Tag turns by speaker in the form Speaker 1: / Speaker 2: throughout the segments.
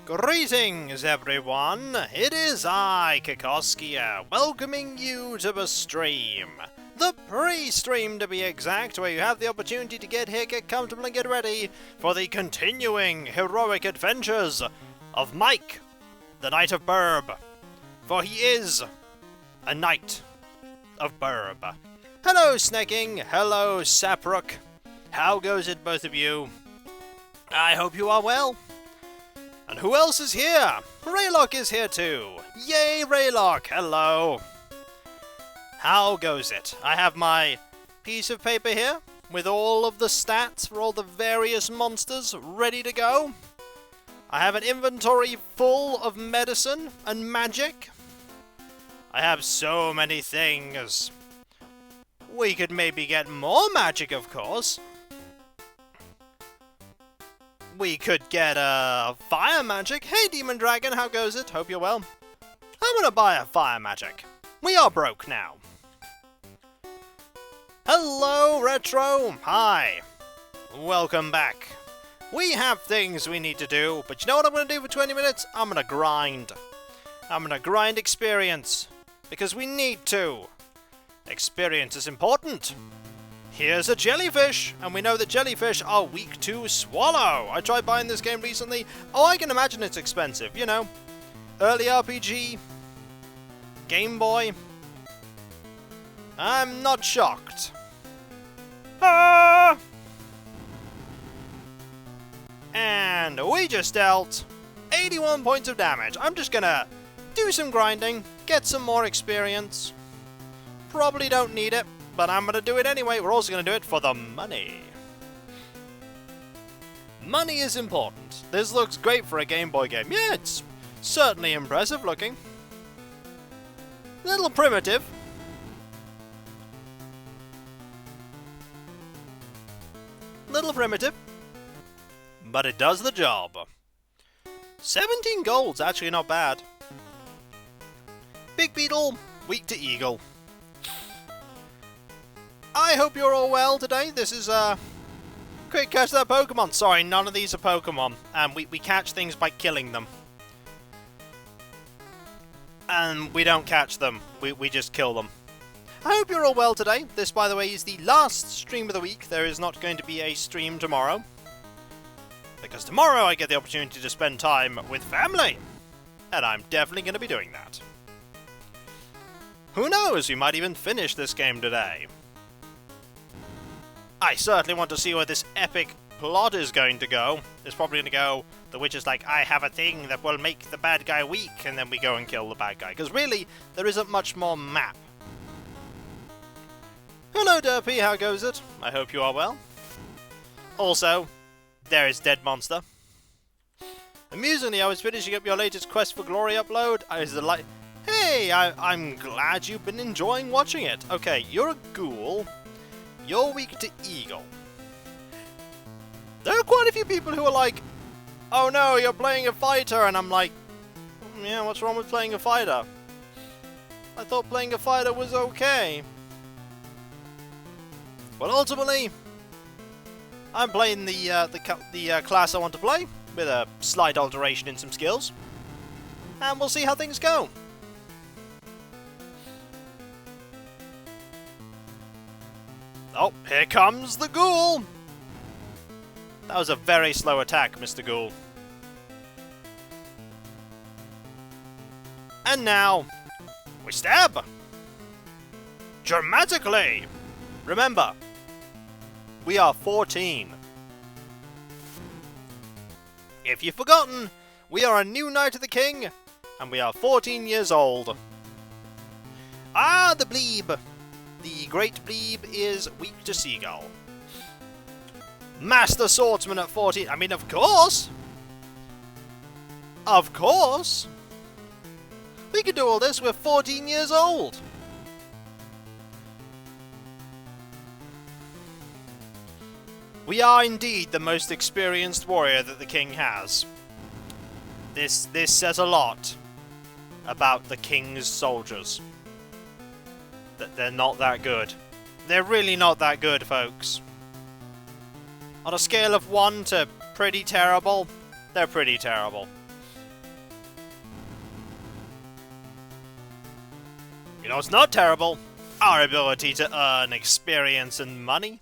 Speaker 1: Greetings everyone, it is I, Kikoskia, welcoming you to the stream. The pre-stream to be exact, where you have the opportunity to get here, get comfortable and get ready for the continuing heroic adventures of Mike, the Knight of Burb. For he is a Knight of Burb. Hello Snecking, hello Saprook. How goes it both of you? I hope you are well. And who else is here? Raylock is here too! Yay, Raylock! Hello! How goes it? I have my piece of paper here with all of the stats for all the various monsters ready to go. I have an inventory full of medicine and magic. I have so many things. We could maybe get more magic, of course. We could get fire magic. Hey, Demon Dragon, how goes it? Hope you're well. I'm gonna buy a fire magic. We are broke now. Hello, Retro. Hi. Welcome back. We have things we need to do, but you know what I'm gonna do for 20 minutes? I'm gonna grind. I'm gonna grind experience. Because we need to. Experience is important. Here's a jellyfish, and we know that jellyfish are weak to swallow. I tried buying this game recently. Oh, I can imagine it's expensive, you know. Early RPG. Game Boy. I'm not shocked. Ah! And we just dealt 81 points of damage. I'm just gonna do some grinding, get some more experience. Probably don't need it, but I'm gonna do it anyway. We're also gonna do it for the money. Money is important. This looks great for a Game Boy game. Yeah, it's certainly impressive looking. Little primitive. Little primitive. But it does the job. 17 gold's actually not bad. Big Beetle, weak to Eagle. I hope you're all well today. This is quick catch that Pokemon. Sorry, none of these are Pokemon. We catch things by killing them. And we don't catch them. We just kill them. I hope you're all well today. This, by the way, is the last stream of the week. There is not going to be a stream tomorrow. Because tomorrow I get the opportunity to spend time with family. And I'm definitely going to be doing that. Who knows? We might even finish this game today. I certainly want to see where this epic plot is going to go. It's probably going to go, the witch is like, I have a thing that will make the bad guy weak, and then we go and kill the bad guy. Because really, there isn't much more map. Hello Derpy, how goes it? I hope you are well. Also, there is Dead Monster. Amusingly, I was finishing up your latest Quest for Glory upload. Hey, I'm glad you've been enjoying watching it. Okay, you're a ghoul. You're weak to Eagle. There are quite a few people who are like, oh no, you're playing a fighter, and I'm like, yeah, what's wrong with playing a fighter? I thought playing a fighter was okay. But ultimately, I'm playing the class I want to play, with a slight alteration in some skills. And we'll see how things go. Oh, here comes the ghoul! That was a very slow attack, Mr. Ghoul. And now, we stab! Dramatically! Remember, we are 14. If you've forgotten, we are a new Knight of the King, and we are 14 years old. Ah, the Bleeb! The Great Bleeb is weak to Seagull. Master Swordsman at 14. I mean, of course! Of course! We can do all this, we're 14 years old! We are indeed the most experienced warrior that the king has. This says a lot about the king's soldiers. That they're not that good. They're really not that good, folks. On a scale of 1 to pretty terrible, they're pretty terrible. You know, it's not terrible. Our ability to earn experience and money.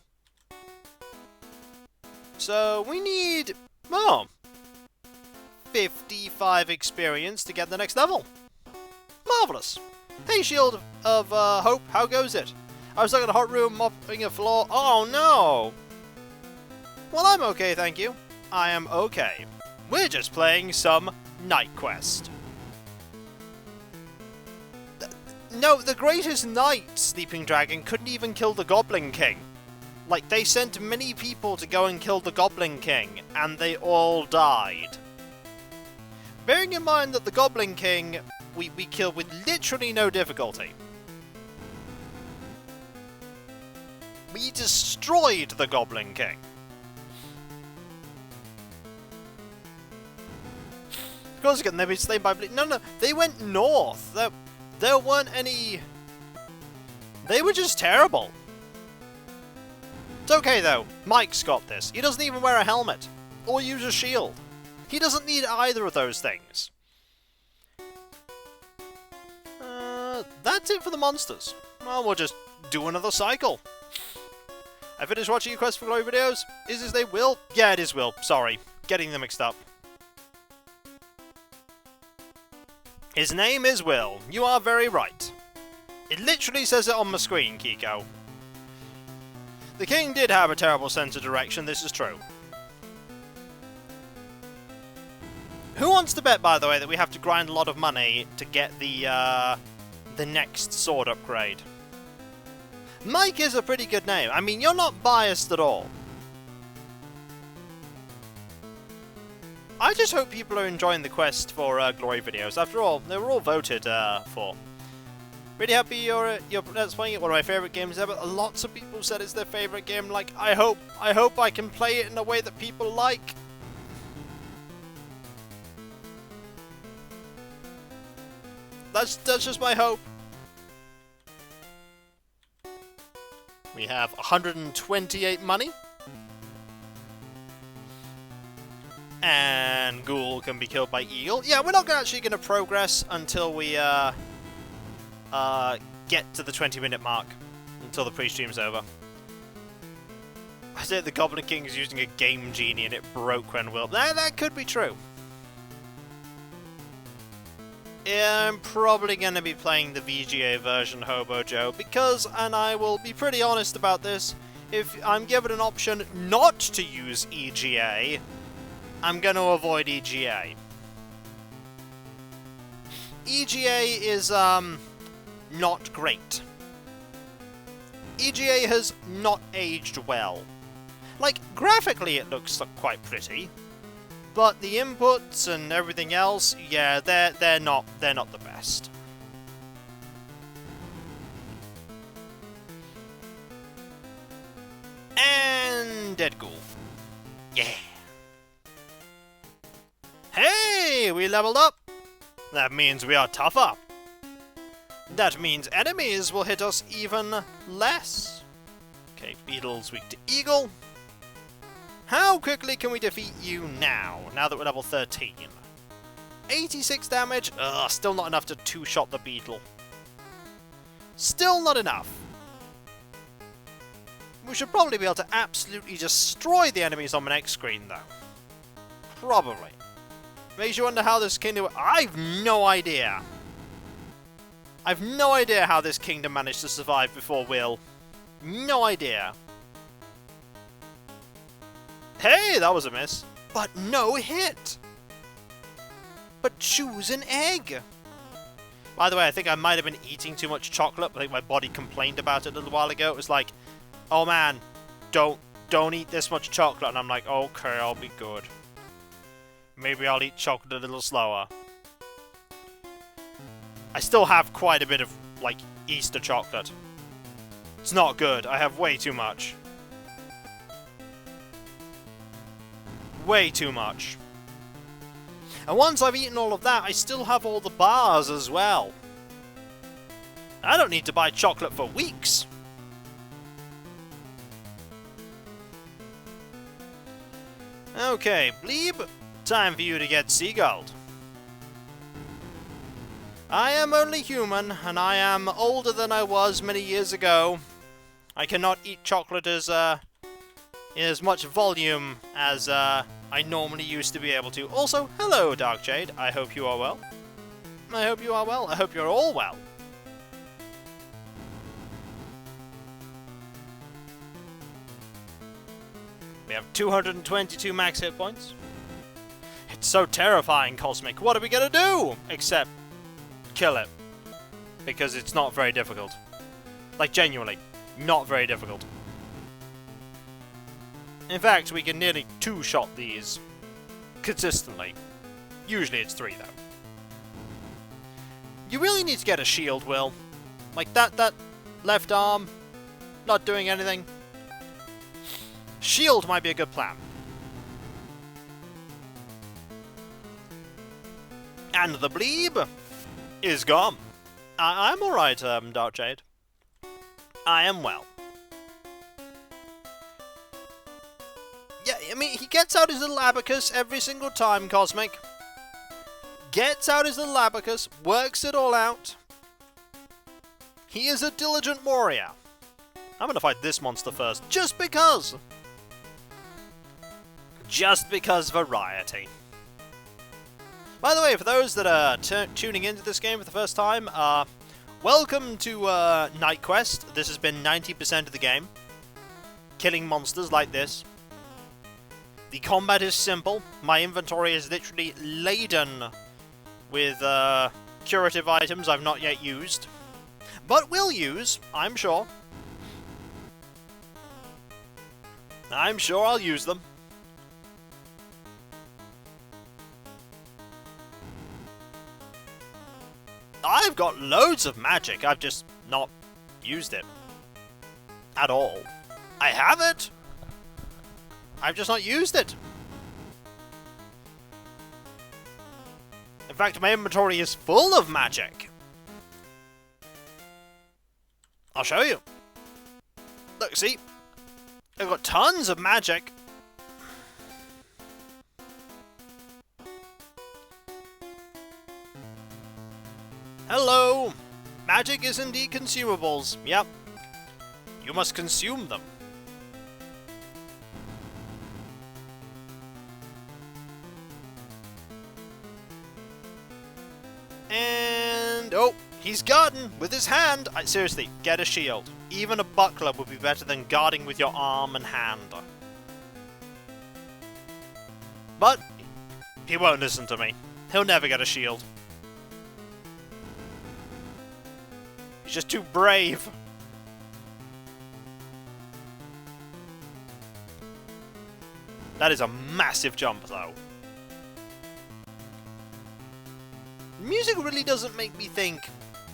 Speaker 1: So we need, 55 experience to get the next level. Marvellous. Hey, Shield of Hope, how goes it? I was stuck in a hot room mopping a floor. Oh no! Well, I'm okay, thank you. I am okay. We're just playing some Night Quest. No, the greatest knight, Sleeping Dragon, couldn't even kill the Goblin King. Like, they sent many people to go and kill the Goblin King, and they all died. Bearing in mind that the Goblin King, we killed with literally no difficulty. We destroyed the Goblin King. Of course, again, they've been slain by... No, they went north. There weren't any... They were just terrible. It's okay, though. Mike's got this. He doesn't even wear a helmet. Or use a shield. He doesn't need either of those things. That's it for the monsters. Well, we'll just do another cycle. I finished watching your Quest for Glory videos. Is his name Will? Yeah, it is Will. Sorry. Getting them mixed up. His name is Will. You are very right. It literally says it on my screen, Kiko. The king did have a terrible sense of direction, this is true. Who wants to bet, by the way, that we have to grind a lot of money to get the next sword upgrade? Mike is a pretty good name. I mean, you're not biased at all. I just hope people are enjoying the Quest for Glory videos. After all, they were all voted for. Really happy you're playing it. One of my favourite games ever. Lots of people said it's their favourite game. Like, I hope I can play it in a way that people like. That's just my hope. We have 128 money. And Ghoul can be killed by Eagle. Yeah, we're not actually going to progress until we get to the 20-minute mark. Until the pre-stream's over. I said the Goblin King is using a Game Genie and it broke when Will... That could be true. Yeah, I'm probably going to be playing the VGA version, Hobo Joe, because, and I will be pretty honest about this, if I'm given an option not to use EGA, I'm going to avoid EGA. EGA is, not great. EGA has not aged well. Like, graphically it looks quite pretty. But the inputs and everything else, yeah, they're not the best. And Dead Ghoul. Yeah. Hey, we leveled up. That means we are tougher. That means enemies will hit us even less. Okay, Beetle's weak to Eagle. How quickly can we defeat you now that we're level 13? 86 damage? Ugh, still not enough to two-shot the Beetle. Still not enough. We should probably be able to absolutely destroy the enemies on the next screen, though. Probably. Makes you wonder how this kingdom... I've no idea. I've no idea how this kingdom managed to survive before Will. No idea. Hey, that was a miss. But no hit. But choose an egg. By the way, I think I might have been eating too much chocolate. I think my body complained about it a little while ago. It was like, oh man, don't eat this much chocolate. And I'm like, okay, I'll be good. Maybe I'll eat chocolate a little slower. I still have quite a bit of, like, Easter chocolate. It's not good. I have way too much. Way too much. And once I've eaten all of that, I still have all the bars as well. I don't need to buy chocolate for weeks. Okay, Bleeb, time for you to get Seagulled. I am only human, and I am older than I was many years ago. I cannot eat chocolate in as much volume as I normally used to be able to. Also, hello, Dark Jade. I hope you are well. I hope you are well. I hope you're all well. We have 222 max hit points. It's so terrifying, Cosmic. What are we gonna do? Except kill it. Because it's not very difficult. Like, genuinely, not very difficult. In fact, we can nearly two-shot these consistently. Usually it's 3, though. You really need to get a shield, Will. Like, that left arm, not doing anything. Shield might be a good plan. And the bleeb is gone. I'm alright, Dark Jade. I am well. Yeah, I mean, he gets out his little abacus every single time, Cosmic. Gets out his little abacus, works it all out. He is a diligent warrior. I'm gonna fight this monster first, just because. Just because variety. By the way, for those that are tuning into this game for the first time, welcome to Night Quest. This has been 90% of the game. Killing monsters like this. The combat is simple. My inventory is literally laden with curative items I've not yet used. But will use, I'm sure. I'm sure I'll use them. I've got loads of magic, I've just not used it. At all. I have it! I've just not used it. In fact, my inventory is full of magic. I'll show you. Look, see? I've got tons of magic. Hello! Magic is indeed consumables. Yep. You must consume them. And... oh! He's guarding with his hand! Seriously, get a shield. Even a buckler would be better than guarding with your arm and hand. But he won't listen to me. He'll never get a shield. He's just too brave. That is a massive jump, though. Music really doesn't make me think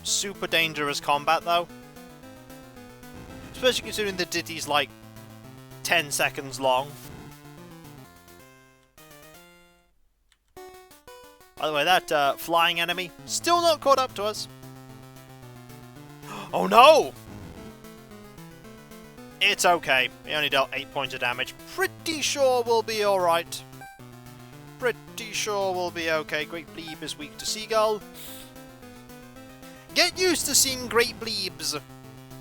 Speaker 1: super dangerous combat, though. Especially considering the ditty's like 10 seconds long. By the way, that flying enemy still not caught up to us. Oh no! It's okay. He only dealt 8 points of damage. Pretty sure we'll be alright. Pretty sure we'll be okay. Great Bleeb is weak to Seagull. Get used to seeing Great Bleebs.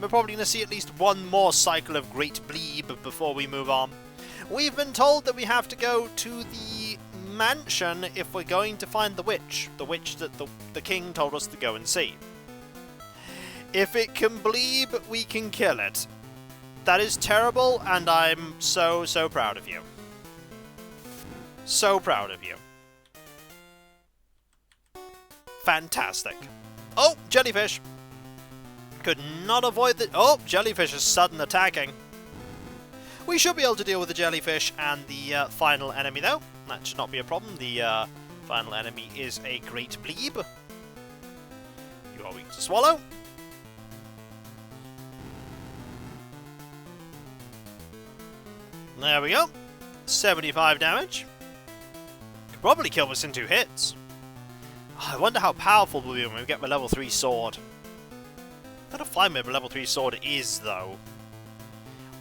Speaker 1: We're probably going to see at least one more cycle of Great Bleeb before we move on. We've been told that we have to go to the mansion if we're going to find the witch. The witch that the king told us to go and see. If it can bleeb, we can kill it. That is terrible, and I'm so, so proud of you. So proud of you. Fantastic. Oh, jellyfish. Could not avoid the... oh, jellyfish is sudden attacking. We should be able to deal with the jellyfish and the final enemy, though. That should not be a problem. The final enemy is a Great Bleeb. You are weak to swallow. There we go. 75 damage. Could probably kill this in 2 hits. Oh, I wonder how powerful we'll be when we get my level 3 sword. Gotta find where my level 3 sword is, though.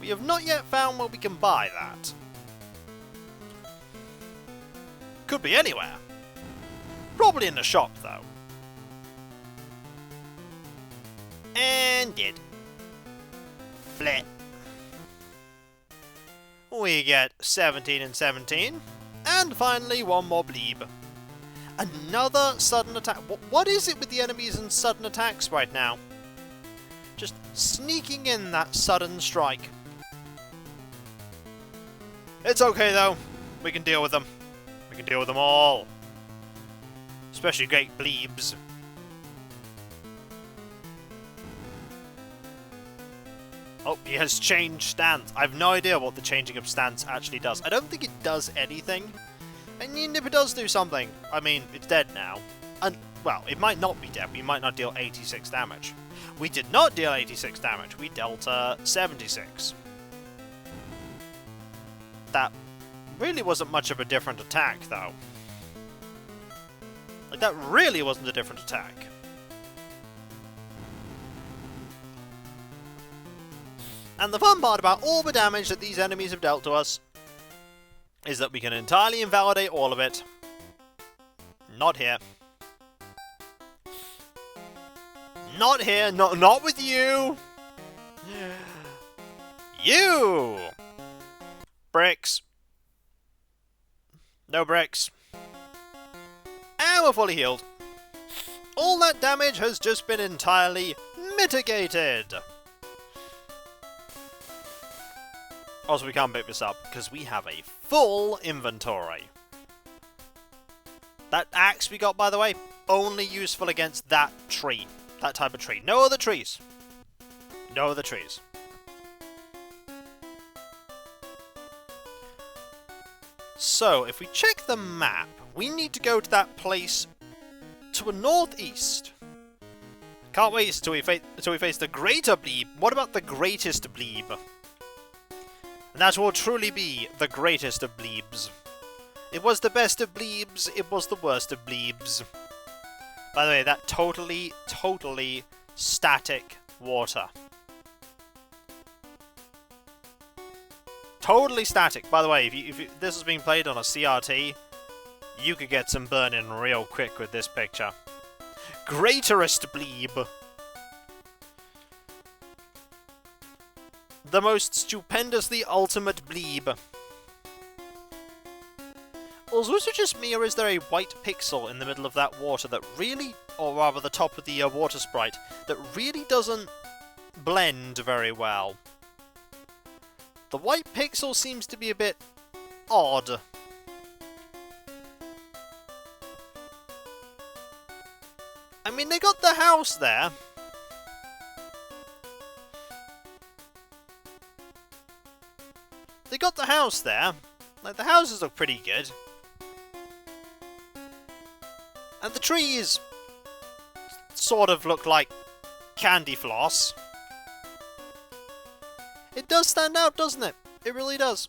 Speaker 1: We have not yet found where we can buy that. Could be anywhere. Probably in the shop, though. And dead. Flat. We get 17 and 17. And finally, one more bleeb. Another sudden attack. What is it with the enemies and sudden attacks right now? Just sneaking in that sudden strike. It's okay though. We can deal with them. We can deal with them all. Especially great bleebs. Oh, he has changed stance. I have no idea what the changing of stance actually does. I don't think it does anything. And even if it does do something, I mean, it's dead now. And, well, it might not be dead. We might not deal 86 damage. We did not deal 86 damage. We dealt 76. That really wasn't much of a different attack, though. Like, that really wasn't a different attack. And the fun part about all the damage that these enemies have dealt to us is that we can entirely invalidate all of it. Not here. Not here. Not with you. You! Bricks. No bricks. And we're fully healed. All that damage has just been entirely mitigated. Also, we can't pick this up because we have a full inventory. That axe we got, by the way, only useful against that tree. That type of tree. No other trees. No other trees. So, if we check the map, we need to go to that place to a northeast. Can't wait until we face the greater bleeb. What about the greatest bleeb? And that will truly be the greatest of bleebs. It was the best of bleebs, it was the worst of bleebs. By the way, that totally static water. Totally static. By the way, if this is being played on a CRT, you could get some burn-in real quick with this picture. Greaterest bleeb. The most stupendously ultimate bleeb. Also, is it just me, or is there a white pixel in the middle of that water that really, or rather the top of the water sprite, that really doesn't blend very well? The white pixel seems to be a bit odd. I mean, they got the house there. They got the house there. Like, the houses look pretty good. And the trees sort of look like candy floss. It does stand out, doesn't it? It really does.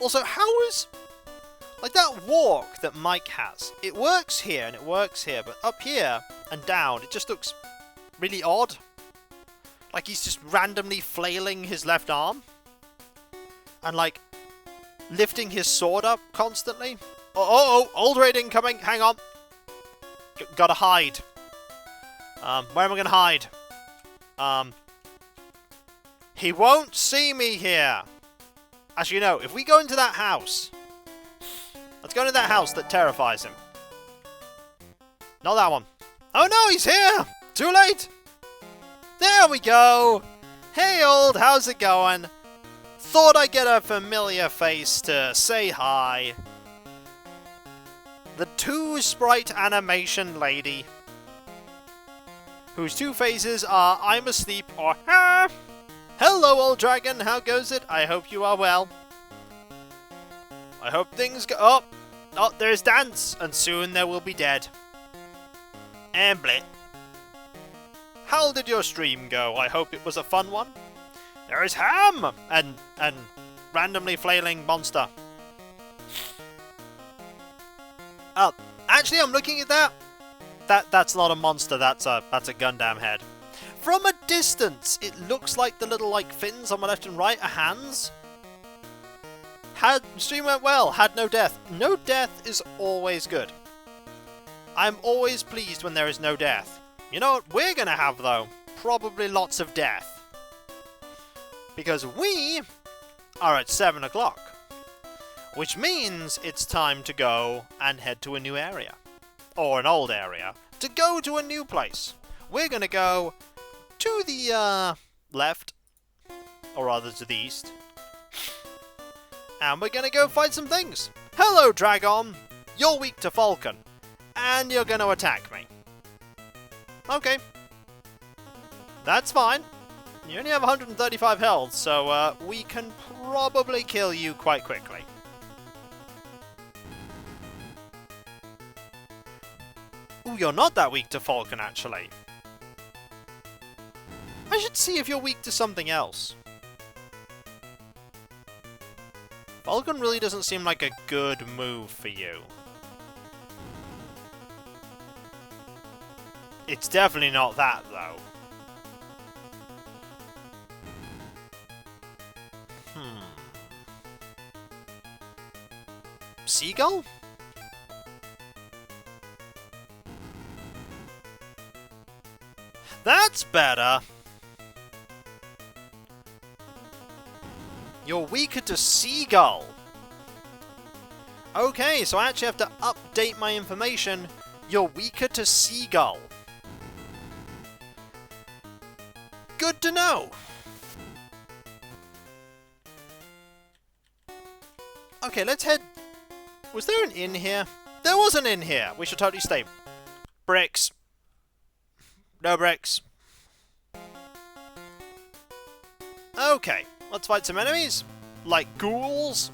Speaker 1: Also, how is... like, that walk that Mike has, it works here and it works here, but up here and down, it just looks really odd. Like he's just randomly flailing his left arm. And, like, lifting his sword up constantly. Oh, old raid incoming, hang on. Gotta hide. Where am I gonna hide? He won't see me here. Actually, no, if we go into that house... let's go into that house that terrifies him. Not that one. Oh no, he's here! Too late! There we go! Hey old, how's it going? Thought I'd get a familiar face to say hi. The two sprite animation lady. Whose two faces are I'm asleep or ha! Hello old dragon, how goes it? I hope you are well. I hope things go... oh, there's dance, and soon there will be dead. And blit. How did your stream go? I hope it was a fun one. There is Ham! And randomly flailing monster. Oh, actually I'm looking at that. That's not a monster, that's a Gundam head. From a distance, it looks like the little, like, fins on my left and right are hands. Stream went well, had no death. No death is always good. I'm always pleased when there is no death. You know what we're gonna have, though? Probably lots of death. Because we are at 7 o'clock. Which means it's time to go and head to a new area. Or an old area. To go to a new place. We're gonna go to the left. Or rather to the east. And we're gonna go fight some things. Hello, Dragon! You're weak to Falcon. And you're gonna attack me. Okay. That's fine. You only have 135 health, so we can probably kill you quite quickly. Ooh, you're not that weak to Falcon, actually. I should see if you're weak to something else. Falcon really doesn't seem like a good move for you. It's definitely not that, though. Seagull? That's better! You're weaker to Seagull! Okay, so I actually have to update my information. You're weaker to Seagull. Good to know! Okay, let's head... Was there an inn here? There was an inn here! We should totally stay. Bricks. No bricks. Okay, let's fight some enemies. Like ghouls.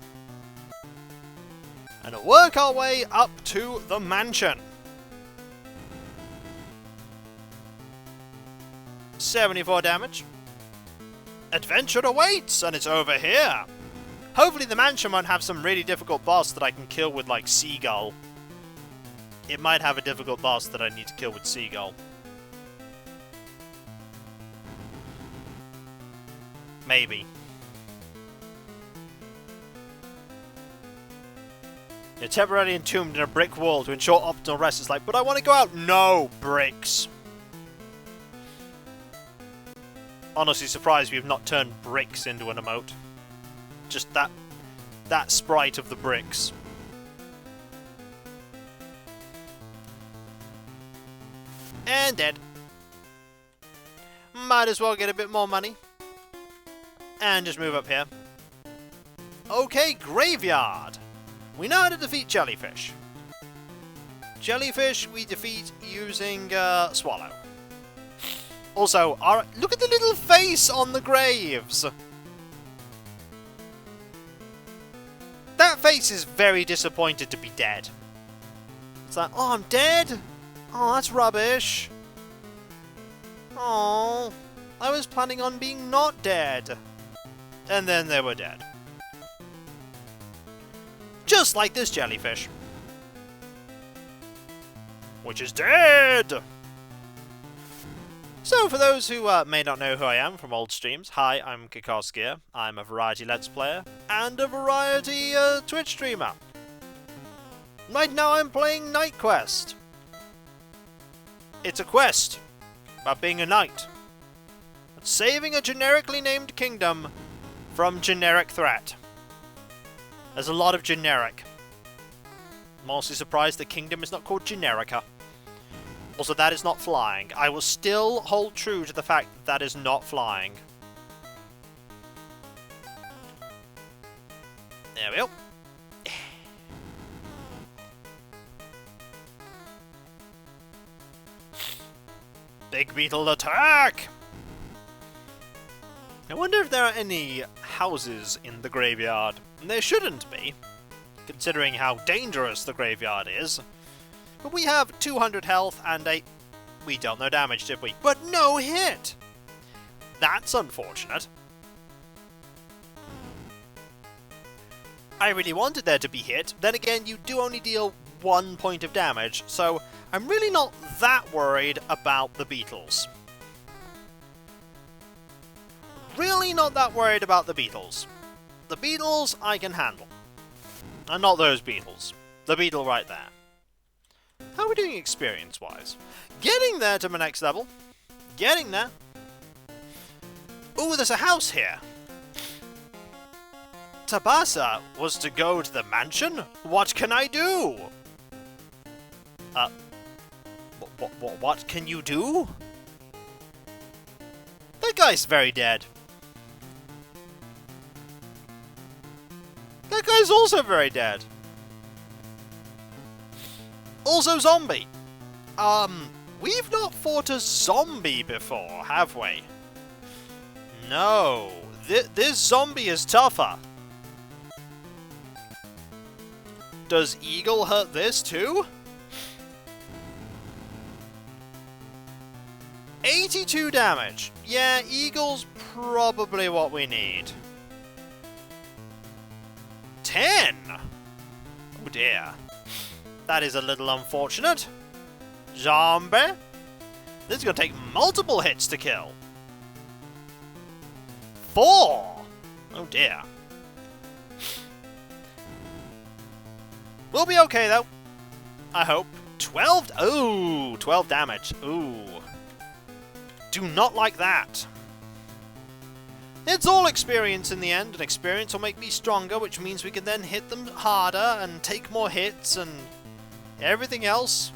Speaker 1: And work our way up to the mansion. 74 damage. Adventure awaits, and it's over here. Hopefully the mansion won't have some really difficult boss that I can kill with, like, Seagull. It might have a difficult boss that I need to kill with Seagull. Maybe. You're temporarily entombed in a brick wall to ensure optimal rest. It's like, but I want to go out. No, bricks. Honestly surprised we have not turned bricks into an emote. Just that sprite of the bricks. And dead. Might as well get a bit more money. And just move up here. Okay, graveyard. We know how to defeat jellyfish. Jellyfish we defeat using swallow. Also, look at the little face on the graves. That face is very disappointed to be dead. It's like, oh, I'm dead? Oh, that's rubbish. Oh, I was planning on being not dead. And then they were dead. Just like this jellyfish. Which is dead! So, for those who may not know who I am from old streams, hi, I'm Kikoskia. I'm a variety Let's Player and a variety Twitch streamer. Right now I'm playing Knight Quest. It's a quest about being a knight. Saving a generically named kingdom from generic threat. There's a lot of generic. I'm also surprised the kingdom is not called Generica. Also, that is not flying. I will still hold true to the fact that that is not flying. There we go. Big beetle attack! I wonder if there are any houses in the graveyard. There shouldn't be, considering how dangerous the graveyard is. But we have 200 health and we dealt no damage, did we? But no hit! That's unfortunate. I really wanted there to be hit. Then again, you do only deal 1 point of damage, so I'm really not that worried about the beetles. Really not that worried about the beetles. The beetles I can handle. And not those beetles. The beetle right there. How are we doing experience-wise? Getting there to my next level. Getting there. Ooh, there's a house here. Tabasa was to go to the mansion? What can I do? What can you do? That guy's very dead. That guy's also very dead. Also zombie. We've not fought a zombie before, have we? No. This zombie is tougher. Does Eagle hurt this too? 82 damage. Yeah, Eagle's probably what we need. 10! Oh dear. That is a little unfortunate. Zombie? This is going to take multiple hits to kill. 4! Oh dear. We'll be okay though. I hope. 12? Ooh, 12 damage. Ooh. Do not like that. It's all experience in the end, and experience will make me stronger, which means we can then hit them harder and take more hits and everything else.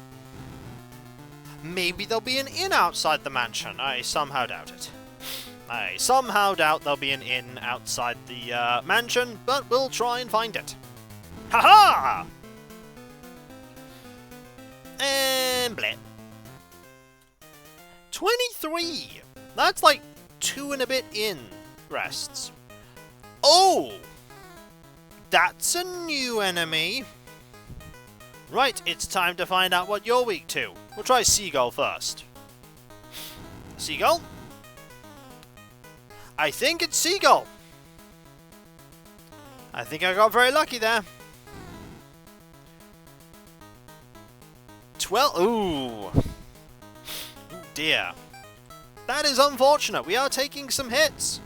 Speaker 1: Maybe there'll be an inn outside the mansion. I somehow doubt it. I somehow doubt there'll be an inn outside the mansion, but we'll try and find it. Ha-ha! And bleh. 23! That's like 2 and a bit in rests. Oh! That's a new enemy. Right, it's time to find out what you're weak to. We'll try Seagull first. Seagull? I think it's Seagull. I think I got very lucky there. 12. Ooh. Oh dear. That is unfortunate. We are taking some hits.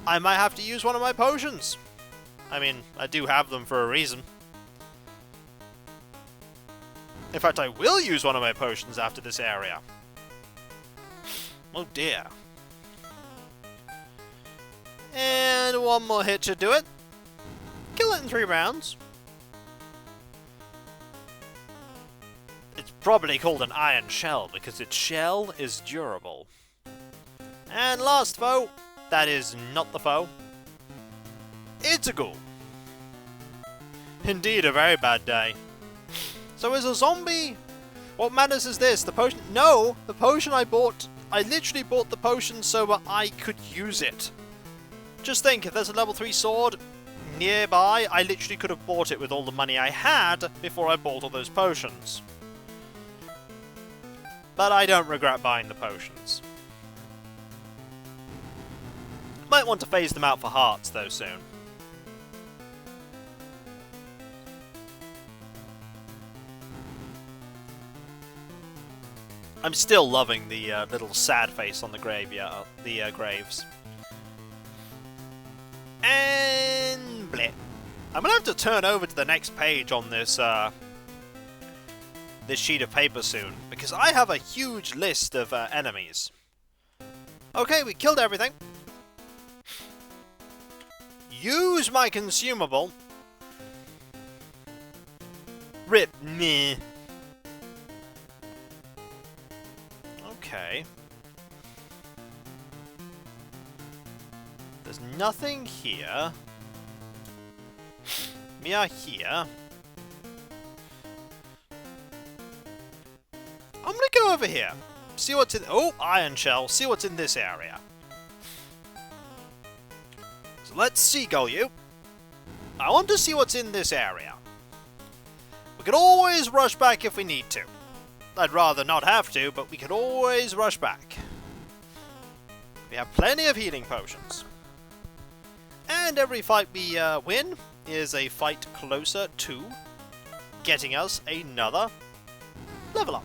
Speaker 1: I might have to use one of my potions. I mean, I do have them for a reason. In fact, I will use one of my potions after this area. Oh dear. And one more hit should do it. Kill it in 3 rounds. It's probably called an iron shell because its shell is durable. And last foe. That is not the foe. It's a ghoul. Indeed, a very bad day. So is a zombie... What matters is this? The potion... No! The potion I bought... I literally bought the potion so that I could use it. Just think, if there's a level 3 sword nearby, I literally could have bought it with all the money I had before I bought all those potions. But I don't regret buying the potions. Might want to phase them out for hearts, though, soon. I'm still loving the little sad face on the graveyard, the graves. And bleh. I'm gonna have to turn over to the next page on this this sheet of paper soon, because I have a huge list of enemies. Okay, we killed everything. Use my consumable. Rip me. Okay. There's nothing here. We are here. I'm gonna go over here. See what's in... Oh, iron shell. See what's in this area. So let's seagull you. I want to see what's in this area. We can always rush back if we need to. I'd rather not have to, but we can always rush back. We have plenty of healing potions. And every fight we win is a fight closer to getting us another level up.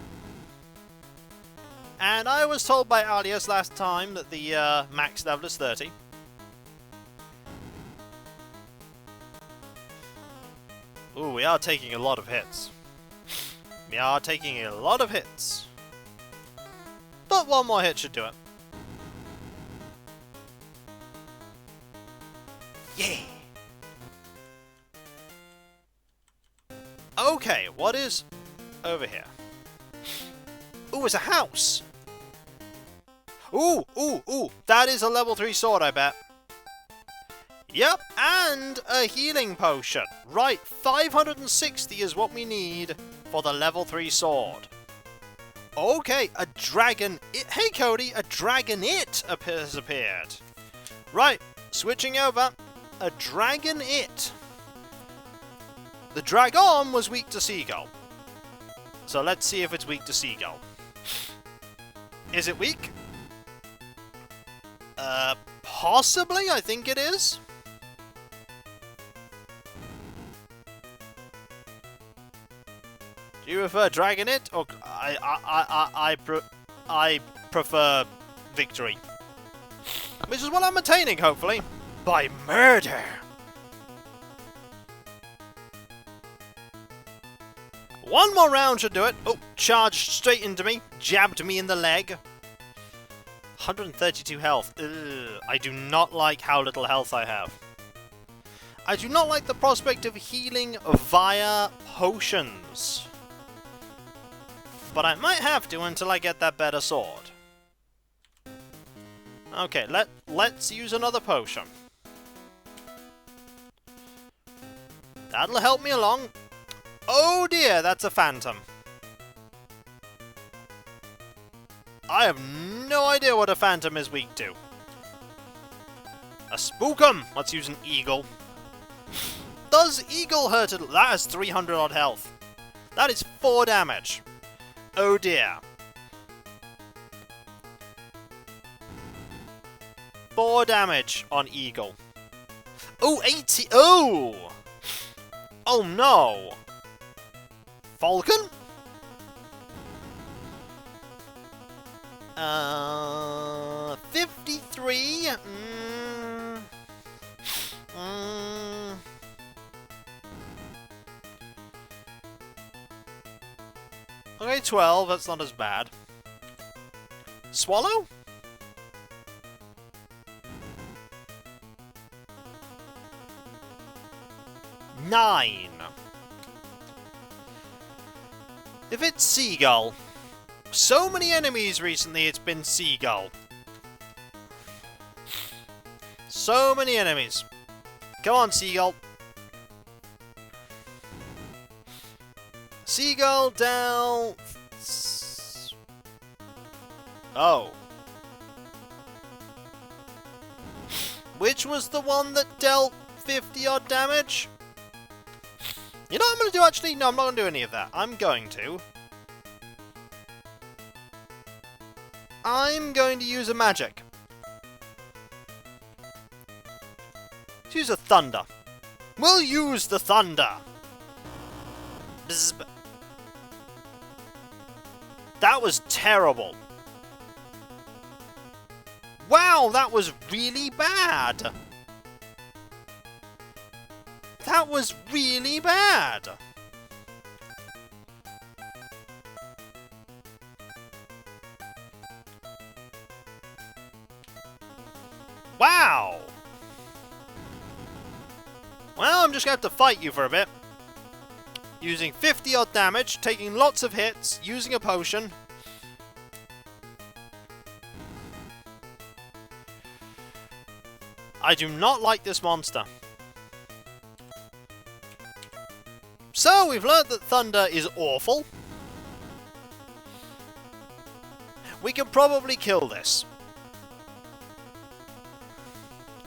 Speaker 1: And I was told by Alias last time that the max level is 30. Ooh, we are taking a lot of hits. We are taking a lot of hits. But one more hit should do it. Yeah! Okay, what is over here? Ooh, it's a house! Ooh, ooh, ooh! That is a level 3 sword, I bet. Yep, and a healing potion. Right, 560 is what we need for the level 3 sword. Okay, a dragon... Hey, Cody, a dragon-it has appeared. Right, switching over. A dragon-it. The dragon was weak to seagull. So let's see if it's weak to seagull. Is it weak? Possibly, I think it is. Do you prefer Dragonite, or I prefer victory, which is what I'm attaining, hopefully, by murder. One more round should do it. Oh, charged straight into me, jabbed me in the leg. 132 health. Ugh, I do not like how little health I have. I do not like the prospect of healing via potions. But I might have to until I get that better sword. Okay, let's use another potion. That'll help me along. Oh dear, that's a phantom. I have no idea what a phantom is weak to. A spookum! Let's use an eagle. Does eagle hurt it? That has 300 odd health. That is 4 damage. Oh dear. 4 damage on eagle. Oh, 80. Oh! Oh no! Falcon? 53? Okay, 12, that's not as bad. Swallow? Nine. If it's seagull. So many enemies recently, it's been seagull. So many enemies. Come on, seagull. Seagull down. Oh. Which was the one that dealt 50 odd damage? You know what I'm going to do actually? No, I'm not going to do any of that. I'm going to use a magic. Let's use a thunder. We'll use the thunder. Bzz. That was terrible. Wow, that was really bad. That was really bad. Wow. Well, I'm just going to have to fight you for a bit. Using 50 odd damage, taking lots of hits, using a potion. I do not like this monster. So, we've learned that thunder is awful. We can probably kill this.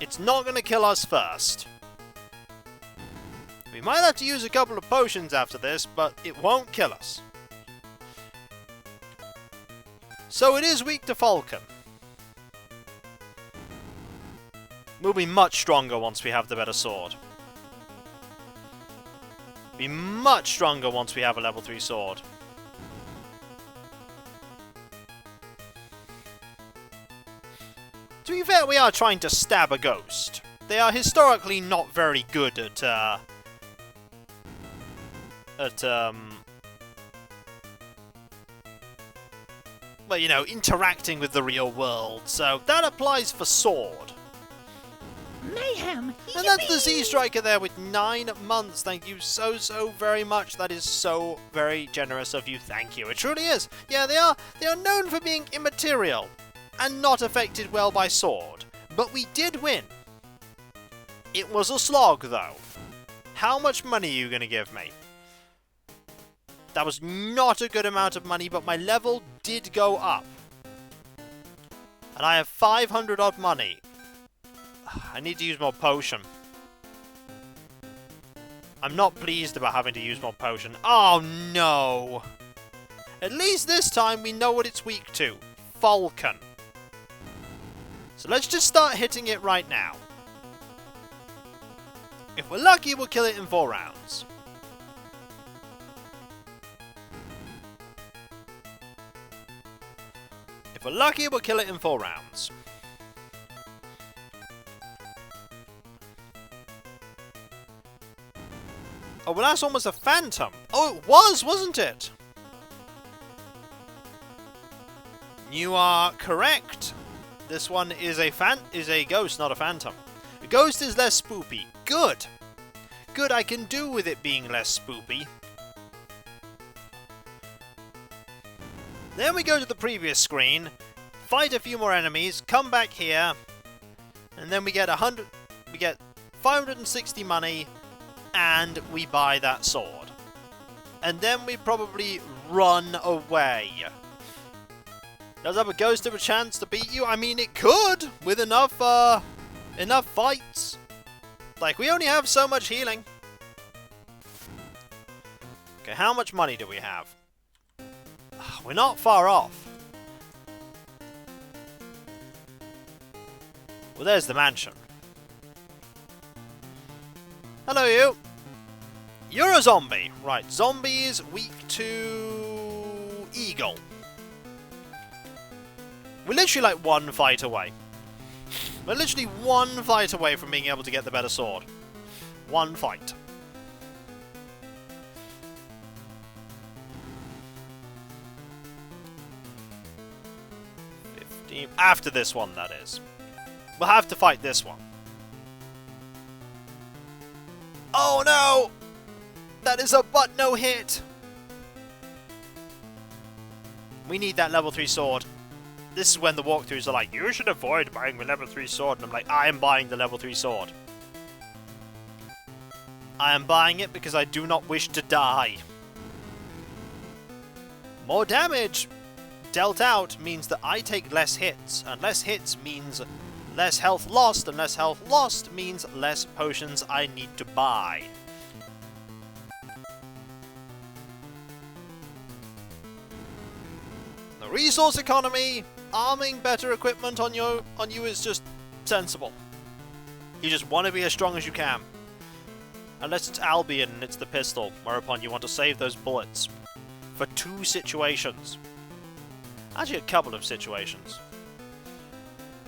Speaker 1: It's not going to kill us first. We might have to use a couple of potions after this, but it won't kill us. So it is weak to Falcon. We'll be much stronger once we have the better sword. Be much stronger once we have a level 3 sword. To be fair, we are trying to stab a ghost. They are historically not very good at well, you know, interacting with the real world. So that applies for sword.
Speaker 2: Mayhem.
Speaker 1: And that's the Sea Striker there with 9 months. Thank you so very much. That is so very generous of you. Thank you. It truly is. Yeah, they are known for being immaterial and not affected well by sword. But we did win. It was a slog, though. How much money are you going to give me? That was not a good amount of money, but my level did go up. And I have 500 odd money. I need to use more potion. I'm not pleased about having to use more potion. Oh no! At least this time we know what it's weak to. Falcon. So let's just start hitting it right now. If we're lucky, we'll kill it in 4 rounds. If we're lucky, we'll kill it in 4 rounds. Oh, well, that's almost a phantom. Oh, it was, wasn't it? You are correct. This one is a ghost, not a phantom. A ghost is less spoopy. Good. Good, I can do with it being less spoopy. Then we go to the previous screen, fight a few more enemies, come back here, and then we get 560 money, and we buy that sword. And then we probably run away. Does have a ghost have a chance to beat you? I mean, it could, with enough fights. Like, we only have so much healing. Okay, how much money do we have? We're not far off. Well, there's the mansion. Hello, you. You're a zombie. Right, zombies weak to eagle. We're literally like 1 fight away. We're literally 1 fight away from being able to get the better sword. 1 fight. After this one, that is. We'll have to fight this one. Oh no! That is a butt no hit! We need that level 3 sword. This is when the walkthroughs are like, you should avoid buying the level 3 sword. And I'm like, I am buying the level 3 sword. I am buying it because I do not wish to die. More damage dealt out means that I take less hits, and less hits means less health lost, and less health lost means less potions I need to buy. The resource economy, arming better equipment on you is just sensible. You just want to be as strong as you can. Unless it's Albion and it's the pistol, whereupon you want to save those bullets. For 2 situations. Actually, a couple of situations.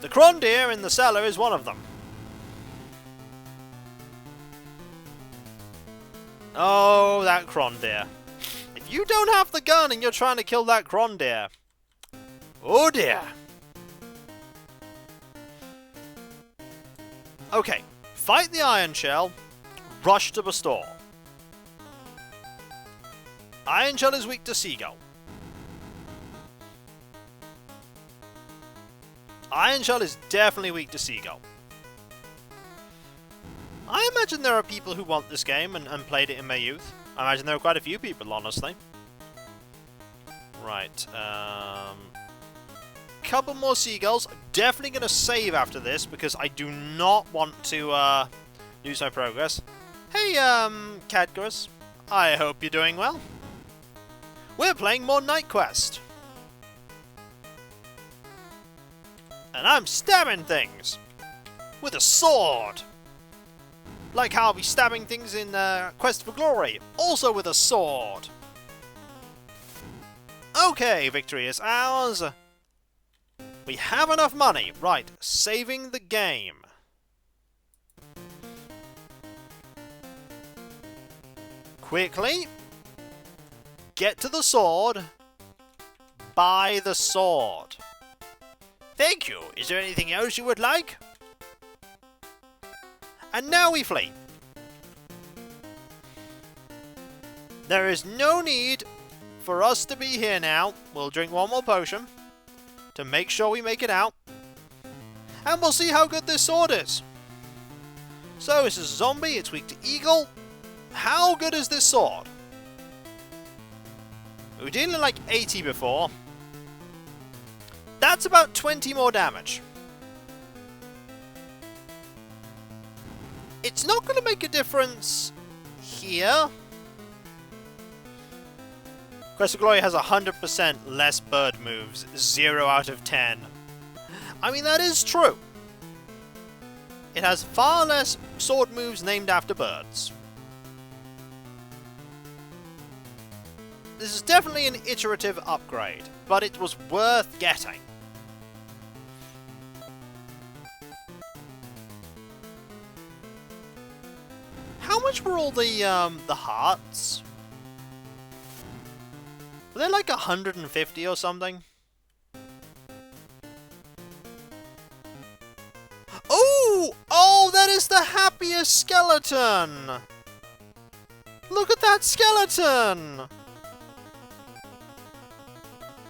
Speaker 1: The Crondeer in the cellar is one of them. Oh, that Crondeer. If you don't have the gun and you're trying to kill that Crondeer, oh dear. Okay, fight the Iron Shell, rush to the store. Iron Shell is weak to Seagull. Iron Shell is definitely weak to Seagull. I imagine there are people who want this game and played it in their youth. I imagine there are quite a few people, honestly. Right, couple more Seagulls. I'm definitely going to save after this because I do not want to lose my progress. Hey, Cadgers. I hope you're doing well. We're playing more Night Quest. And I'm stabbing things with a sword. Like how I'll be stabbing things in Quest for Glory, also with a sword. Okay, victory is ours. We have enough money. Right, saving the game. Quickly. Get to the sword. buy the sword. Thank you. Is there anything else you would like? And now we flee. There is no need for us to be here now. We'll drink one more potion to make sure we make it out. And we'll see how good this sword is. So, this is a zombie, it's weak to eagle. How good is this sword? We were dealing like 80 before. That's about 20 more damage. It's not going to make a difference here. Crest of Glory has 100% less bird moves, 0 out of 10. I mean, that is true. It has far less sword moves named after birds. This is definitely an iterative upgrade, but it was worth getting. How much were all the hearts? Were they like 150 or something? Oh! Oh, that is the happiest skeleton! Look at that skeleton!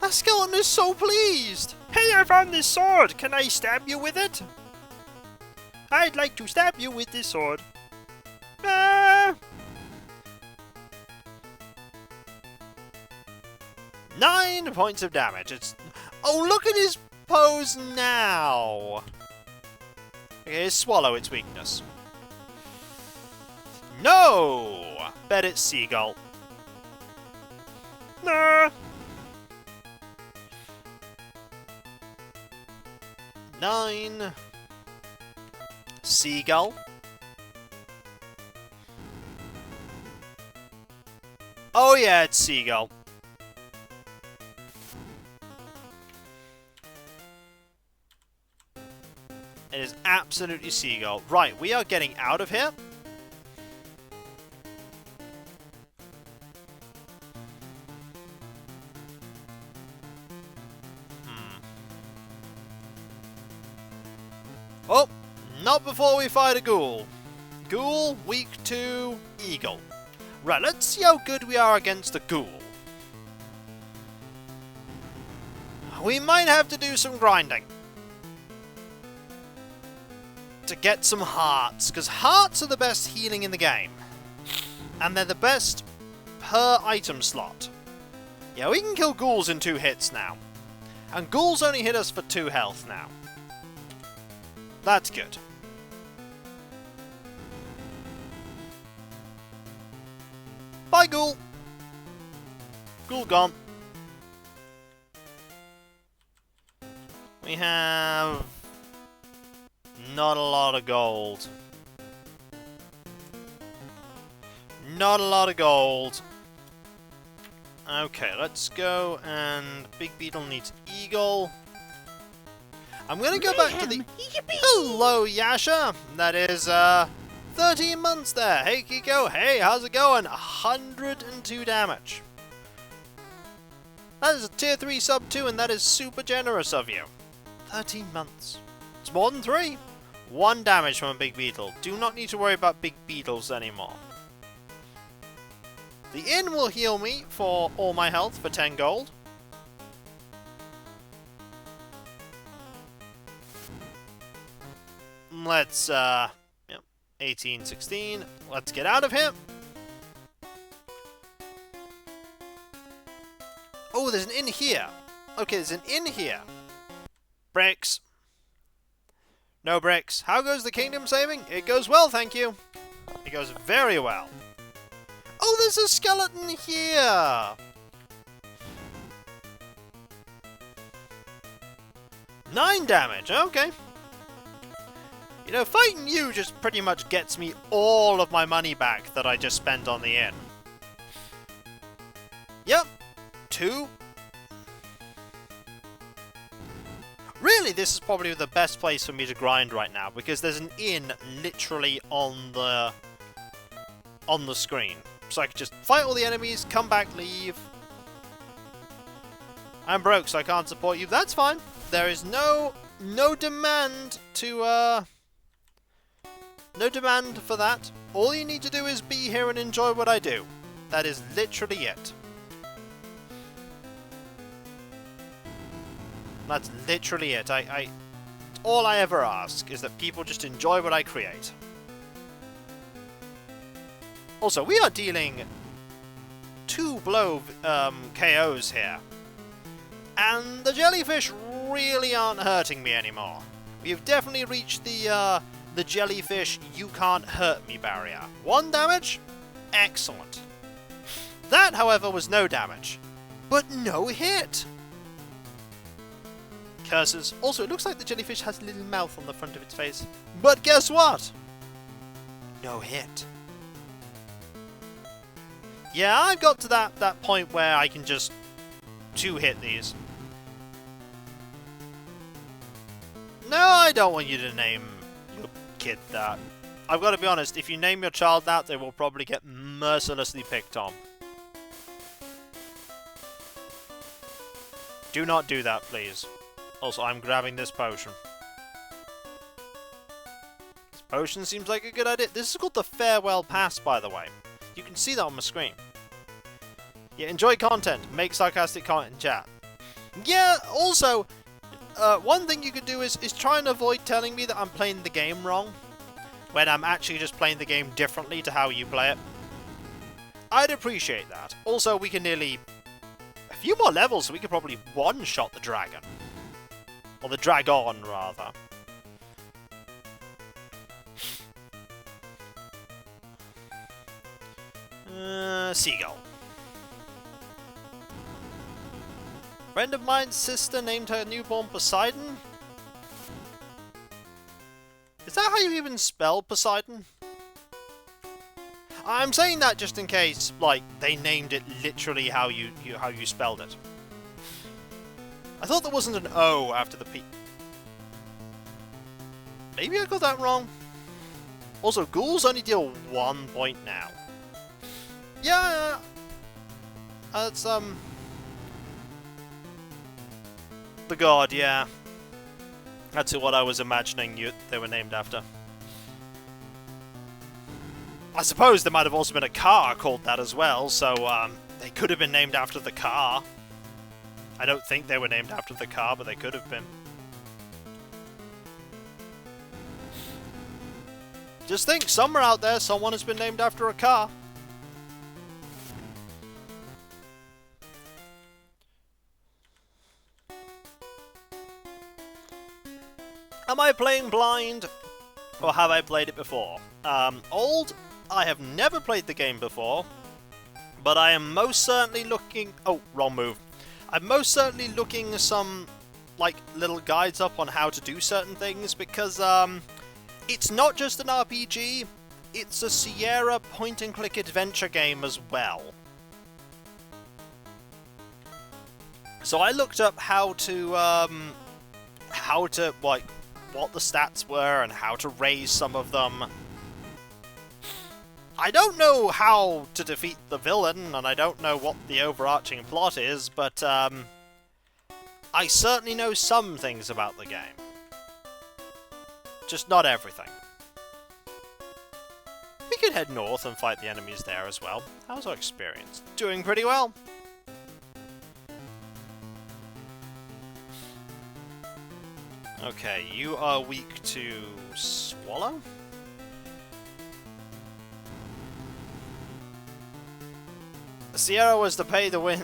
Speaker 1: That skeleton is so pleased! Hey, I found this sword! Can I stab you with it? I'd like to stab you with this sword. Ah! 9 points of damage. It's... Oh, look at his pose now! Okay, swallow its weakness. No! Bet it's seagull. Nah! 9. Seagull. Oh yeah, it's seagull. It is absolutely seagull. Right, we are getting out of here. Oh, not before we fight a ghoul. Ghoul, weak to eagle. Right, let's see how good we are against a ghoul. We might have to do some grinding to get some hearts, because hearts are the best healing in the game. And they're the best per item slot. Yeah, we can kill ghouls in 2 hits now. And ghouls only hit us for 2 health now. That's good. Bye, ghoul! Ghoul gone. We have... not a lot of gold. Not a lot of gold. Okay, let's go, and Big Beetle needs Eagle. I'm gonna go back to the... Hello, Yasha! That is, 13 months there. Hey, Kiko. Hey, how's it going? 102 damage. That is a tier 3 sub 2, and that is super generous of you. 13 months. It's more than 3. 1 damage from a big beetle. Do not need to worry about big beetles anymore. The inn will heal me for all my health for 10 gold. Let's, 18, 16. Let's get out of here. Oh, there's an inn here. Okay, there's an inn here. Bricks. No bricks. How goes the kingdom saving? It goes well, thank you. It goes very well. Oh, there's a skeleton here. Nine damage. Okay. You know, fighting you just pretty much gets me all of my money back that I just spent on the inn. Yep. 2. Really, this is probably the best place for me to grind right now, because there's an inn literally on the screen. So I could just fight all the enemies, come back, leave. I'm broke, so I can't support you. That's fine. There is no demand to, no demand for that. All you need to do is be here and enjoy what I do. That is literally it. That's literally it. All I ever ask is that people just enjoy what I create. Also, we are dealing 2 blow KOs here. And the jellyfish really aren't hurting me anymore. We've definitely reached the jellyfish you can't hurt me barrier. 1 damage? Excellent. That, however, was no damage. But no hit! Curses. Also, it looks like the jellyfish has a little mouth on the front of its face. But guess what? No hit. Yeah, I've got to that point where I can just 2-hit these. No, I don't want you to name your kid that. I've got to be honest, if you name your child that, they will probably get mercilessly picked on. Do not do that, please. Also, I'm grabbing this potion. This potion seems like a good idea. This is called the Farewell Pass, by the way. You can see that on my screen. Yeah, enjoy content. Make sarcastic comment in chat. Yeah, also, one thing you could do is try and avoid telling me that I'm playing the game wrong, when I'm actually just playing the game differently to how you play it. I'd appreciate that. Also, we can nearly... a few more levels, so we could probably one-shot the dragon. Or the dragon, rather. Seagull. Friend of mine's sister named her newborn Poseidon? Is that how you even spell Poseidon? I'm saying that just in case, like, they named it literally how you spelled it. I thought there wasn't an O after the P. Maybe I got that wrong. Also, ghouls only deal 1 point now. Yeah, that's, the god, yeah. That's what I was imagining they were named after. I suppose there might have also been a car called that as well, so, they could have been named after the car. I don't think they were named after the car, but they could have been. Just think, somewhere out there, someone has been named after a car. Am I playing blind, or have I played it before? Old, I have never played the game before, but I am most certainly looking... Oh, wrong move. I'm most certainly looking some, like, little guides up on how to do certain things, because, it's not just an RPG, it's a Sierra point-and-click adventure game as well. So I looked up how to, like, what the stats were and how to raise some of them. I don't know how to defeat the villain, and I don't know what the overarching plot is, but, I certainly know some things about the game. Just not everything. We could head north and fight the enemies there as well. How's our experience? Doing pretty well. Okay, you are weak to swallow? Sierra was to pay the win.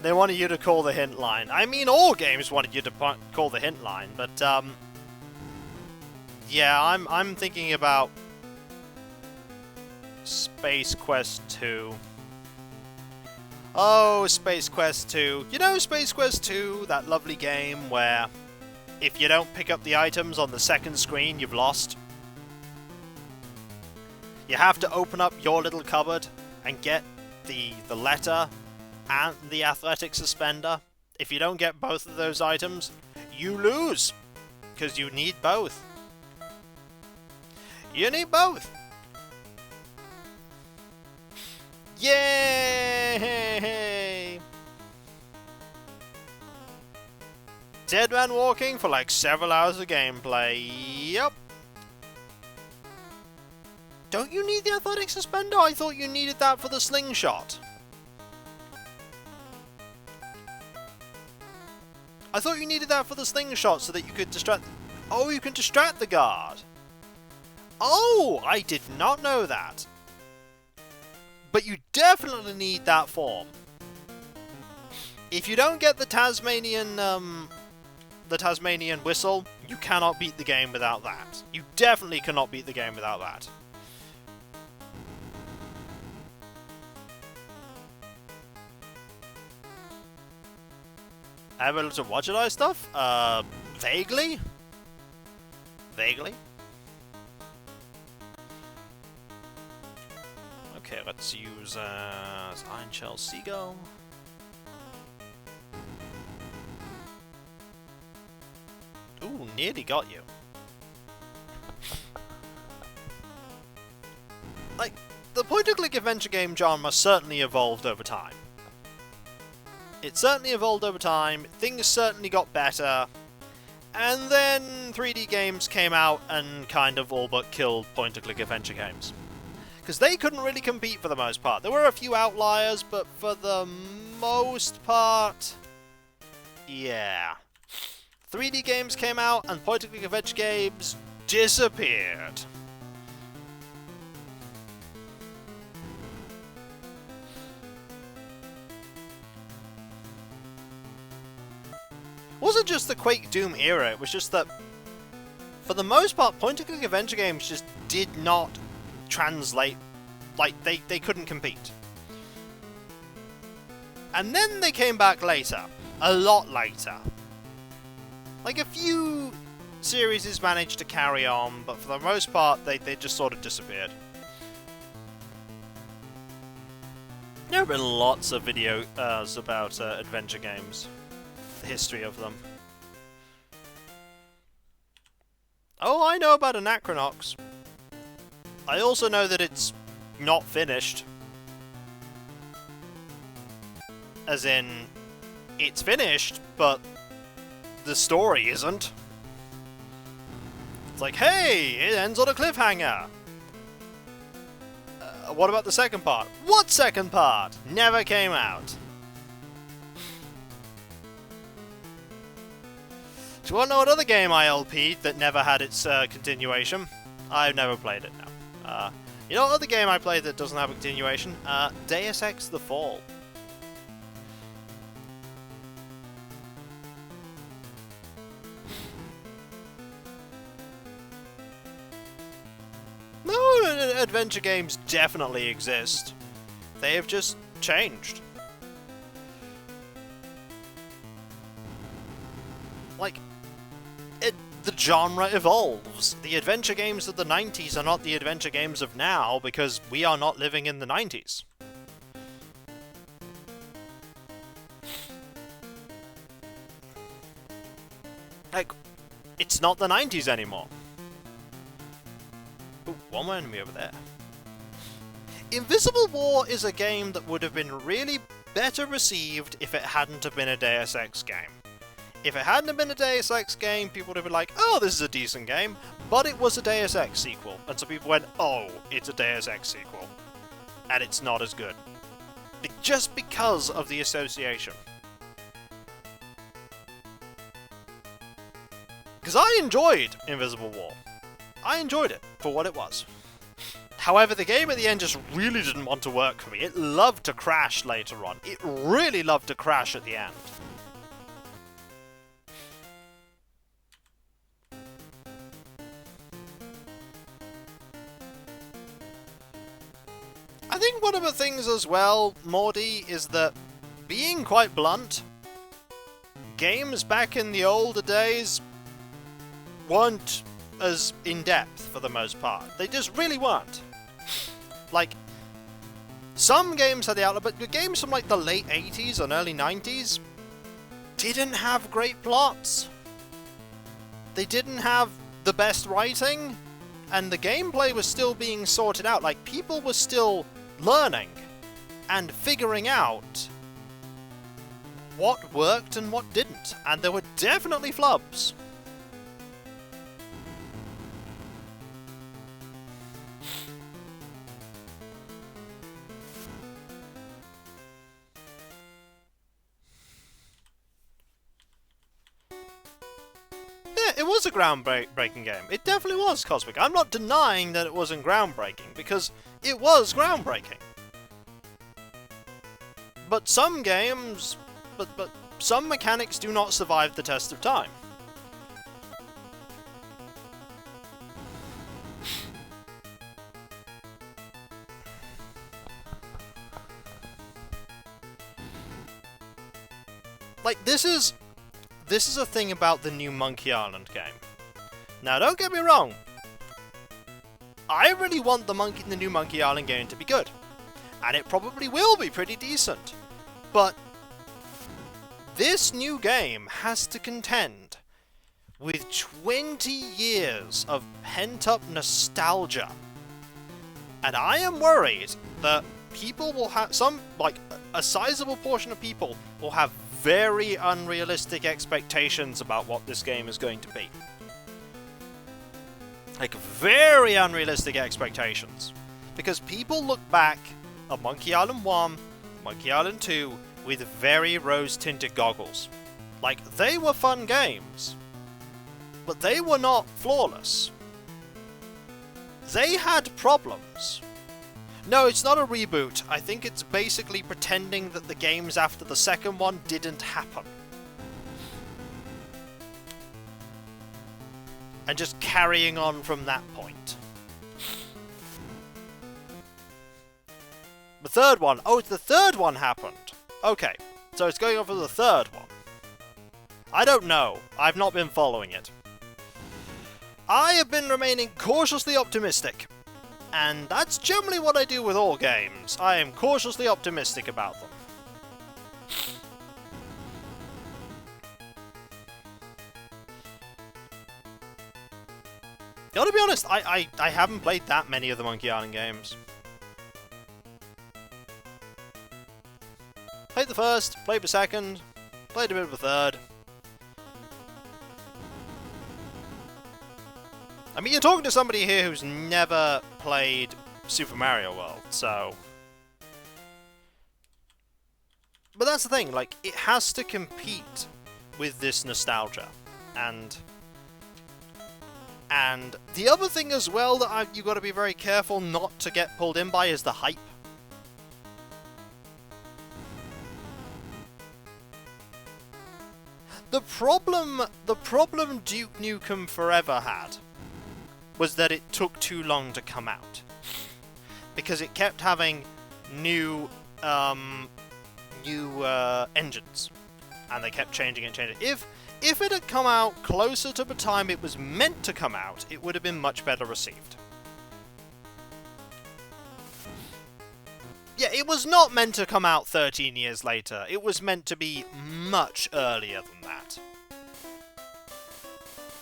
Speaker 1: They wanted you to call the hint line. I mean, all games wanted you to call the hint line, but, yeah, I'm thinking about Space Quest 2. Oh, Space Quest 2. You know Space Quest 2, that lovely game where if you don't pick up the items on the second screen, you've lost? You have to open up your little cupboard and get the letter and the athletic suspender. If you don't get both of those items, you lose, because you need both. You need both. Yay! Dead man walking for like several hours of gameplay. Yep. Don't you need the athletic suspender? I thought you needed that for the slingshot. I thought you needed that for the slingshot so that you could distract... Oh, you can distract the guard. Oh, I did not know that. But you definitely need that form. If you don't get the Tasmanian whistle, you cannot beat the game without that. You definitely cannot beat the game without that. Ever looked at Watch It Eye stuff? Vaguely? Vaguely? Okay, let's use Iron Shell Seagull. Ooh, nearly got you. Like, the point-and-click adventure game genre certainly evolved over time. It certainly evolved over time, things certainly got better, and then 3D games came out and kind of all but killed point-and-click adventure games. Because they couldn't really compete for the most part. There were a few outliers, but for the most part, yeah. 3D games came out and point-and-click adventure games disappeared. It wasn't just the Quake Doom era, it was just that, for the most part, point-and-click adventure games just did not translate, like, they couldn't compete. And then they came back later, a lot later. Like, a few series managed to carry on, but for the most part, they just sort of disappeared. There have been lots of videos about adventure games. The history of them. Oh, I know about Anachronox. I also know that it's not finished. As in, it's finished, but the story isn't. It's like, hey, it ends on a cliffhanger. What about the second part? What second part? Never came out. Do you want to know another game I LP'd that never had its continuation? I've never played it, no. You know what other game I played that doesn't have a continuation? Deus Ex The Fall. No, adventure games definitely exist. They have just changed. Like, the genre evolves. The adventure games of the 90s are not the adventure games of now because we are not living in the 90s. Like, it's not the 90s anymore. Ooh, one more enemy over there. Invisible War is a game that would have been really better received if it hadn't have been a Deus Ex game. If it hadn't have been a Deus Ex game, people would have been like, oh, this is a decent game, but it was a Deus Ex sequel. And so people went, oh, it's a Deus Ex sequel. And it's not as good. Just because of the association. Because I enjoyed Invisible War. I enjoyed it for what it was. However, the game at the end just really didn't want to work for me. It loved to crash later on. It really loved to crash at the end. I think one of the things as well, Morty, is that, being quite blunt, games back in the older days weren't as in-depth for the most part. They just really weren't. Like, some games had the outlook, but the games from like the late 80s and early 90s didn't have great plots. They didn't have the best writing, and the gameplay was still being sorted out. Like, people were still learning and figuring out what worked and what didn't, and there were definitely flubs. Yeah, it was a groundbreaking game. It definitely was, Cosmic. I'm not denying that it wasn't groundbreaking, because it was groundbreaking. But some games... But some mechanics do not survive the test of time. Like, this is a thing about the new Monkey Island game. Now, don't get me wrong. I really want the new Monkey Island game to be good. And it probably will be pretty decent. But this new game has to contend with 20 years of pent-up nostalgia. And I am worried that people will have a sizable portion of people will have very unrealistic expectations about what this game is going to be. Like, very unrealistic expectations. Because people look back at Monkey Island 1, Monkey Island 2, with very rose-tinted goggles. Like, they were fun games. But they were not flawless. They had problems. No, it's not a reboot. I think it's basically pretending that the games after the second one didn't happen. And just carrying on from that point. The third one. Oh, the third one happened. Okay, so it's going on for the third one. I don't know. I've not been following it. I have been remaining cautiously optimistic. And that's generally what I do with all games. I am cautiously optimistic about them. Gotta be honest, I haven't played that many of the Monkey Island games. Played the first, played the second, played a bit of the third. I mean, you're talking to somebody here who's never played Super Mario World, so... But that's the thing, like, it has to compete with this nostalgia. And the other thing as well that you've got to be very careful not to get pulled in by is the hype. The problem Duke Nukem Forever had was that it took too long to come out. Because it kept having new engines. And they kept changing it. If it had come out closer to the time it was meant to come out, it would have been much better received. Yeah, it was not meant to come out 13 years later. It was meant to be much earlier than that.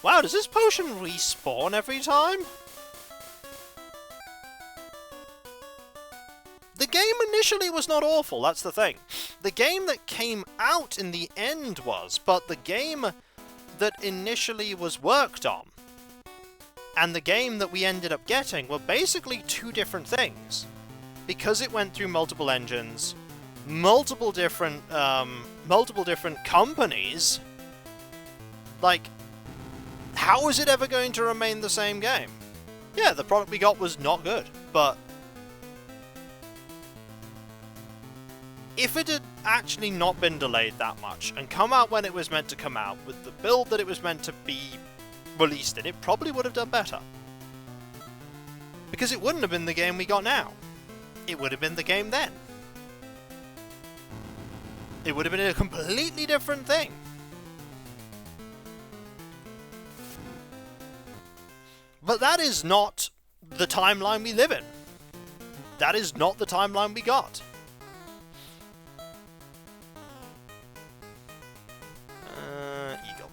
Speaker 1: Wow, does this potion respawn every time? The game initially was not awful, that's the thing. The game that came out in the end was, but the game that initially was worked on and the game that we ended up getting were basically two different things. Because it went through multiple engines, multiple different companies, like, how is it ever going to remain the same game? Yeah, the product we got was not good, but if it had actually not been delayed that much and come out when it was meant to come out, with the build that it was meant to be released in, it probably would have done better. Because it wouldn't have been the game we got now. It would have been the game then. It would have been a completely different thing. But that is not the timeline we live in. That is not the timeline we got. Eagle.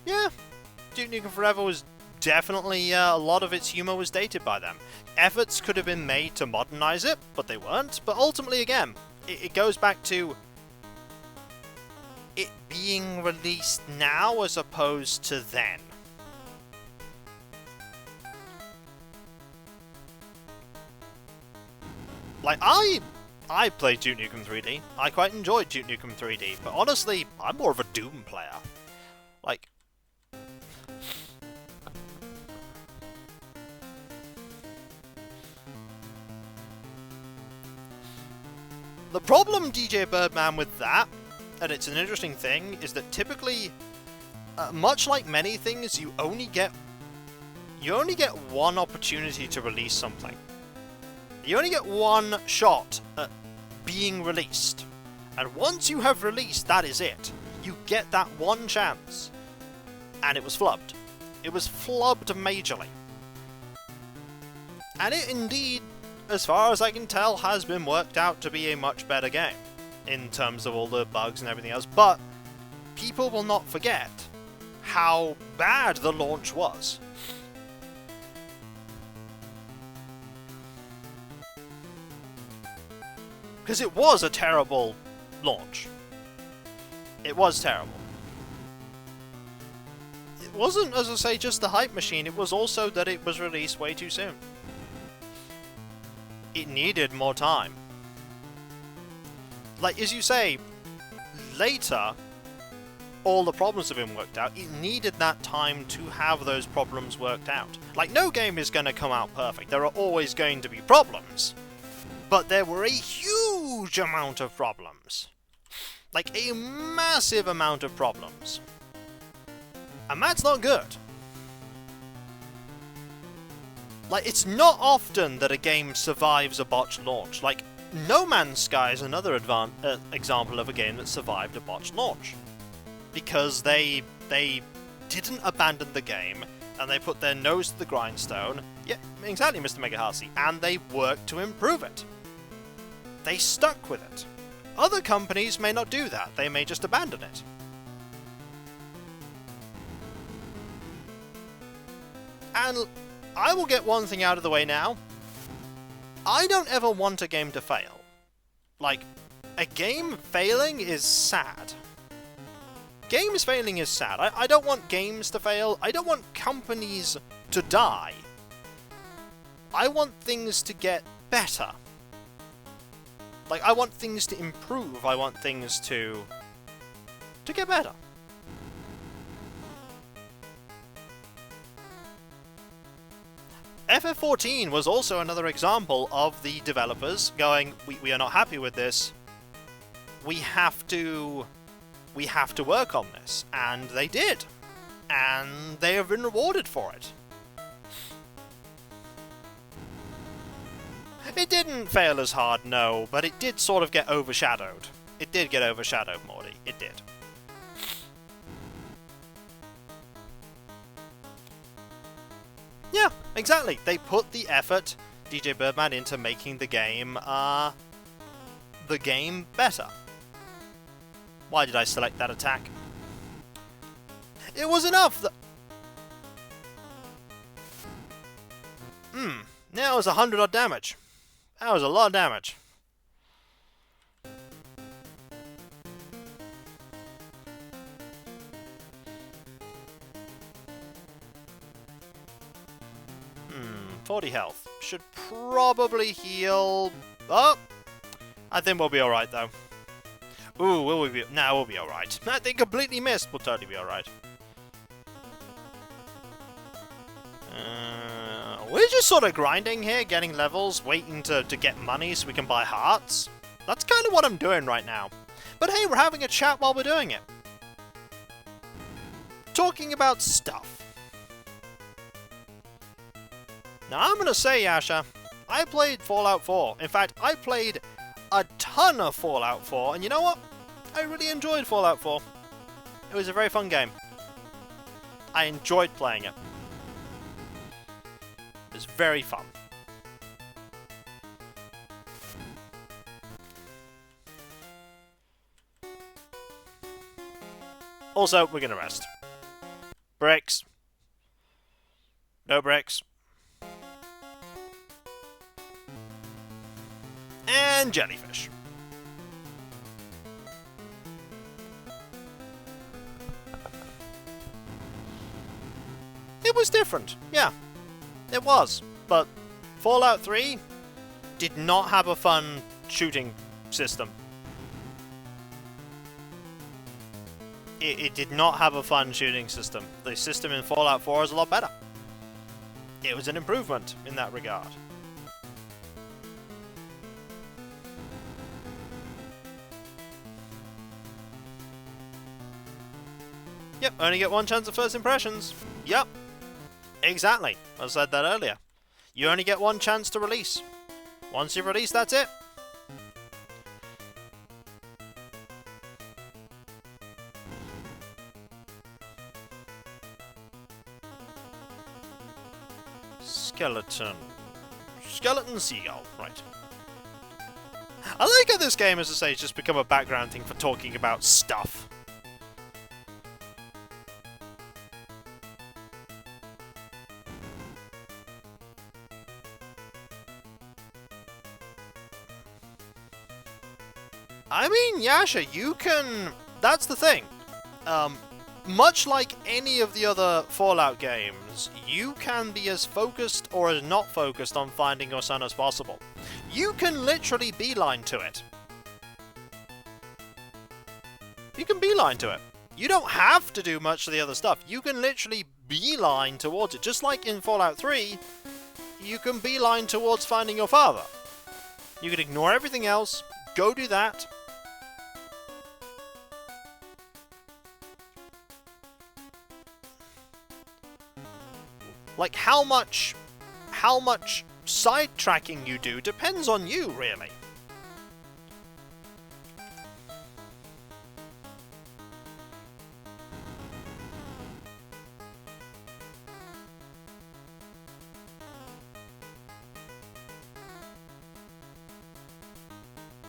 Speaker 1: Yeah, Duke Nukem Forever was definitely a lot of its humor was dated by them. Efforts could have been made to modernize it, but they weren't. But ultimately, again, it goes back to it being released now as opposed to then. Like, I played Duke Nukem 3D. I quite enjoyed Duke Nukem 3D, but honestly, I'm more of a Doom player. Like, the problem, DJ Birdman, with that, and it's an interesting thing, is that typically, much like many things, you only get one opportunity to release something. You only get one shot at being released. And once you have released, that is it. You get that one chance. And it was flubbed. It was flubbed majorly. And it indeed, as far as I can tell, has been worked out to be a much better game. In terms of all the bugs and everything else. But people will not forget how bad the launch was. Because it was a terrible launch. It was terrible. It wasn't, as I say, just the hype machine, it was also that it was released way too soon. It needed more time. Like, as you say, later, all the problems have been worked out. It needed that time to have those problems worked out. Like, no game is going to come out perfect. There are always going to be problems. But there were a huge amount of problems. Like, a massive amount of problems. And that's not good. Like, it's not often that a game survives a botched launch. Like, No Man's Sky is another example of a game that survived a botched launch. Because they didn't abandon the game, and they put their nose to the grindstone. Yeah, exactly, Mr. Megaharsi. And they worked to improve it. They stuck with it. Other companies may not do that. They may just abandon it. And I will get one thing out of the way now. I don't ever want a game to fail. Like, a game failing is sad. Games failing is sad. I don't want games to fail. I don't want companies to die. I want things to get better. Like, I want things to improve. I want things to get better. FF14 was also another example of the developers going, we are not happy with this. We have to work on this. And they did. And they have been rewarded for it. It didn't fail as hard, no, but it did sort of get overshadowed. It did get overshadowed, Morty. It did. Yeah, exactly. They put the effort, DJ Birdman, into making the game better. Why did I select that attack? It was enough that... Now it was 100 odd damage. That was a lot of damage. Hmm, 40 health. Should probably heal... Oh! I think we'll be alright, though. Ooh, will we be... Nah, we'll be alright. That thing completely missed. We'll totally be alright. We're just sort of grinding here, getting levels, waiting to get money so we can buy hearts. That's kind of what I'm doing right now. But hey, we're having a chat while we're doing it. Talking about stuff. Now, I'm going to say, Yasha, I played Fallout 4. In fact, I played a ton of Fallout 4, and you know what? I really enjoyed Fallout 4. It was a very fun game. I enjoyed playing it. It was very fun. Also, we're gonna rest. Bricks. No bricks. And jellyfish. It was different, yeah. It was, but Fallout 3 did not have a fun shooting system. It did not have a fun shooting system. The system in Fallout 4 is a lot better. It was an improvement in that regard. Yep, only get one chance at first impressions. Yep. Exactly. I said that earlier. You only get one chance to release. Once you release, that's it. Skeleton. Skeleton seagull, right. I like how this game, as I say, has just become a background thing for talking about stuff. I mean, Yasha, you can... That's the thing. Much like any of the other Fallout games, you can be as focused or as not focused on finding your son as possible. You can literally beeline to it. You can beeline to it. You don't have to do much of the other stuff. You can literally beeline towards it. Just like in Fallout 3, you can beeline towards finding your father. You can ignore everything else, go do that. Like, how much sidetracking you do depends on you, really.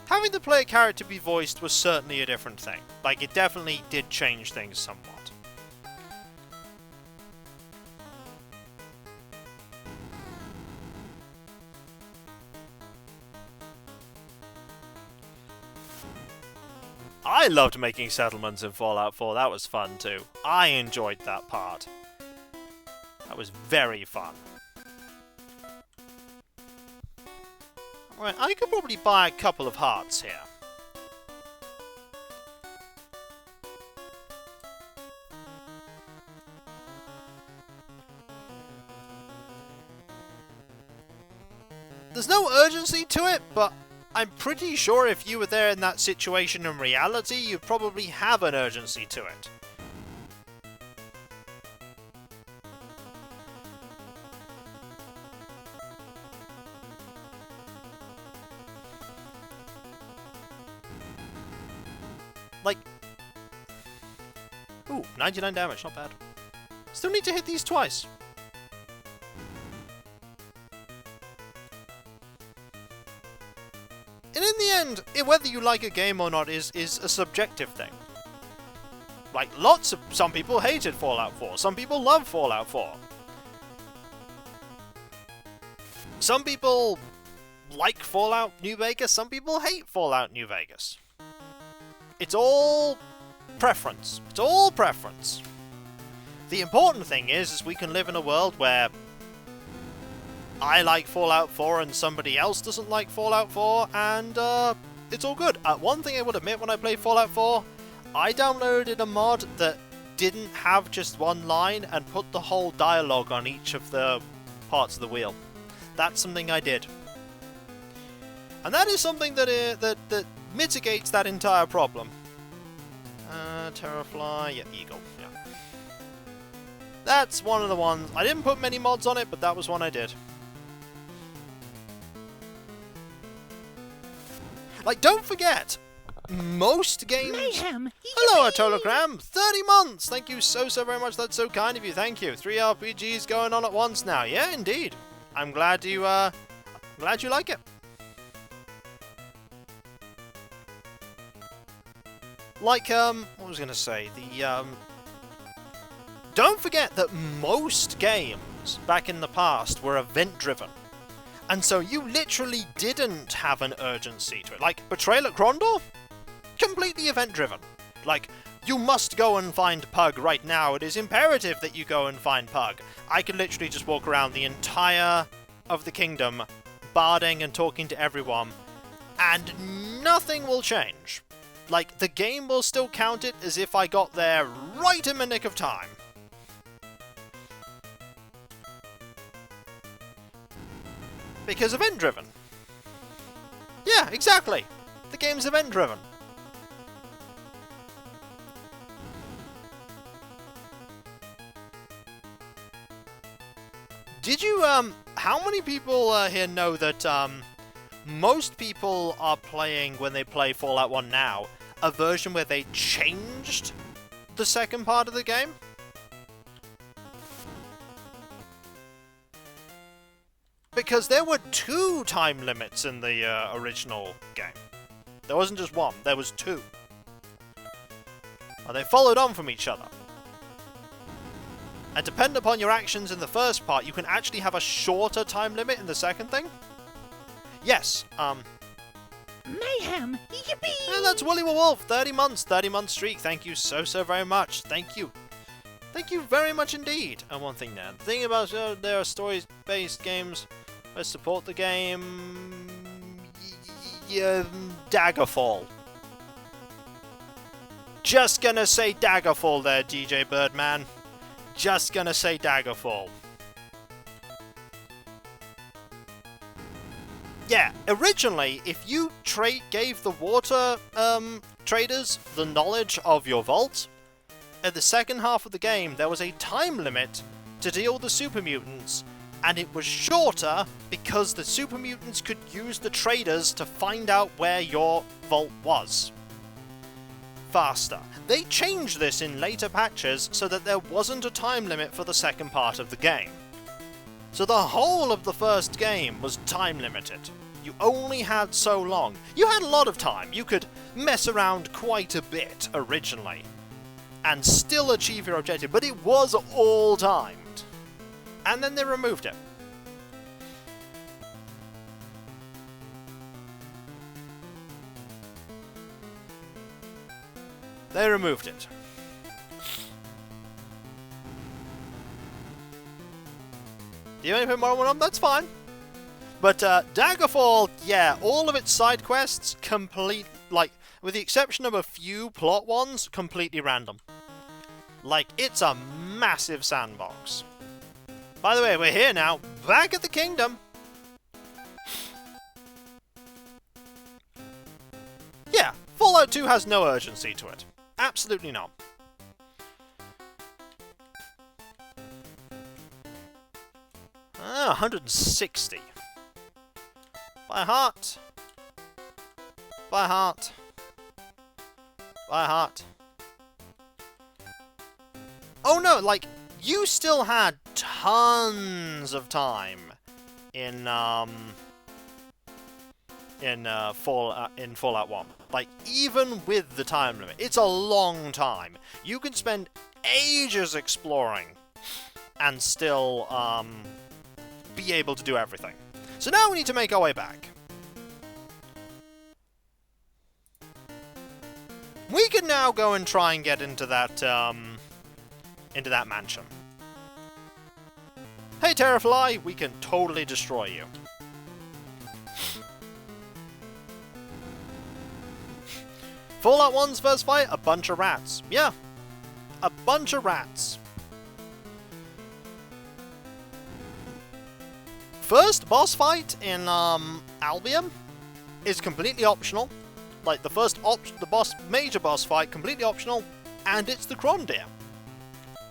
Speaker 1: Having the player character be voiced was certainly a different thing. Like, it definitely did change things somewhat. I loved making settlements in Fallout 4, that was fun too. I enjoyed that part. That was very fun. Right, I could probably buy a couple of hearts here. There's no urgency to it, but I'm pretty sure if you were there in that situation in reality, you'd probably have an urgency to it. Like... Ooh, 99 damage, not bad. Still need to hit these twice. And in the end, whether you like a game or not is a subjective thing. Like, some people hated Fallout 4, some people love Fallout 4. Some people like Fallout New Vegas, some people hate Fallout New Vegas. It's all preference. It's all preference. The important thing is we can live in a world where I like Fallout 4 and somebody else doesn't like Fallout 4, and it's all good. One thing I would admit, when I played Fallout 4, I downloaded a mod that didn't have just one line and put the whole dialogue on each of the parts of the wheel. That's something I did. And that is something that mitigates that entire problem. Terrafly, yeah, Eagle, yeah. That's one of the ones. I didn't put many mods on it, but that was one I did. Like, don't forget, most games...
Speaker 2: Mayhem!
Speaker 1: Hello, Atologram! 30 months! Thank you so very much. That's so kind of you. Thank you. 3 RPGs going on at once now. Yeah, indeed. I'm glad you like it. Like, what was I gonna say? Don't forget that most games games back in the past were event-driven. And so you literally didn't have an urgency to it. Like, Betrayal at Krondor? Completely event-driven. Like, you must go and find Pug right now. It is imperative that you go and find Pug. I could literally just walk around the entire of the kingdom, barding and talking to everyone, and nothing will change. Like, the game will still count it as if I got there right in the nick of time. Because event-driven. Yeah, exactly. The game's event-driven. Did you, how many people here know that, most people are playing, when they play Fallout 1 now, a version where they changed the second part of the game? Because there were 2 time limits in the original game. There wasn't just 1, there was 2. And they followed on from each other. And depending upon your actions in the first part, you can actually have a shorter time limit in the second thing. Yes,
Speaker 2: Mayhem! Yippee!
Speaker 1: and that's Woolly Wolf, 30 months, 30-month streak. Thank you so very much. Thank you. Thank you very much indeed. And one thing now, the thing about there are story-based games that support the game, Daggerfall. Just gonna say Daggerfall there, DJ Birdman. Just gonna say Daggerfall. Yeah, originally, if you gave the water traders the knowledge of your vault, at the second half of the game, there was a time limit to deal the super mutants, and it was shorter because the super mutants could use the traders to find out where your vault was. Faster. They changed this in later patches so that there wasn't a time limit for the second part of the game. So the whole of the first game was time limited. You only had so long. You had a lot of time. You could mess around quite a bit originally and still achieve your objective, but it was all timed. And then they removed it. They removed it. Do you only put more on? That's fine. But Daggerfall, yeah, all of its side quests, complete, like, with the exception of a few plot ones, completely random. Like, it's a massive sandbox. By the way, we're here now, back at the kingdom. Yeah, Fallout 2 has no urgency to it. Absolutely not. Ah, 160. By heart. By heart. By heart. Oh no, like, you still had tons of time in Fallout 1. Like, even with the time limit, it's a long time. You can spend ages exploring and still be able to do everything. So now we need to make our way back. We can now go and try and get into that mansion. Hey Terrafly, we can totally destroy you. Fallout 1's first fight, a bunch of rats. Yeah, a bunch of rats. First boss fight in Albion is completely optional. Like the major boss fight, completely optional, and it's the Krondir.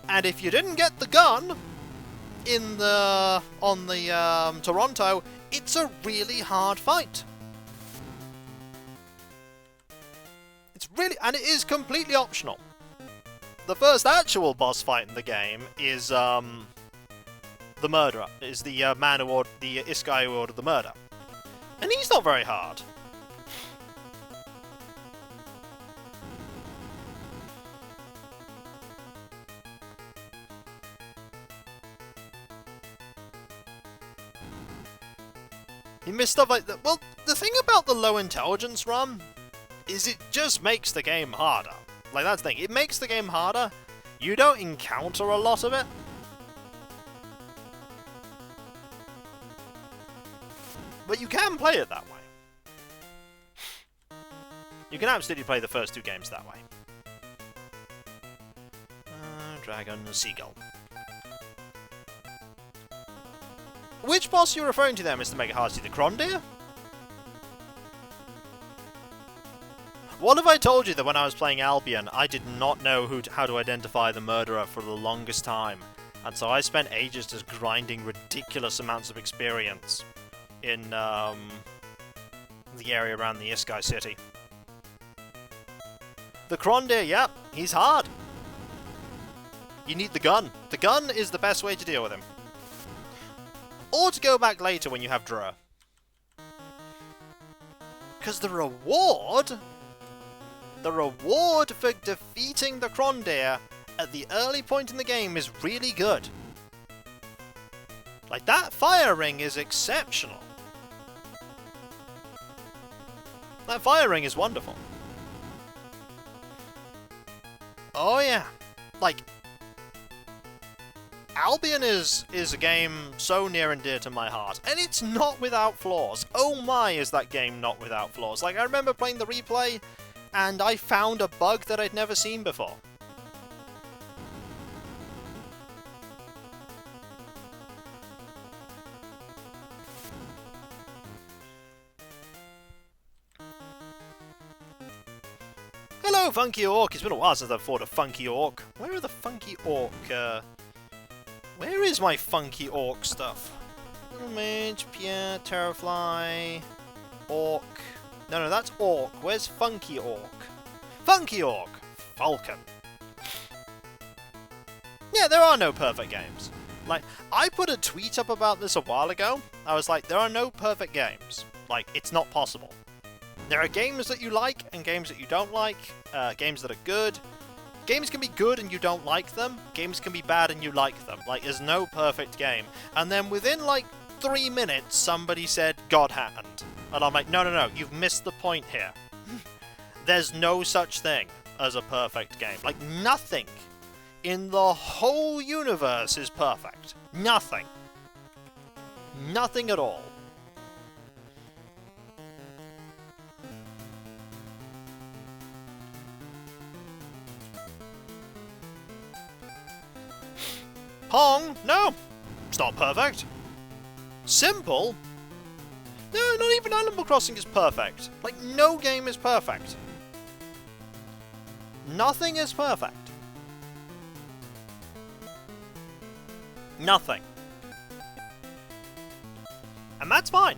Speaker 1: And if you didn't get the gun on the Toronto, it's a really hard fight. It's really, and it is completely optional. The first actual boss fight in the game is the murderer, is the man who ordered, the Iskai who ordered the murder, and he's not very hard. He missed stuff like that. Well, the thing about the low intelligence run is it just makes the game harder. Like, that's the thing. It makes the game harder. You don't encounter a lot of it. But you can play it that way. You can absolutely play the first two games that way. Dragon and Seagull. Which boss are you referring to there, Mr. Mega Hearty? The Crondeer? What if I told you that when I was playing Albion, I did not know how to identify the murderer for the longest time, and so I spent ages just grinding ridiculous amounts of experience in the area around the Iskai City. The Crondeer, yep, he's hard. You need the gun. The gun is the best way to deal with him. Or to go back later when you have Dra. Because the reward for defeating the Crondeer at the early point in the game is really good. Like, that fire ring is exceptional. That fire ring is wonderful. Oh yeah. Like, Albion is a game so near and dear to my heart, and it's not without flaws. Oh my, is that game not without flaws. Like, I remember playing the replay, and I found a bug that I'd never seen before. Hello, Funky Orc! It's been a while since I've fought a Funky Orc. Where are the Funky Orc, Where is my Funky Orc stuff? Little Mage, Pierre, Terrafly, Orc. No, that's Orc. Where's Funky Orc? Funky Orc! Falcon. Yeah, there are no perfect games. Like, I put a tweet up about this a while ago. I was like, there are no perfect games. Like, it's not possible. There are games that you like and games that you don't like. Games that are good. Games can be good and you don't like them. Games can be bad and you like them. Like, there's no perfect game. And then within, like, 3 minutes, somebody said, God Hand. And I'm like, no, you've missed the point here. There's no such thing as a perfect game. Like, nothing in the whole universe is perfect. Nothing. Nothing at all. Pong? No! It's not perfect. Simple? No, not even Animal Crossing is perfect. Like, no game is perfect. Nothing is perfect. Nothing. And that's fine.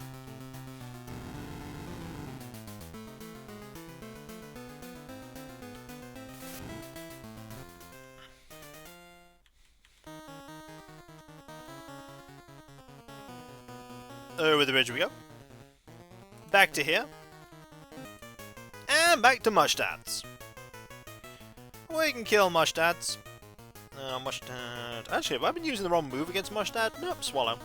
Speaker 1: Over the bridge we go. Back to here. And back to Mushdads. We can kill Mushdads. Mushdad. Actually, have I been using the wrong move against Mushdad? Nope, Swallow.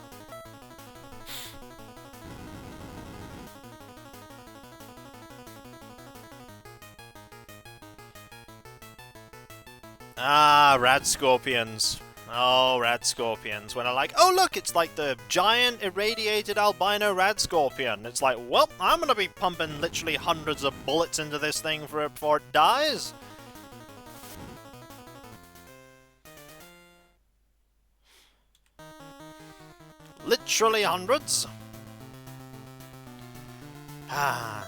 Speaker 1: Ah, Rad Scorpions. Oh, Rad Scorpions. When I like, oh look, it's like the giant irradiated albino Rad Scorpion. It's like, well, I'm gonna be pumping literally hundreds of bullets into this thing for it before it dies. Literally hundreds. Ah.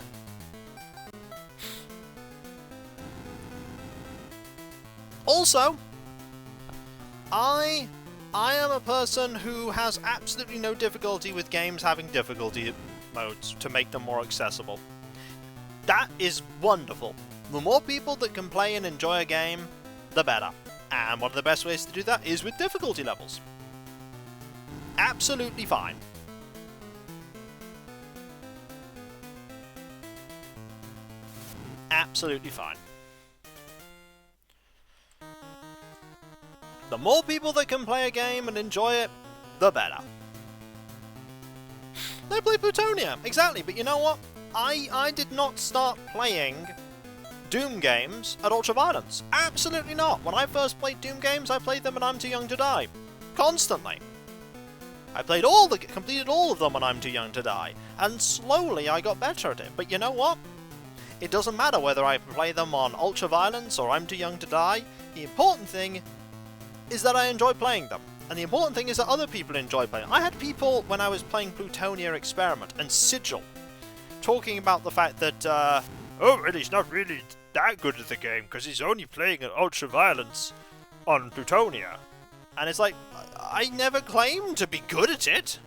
Speaker 1: Also, I am a person who has absolutely no difficulty with games having difficulty modes to make them more accessible. That is wonderful. The more people that can play and enjoy a game, the better. And one of the best ways to do that is with difficulty levels. Absolutely fine. Absolutely fine. The more people that can play a game and enjoy it, the better. I play Plutonia, exactly, but you know what? I did not start playing Doom games at Ultraviolence. Absolutely not. When I first played Doom games, I played them when I'm Too Young to Die. Constantly. I completed all of them when I'm Too Young to Die, and slowly I got better at it. But you know what? It doesn't matter whether I play them on Ultraviolence or I'm Too Young to Die. The important thing is that I enjoy playing them. And the important thing is that other people enjoy playing. I had people, when I was playing Plutonia Experiment and Sigil, talking about the fact that, oh, well, he's not really that good at the game, because he's only playing at Ultraviolence on Plutonia. And it's like, I never claimed to be good at it.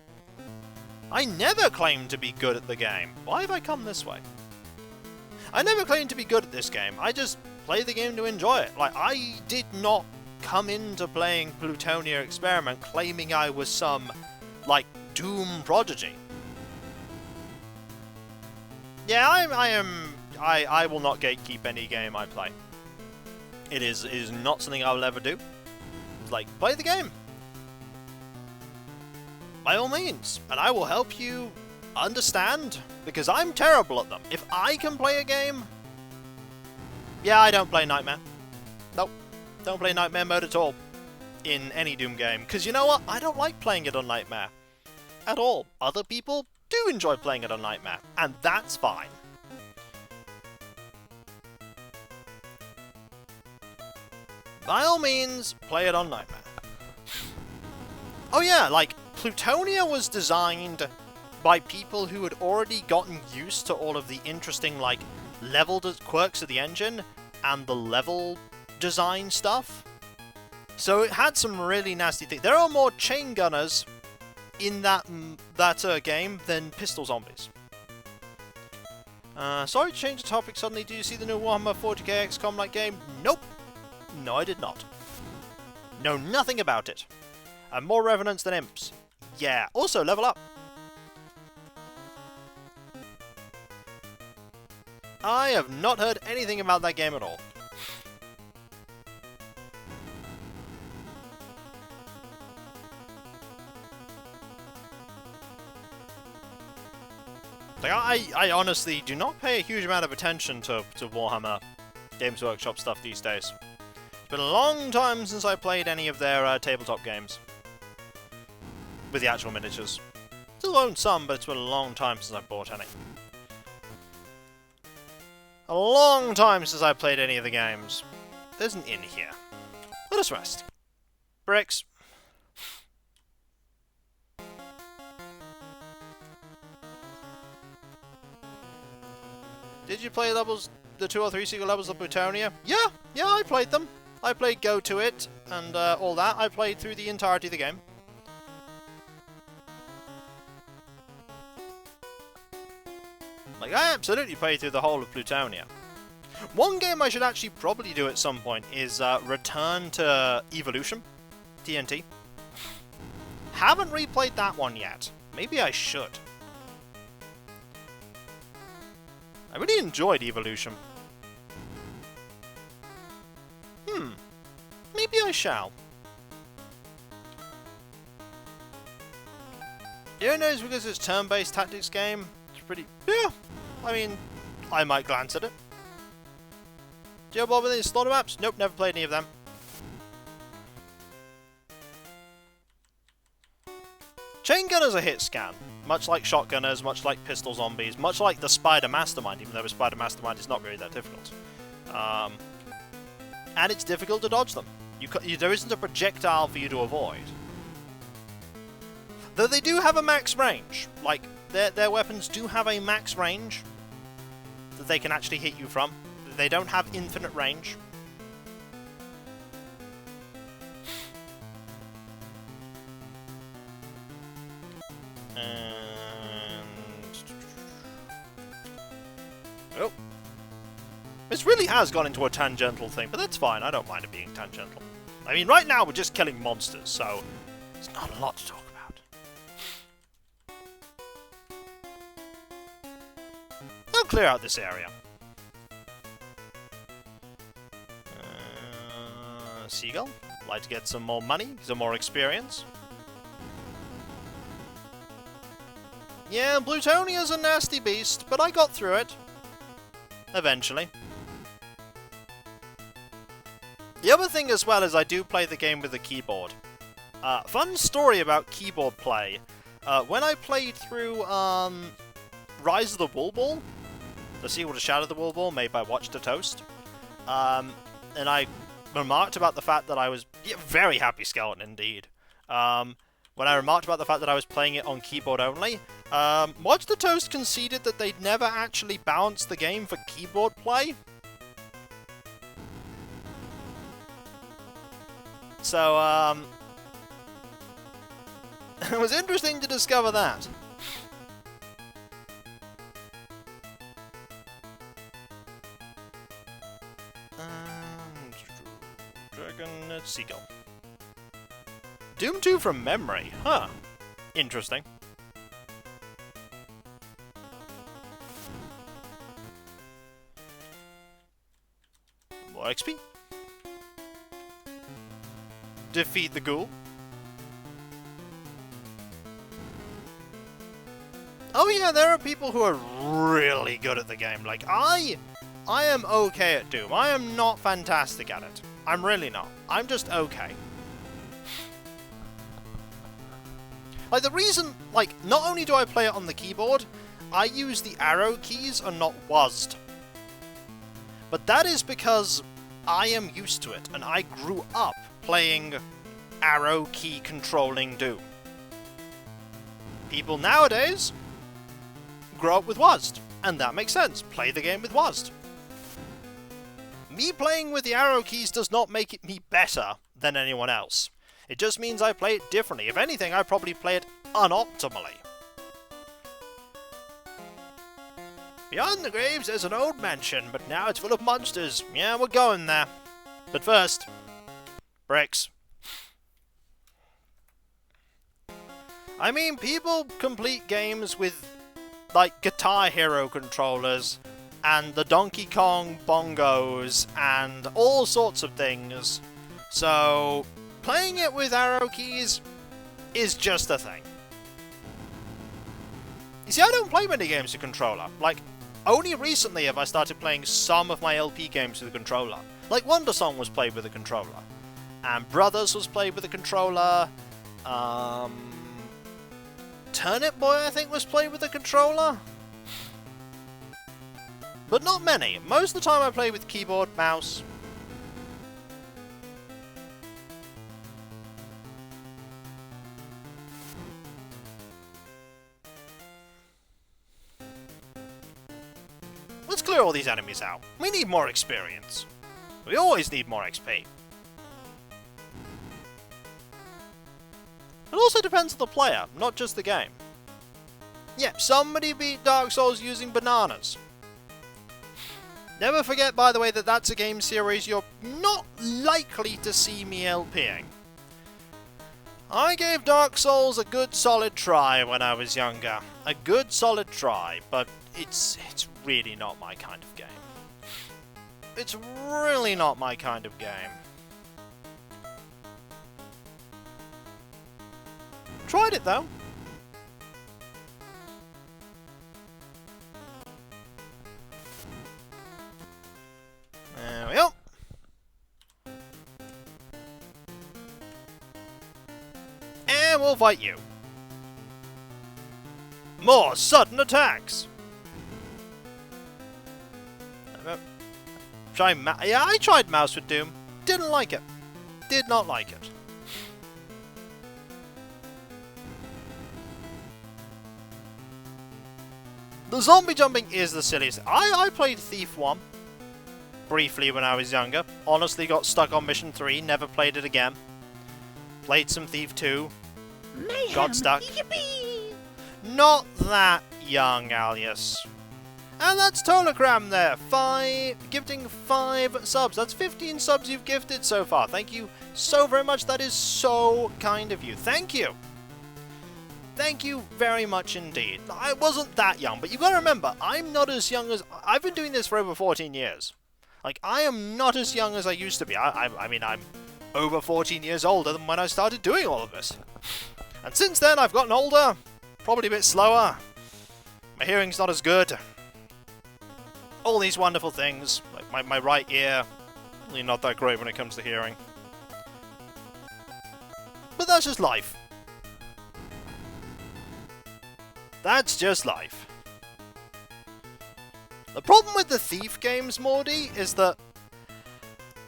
Speaker 1: I never claimed to be good at the game. Why have I come this way? I never claimed to be good at this game. I just play the game to enjoy it. Like, I did not come into playing Plutonia Experiment claiming I was some, like, Doom prodigy. Yeah, I will not gatekeep any game I play. It is not something I will ever do. Like, play the game. By all means. And I will help you understand, because I'm terrible at them. If I can play a game... Yeah, I don't play Nightmare. Nope. Don't play Nightmare mode at all. In any Doom game. Because you know what? I don't like playing it on Nightmare. At all. Other people do enjoy playing it on Nightmare. And that's fine. By all means, play it on Nightmare. Oh yeah, like, Plutonia was designed by people who had already gotten used to all of the interesting, like, level quirks of the engine and the level design stuff. So it had some really nasty things. There are more chain gunners in that game than pistol zombies. Sorry to change the topic suddenly. Did you see the new Warhammer 40k XCOM night game? Nope. No, I did not. Know nothing about it. And more revenants than imps. Yeah. Also, level up. I have not heard anything about that game at all. Like, I honestly do not pay a huge amount of attention to Warhammer Games Workshop stuff these days. It's been a long time since I played any of their tabletop games. With the actual miniatures. Still own some, but it's been a long time since I bought any. A long time since I played any of the games. There's an inn here. Let us rest. Bricks. Did you play the 2 or 3 secret levels of Plutonia? Yeah, I played them. I played Go To It and all that. I played through the entirety of the game. Like, I absolutely played through the whole of Plutonia. One game I should actually probably do at some point is Return to Evolution, TNT. Haven't replayed that one yet. Maybe I should. I really enjoyed Evolution. Maybe I shall. You know, it's because it's a turn-based tactics game. It's pretty... Yeah, I mean, I might glance at it. Do you bother with any slaughter maps? Nope, never played any of them. Chain gunners are hit scan, much like shotgunners, much like pistol zombies, much like the Spider Mastermind, even though the Spider Mastermind is not really that difficult. And it's difficult to dodge them. There isn't a projectile for you to avoid. Though they do have a max range. Like, their weapons do have a max range that they can actually hit you from. They don't have infinite range. And... Oh. This really has gone into a tangential thing, but that's fine. I don't mind it being tangential. I mean, right now we're just killing monsters, so there's not a lot to talk about. I'll clear out this area. Seagull. Like to get some more money, some more experience. Yeah, Blutonia's a nasty beast, but I got through it. Eventually. The other thing as well is I do play the game with a keyboard. Fun story about keyboard play. When I played through Rise of the Wool Ball, the sequel to Shadow of the Wool Ball made by Watch to Toast, and I remarked about the fact that I was... Yeah, very happy skeleton indeed. When I remarked about the fact that I was playing it on keyboard only, Watch the Toast conceded that they'd never actually balanced the game for keyboard play. So, it was interesting to discover that. Dragon Seagull. Doom 2 from memory. Huh. Interesting. More XP. Defeat the ghoul. Oh yeah, there are people who are really good at the game. Like, I am okay at Doom. I am not fantastic at it. I'm really not. I'm just okay. Like, the reason, like, not only do I play it on the keyboard, I use the arrow keys and not WASD. But that is because I am used to it, and I grew up playing arrow key controlling Doom. People nowadays grow up with WASD, and that makes sense. Play the game with WASD. Me playing with the arrow keys does not make it me better than anyone else. It just means I play it differently. If anything, I probably play it unoptimally. Beyond the graves there's an old mansion, but now it's full of monsters. Yeah, we're going there. But first, bricks. I mean, people complete games with, like, Guitar Hero controllers, and the Donkey Kong bongos, and all sorts of things. So, playing it with arrow keys is just a thing. You see, I don't play many games with controller. Like, only recently have I started playing some of my LP games with a controller. Like, Wonder Song was played with a controller. And Brothers was played with a controller. Turnip Boy, I think, was played with a controller. But not many. Most of the time I play with keyboard, mouse. Let's clear all these enemies out. We need more experience. We always need more XP. It also depends on the player, not just the game. Yeah, somebody beat Dark Souls using bananas. Never forget, by the way, that that's a game series you're not likely to see me LPing. I gave Dark Souls a good solid try when I was younger. A good solid try, but it's really not my kind of game. It's really not my kind of game. Tried it though. There we go. And we'll fight you. More sudden attacks. Yeah, I tried mouse with Doom. Didn't like it. Did not like it. The zombie jumping is the silliest. I played Thief 1 briefly when I was younger. Honestly got stuck on Mission 3, never played it again. Played some Thief 2.
Speaker 2: Mayhem.
Speaker 1: Got stuck.
Speaker 2: Yippee!
Speaker 1: Not that young, Alias. And that's Tolokram there, gifting 5 subs. That's 15 subs you've gifted so far. Thank you so very much. That is so kind of you. Thank you. Thank you very much indeed. I wasn't that young, but you've got to remember, I'm not as young as... I've been doing this for over 14 years. Like, I am not as young as I used to be. I mean, I'm over 14 years older than when I started doing all of this. And since then, I've gotten older, probably a bit slower. My hearing's not as good. All these wonderful things, like my right ear, really not that great when it comes to hearing. But that's just life. That's just life. The problem with the Thief games, Morty, is that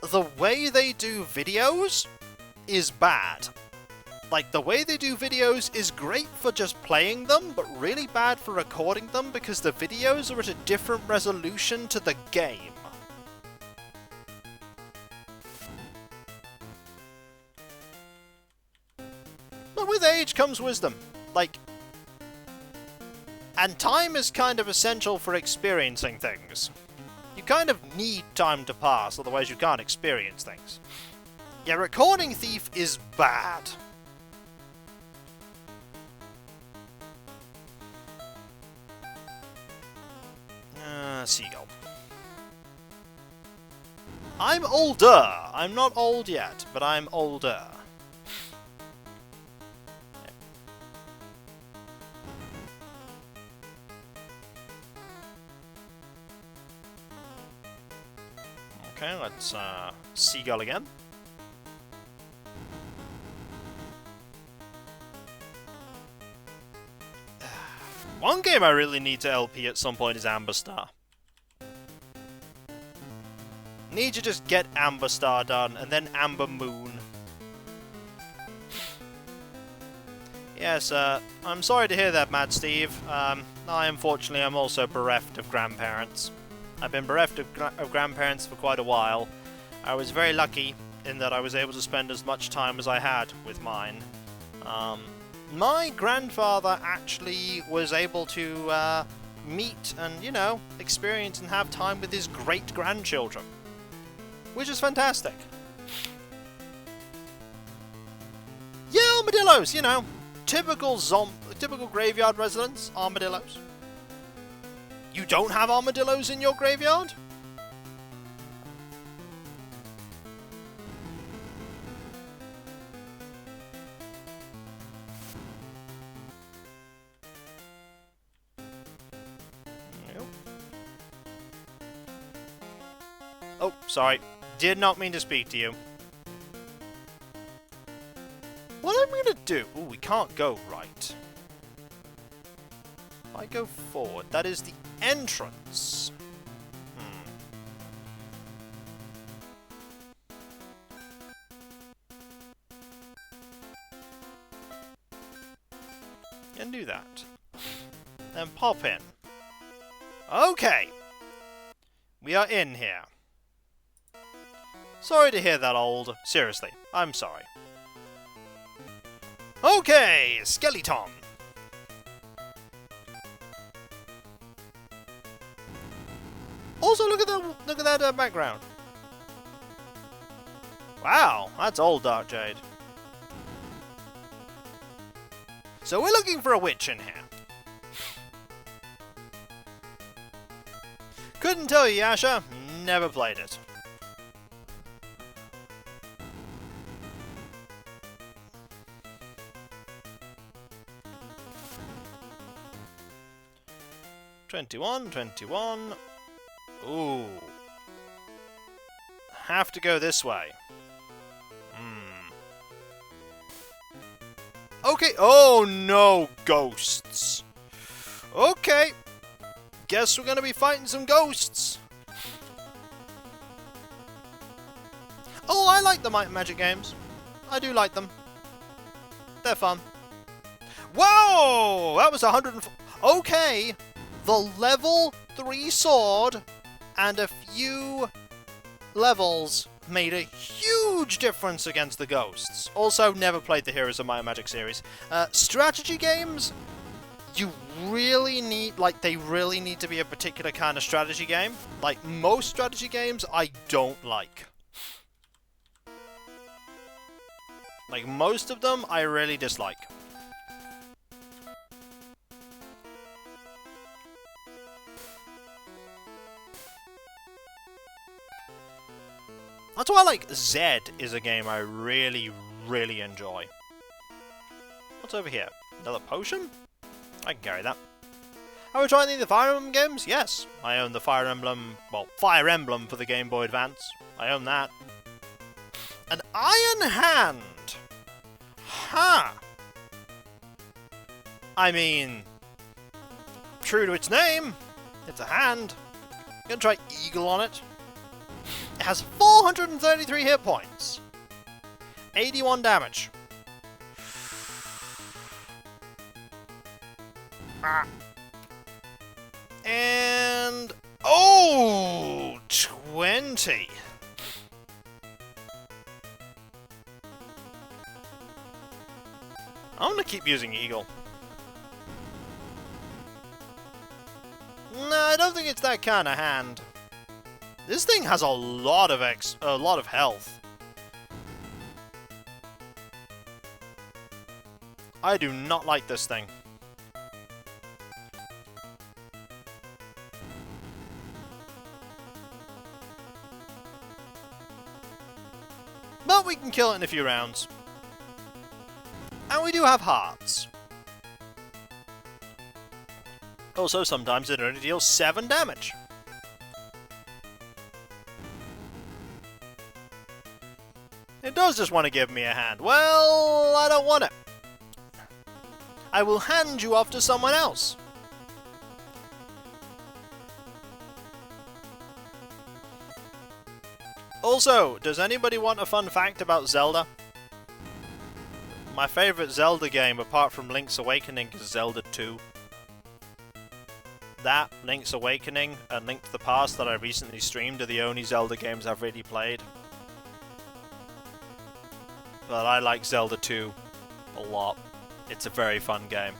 Speaker 1: the way they do videos is bad. Like, the way they do videos is great for just playing them, but really bad for recording them because the videos are at a different resolution to the game. But with age comes wisdom. Like, and time is kind of essential for experiencing things. You kind of need time to pass, otherwise you can't experience things. Yeah, recording Thief is bad. Seagull. I'm older. I'm not old yet, but I'm older. Okay, let's Seagull again. One game I really need to LP at some point is Amber Star. Need to just get Amber Star done, and then Amber Moon. Yes, I'm sorry to hear that, Mad Steve. Unfortunately, I'm also bereft of grandparents. I've been bereft of grandparents for quite a while. I was very lucky in that I was able to spend as much time as I had with mine. My grandfather actually was able to meet and, you know, experience and have time with his great-grandchildren. Which is fantastic. Yeah, armadillos, you know. Typical graveyard residents, armadillos. You don't have armadillos in your graveyard? Nope. Oh, sorry. Did not mean to speak to you. What am I going to do? Ooh, we can't go right. If I go forward, that is the entrance. And do that. Then pop in. Okay. We are in here. Sorry to hear that, old. Seriously, I'm sorry. Okay, Skeleton. Also, look at that background. Wow, that's old Dark Jade. So we're looking for a witch in here. Couldn't tell you, Yasha. Never played it. $21. Ooh. Have to go this way. Okay. Oh no, ghosts. Okay. Guess we're gonna be fighting some ghosts. Oh, I like the Might and Magic games. I do like them. They're fun. Whoa! That was 104. Okay. The level 3 sword and a few levels made a huge difference against the ghosts. Also, never played the Heroes of Might and Magic series. Strategy games, you really need, like, they really need to be a particular kind of strategy game. Like, most strategy games, I don't like. Like, most of them, I really dislike. That's why, like, Zed is a game I really, really enjoy. What's over here? Another potion? I can carry that. Have we tried any of the Fire Emblem games? Yes. I own the Fire Emblem, well, Fire Emblem for the Game Boy Advance. I own that. An Iron Hand! Huh. I mean, true to its name, it's a hand. I'm gonna try Eagle on it. It has 433 hit points. 81 damage. And... oh! 20! I'm gonna keep using Eagle. No, I don't think it's that kind of hand. This thing has a lot of health. I do not like this thing. But we can kill it in a few rounds. And we do have hearts. Also, sometimes it only deals 7 damage. It does just want to give me a hand. Well, I don't want it. I will hand you off to someone else. Also, does anybody want a fun fact about Zelda? My favourite Zelda game, apart from Link's Awakening, is Zelda 2. That, Link's Awakening, and Link to the Past that I recently streamed are the only Zelda games I've really played. But I like Zelda 2 a lot. It's a very fun game.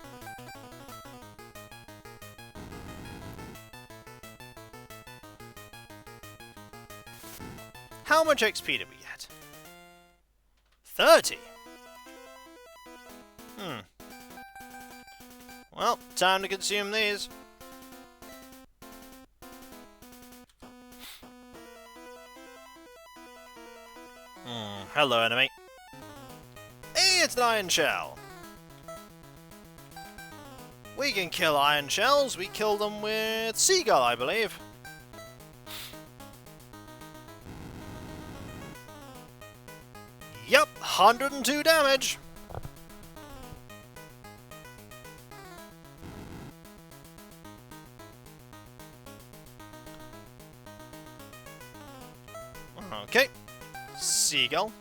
Speaker 1: How much XP did we get? 30! Well, time to consume these. Hello, enemy. Hey, it's an iron shell. We can kill iron shells. We kill them with Seagull, I believe. Yep, 102 damage. Okay. Seagull.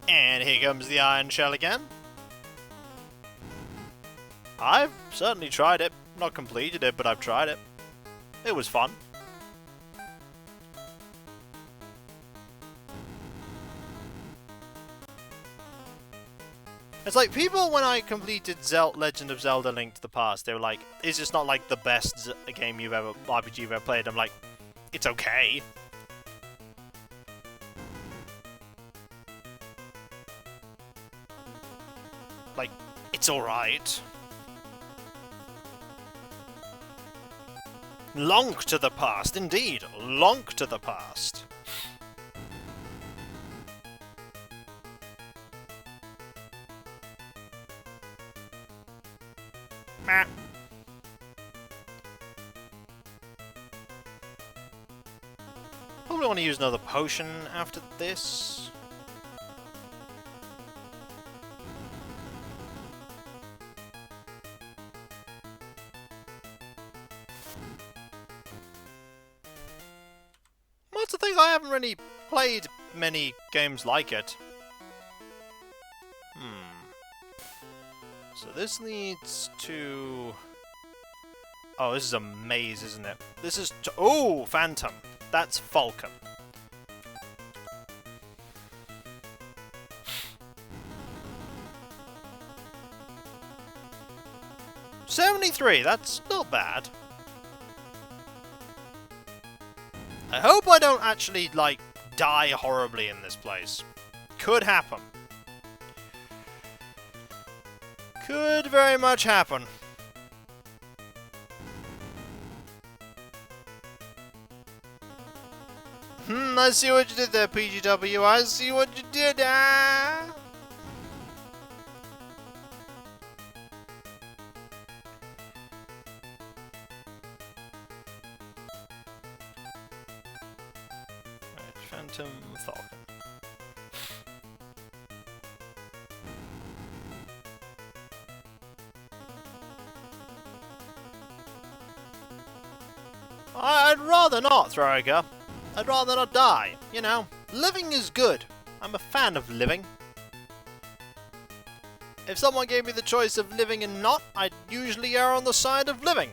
Speaker 1: And here comes the iron shell again. I've certainly tried it. Not completed it, but I've tried it. It was fun. It's like people, when I completed Legend of Zelda Link to the Past, they were like, is this not like the best game you've ever, RPG you've ever played? I'm like, it's okay. Like, it's alright. Lonk to the past, indeed. Lonk to the past. Meh. Probably want to use another potion after this. That's the thing, I haven't really played many games like it. So this leads to... oh, this is a maze, isn't it? This is... oh, Phantom. That's Falcon. $73, that's not bad. I hope I don't actually, like, die horribly in this place. Could happen. Could very much happen. I see what you did there, PGW. I see what you did. Ah! Phantom Falcon. I'd rather not, Throger. I'd rather not die. You know, living is good. I'm a fan of living. If someone gave me the choice of living and not, I'd usually err on the side of living.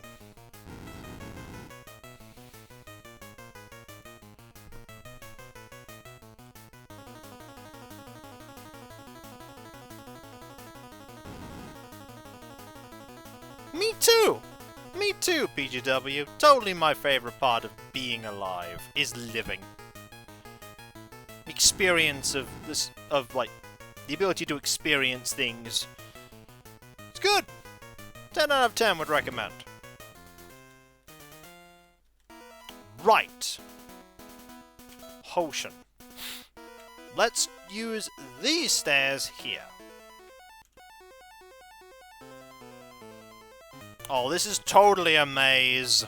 Speaker 1: Me too! Me too, PGW. Totally my favorite part of being alive is living. Experience of this, like, the ability to experience things. It's good! 10 out of 10 would recommend. Right. Potion. Let's use these stairs here. Oh, this is totally a maze.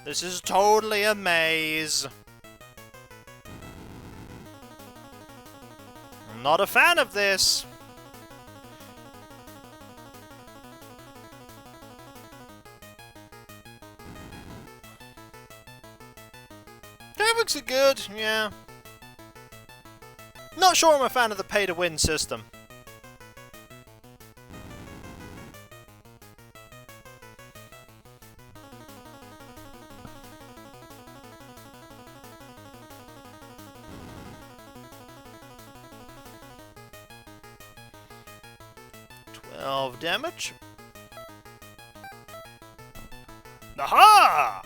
Speaker 1: This is totally a maze. I'm not a fan of this. Graphics are good, yeah. Not sure I'm a fan of the pay-to-win system. Damage. Aha!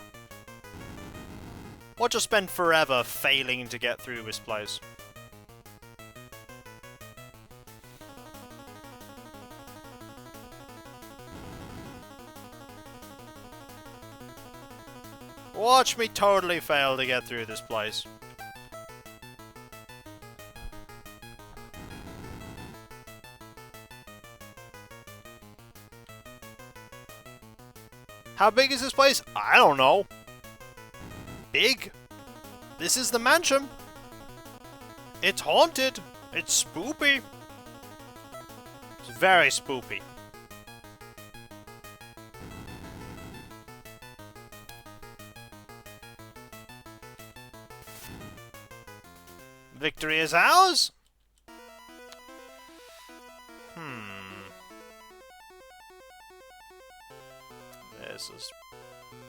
Speaker 1: Or just spend forever failing to get through this place. Watch me totally fail to get through this place. How big is this place? I don't know. Big? This is the mansion. It's haunted. It's spoopy. It's very spoopy. Victory is ours?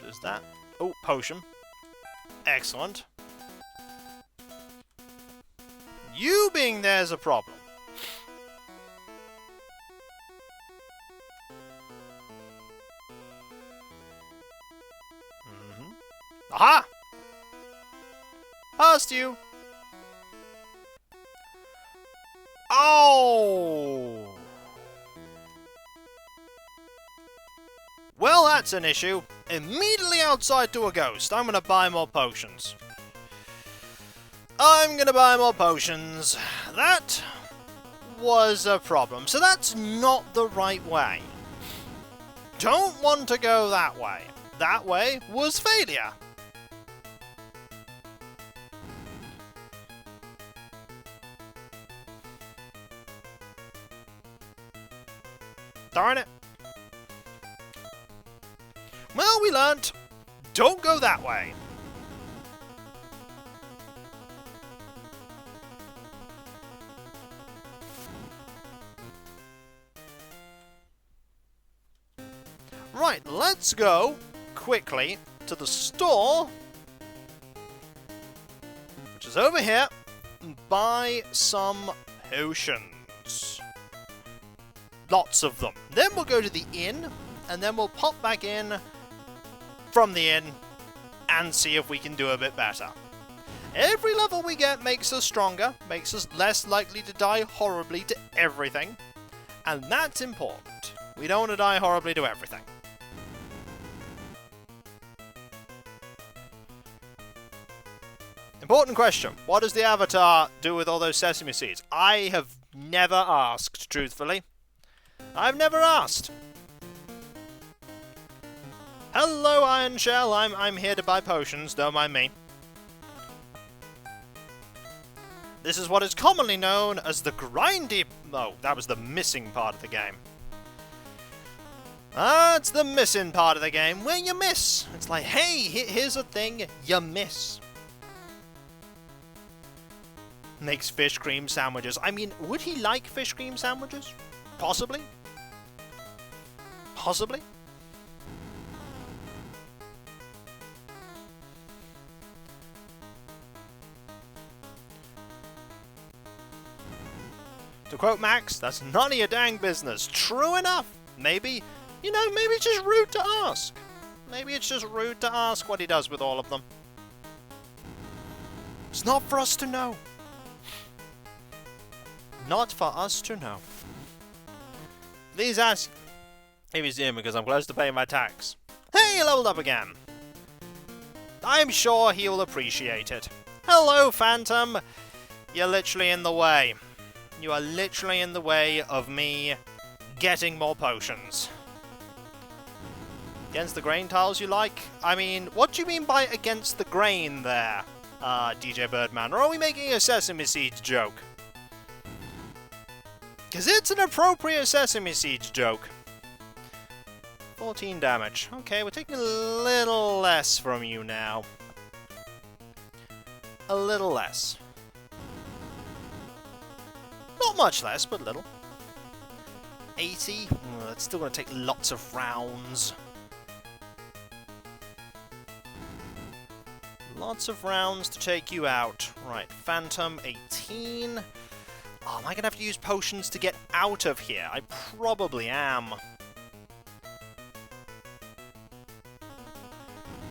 Speaker 1: There's that. Oh, potion. Excellent. You being there's a problem. Aha! Past you. Oh! Well, that's an issue. Immediately outside to a ghost. I'm gonna buy more potions. I'm gonna buy more potions. That was a problem. So that's not the right way. Don't want to go that way. That way was failure. Darn it. Well, we learnt. Don't go that way. Right, let's go quickly to the store, which is over here, and buy some potions. Lots of them. Then we'll go to the inn, and then we'll pop back in from the inn and see if we can do a bit better. Every level we get makes us stronger, makes us less likely to die horribly to everything, and that's important. We don't want to die horribly to everything. Important question. What does the Avatar do with all those sesame seeds? I have never asked, truthfully. I've never asked. Hello, Iron Shell. I'm here to buy potions. Don't mind me. This is what is commonly known as the grindy... Oh, that was the missing part of the game. That's the missing part of the game, where you miss. It's like, hey, here's a thing, you miss. Makes fish cream sandwiches. I mean, would he like fish cream sandwiches? Possibly. Possibly. To quote Max, that's none of your dang business. True enough. Maybe, you know, maybe it's just rude to ask. Maybe it's just rude to ask what he does with all of them. It's not for us to know. Not for us to know. Please ask if he's in because I'm close to paying my tax. Hey, you leveled up again. I'm sure he'll appreciate it. Hello, Phantom. You're literally in the way. You are literally in the way of me getting more potions. Against the grain tiles you like? I mean, what do you mean by against the grain there, DJ Birdman? Or are we making a Sesame Seeds joke? Because it's an appropriate Sesame Seeds joke. 14 damage. Okay, we're taking a little less from you now. A little less. Not much less, but little. 80? That's still going to take lots of rounds. Lots of rounds to take you out. Right, Phantom, 18. Oh, am I going to have to use potions to get out of here? I probably am.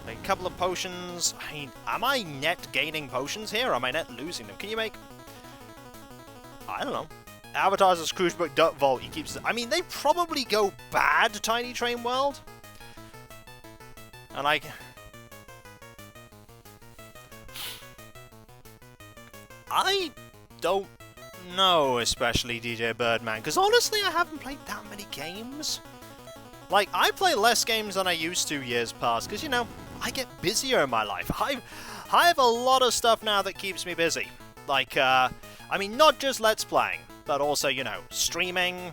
Speaker 1: A couple of potions. I mean, am I net gaining potions here, or am I net losing them? Can you make... I don't know. Avatars of Scroogebook Duck Vault. He keeps... I mean, they probably go bad, Tiny Train World. And I don't know, especially DJ Birdman, because honestly, I haven't played that many games. Like, I play less games than I used to years past, because, you know, I get busier in my life. I have a lot of stuff now that keeps me busy. Like, I mean, not just Let's Playing, but also, you know, streaming,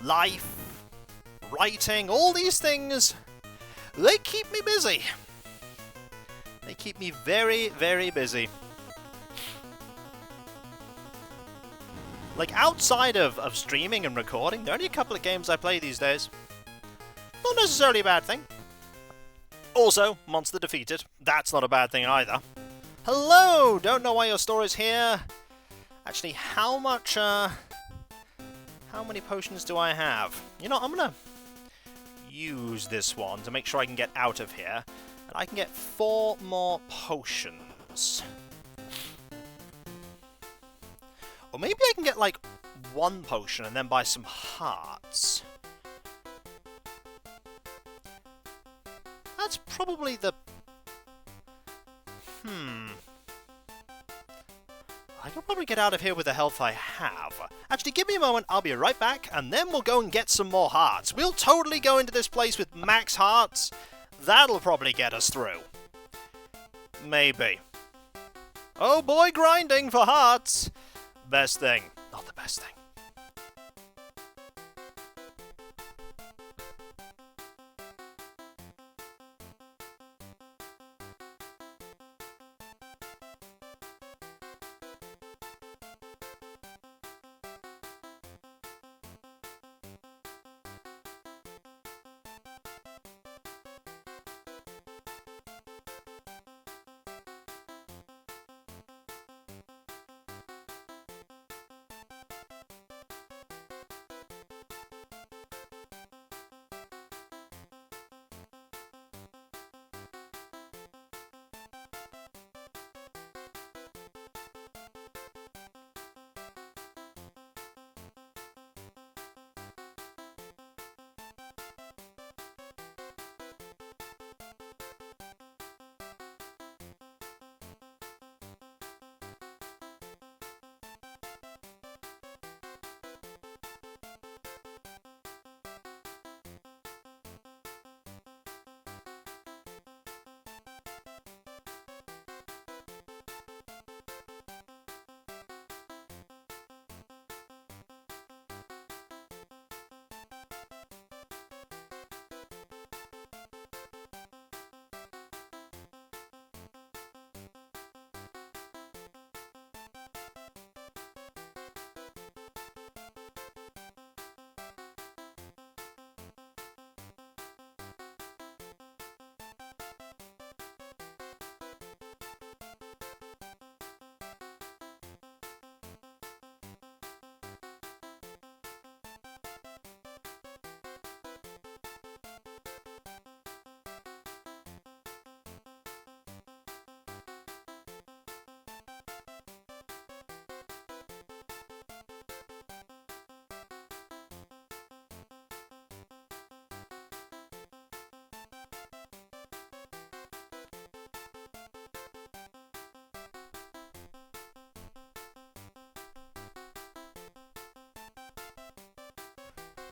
Speaker 1: life, writing, all these things, they keep me busy. They keep me very, very busy. Like, outside of streaming and recording, there are only a couple of games I play these days. Not necessarily a bad thing. Also, monster defeated. That's not a bad thing either. Hello! Don't know why your store is here. Actually, how many potions do I have? You know, I'm gonna use this one to make sure I can get out of here. And I can get 4 more potions. Or maybe I can get, like, 1 potion and then buy some hearts. That's probably the... I could probably get out of here with the health I have. Actually, give me a moment, I'll be right back, and then we'll go and get some more hearts. We'll totally go into this place with max hearts. That'll probably get us through. Maybe. Oh boy, grinding for hearts! Best thing. Not the best thing.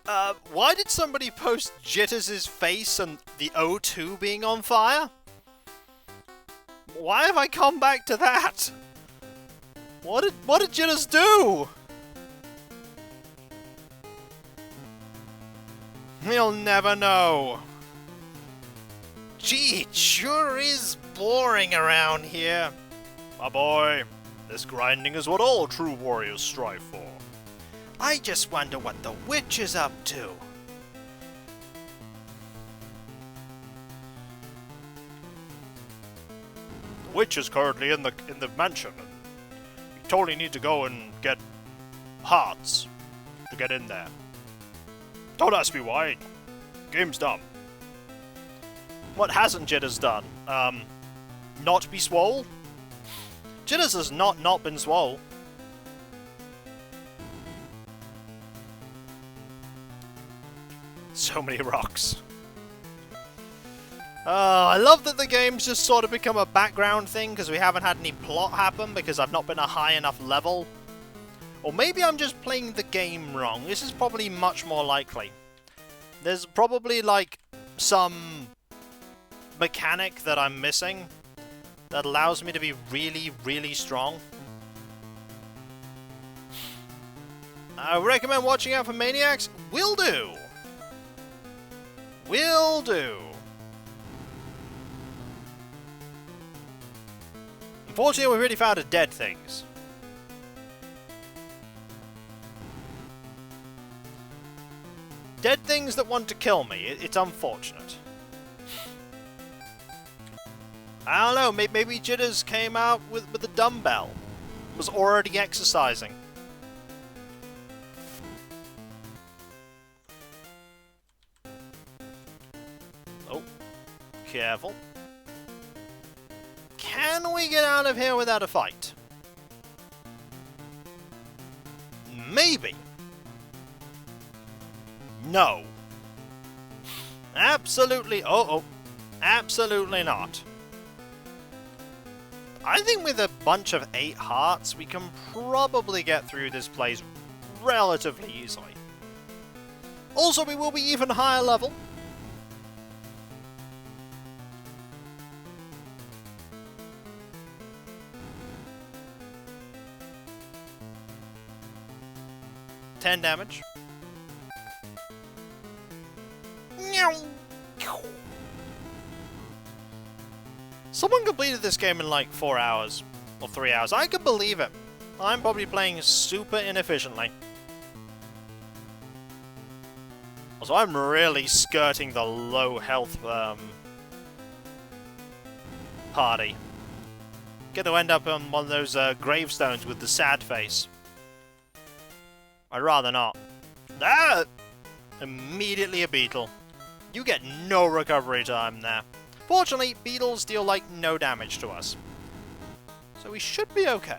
Speaker 1: Why did somebody post Jitters' face and the O2 being on fire? Why have I come back to that? What did Jitters do? We'll never know. Gee, it sure is boring around here. My boy, this grinding is what all true warriors strive for. I just wonder what the witch is up to. The witch is currently in the mansion. You totally need to go and get hearts to get in there. Don't ask me why. Game's dumb. What hasn't Jitters done? Not be swole? Jitters has not been swole. So many rocks. I love that the game's just sort of become a background thing because we haven't had any plot happen because I've not been a high enough level. Or maybe I'm just playing the game wrong. This is probably much more likely. There's probably like some mechanic that I'm missing that allows me to be really, really strong. I recommend watching out for maniacs. Will do. Will do. Unfortunately, we've already found a dead things. Dead things that want to kill me. It's unfortunate. I don't know, maybe Jitters came out with a dumbbell. Was already exercising. Oh, careful. Can we get out of here without a fight? Maybe. No. Absolutely. Absolutely not. I think with a bunch of 8 hearts, we can probably get through this place relatively easily. Also, we will be even higher level. $10 damage. Someone completed this game in like 4 hours, or 3 hours. I can believe it. I'm probably playing super inefficiently. Also, I'm really skirting the low health party. Gonna end up on one of those gravestones with the sad face. I'd rather not. Ah! Immediately a beetle. You get no recovery time there. Fortunately, beetles deal like no damage to us. So we should be okay.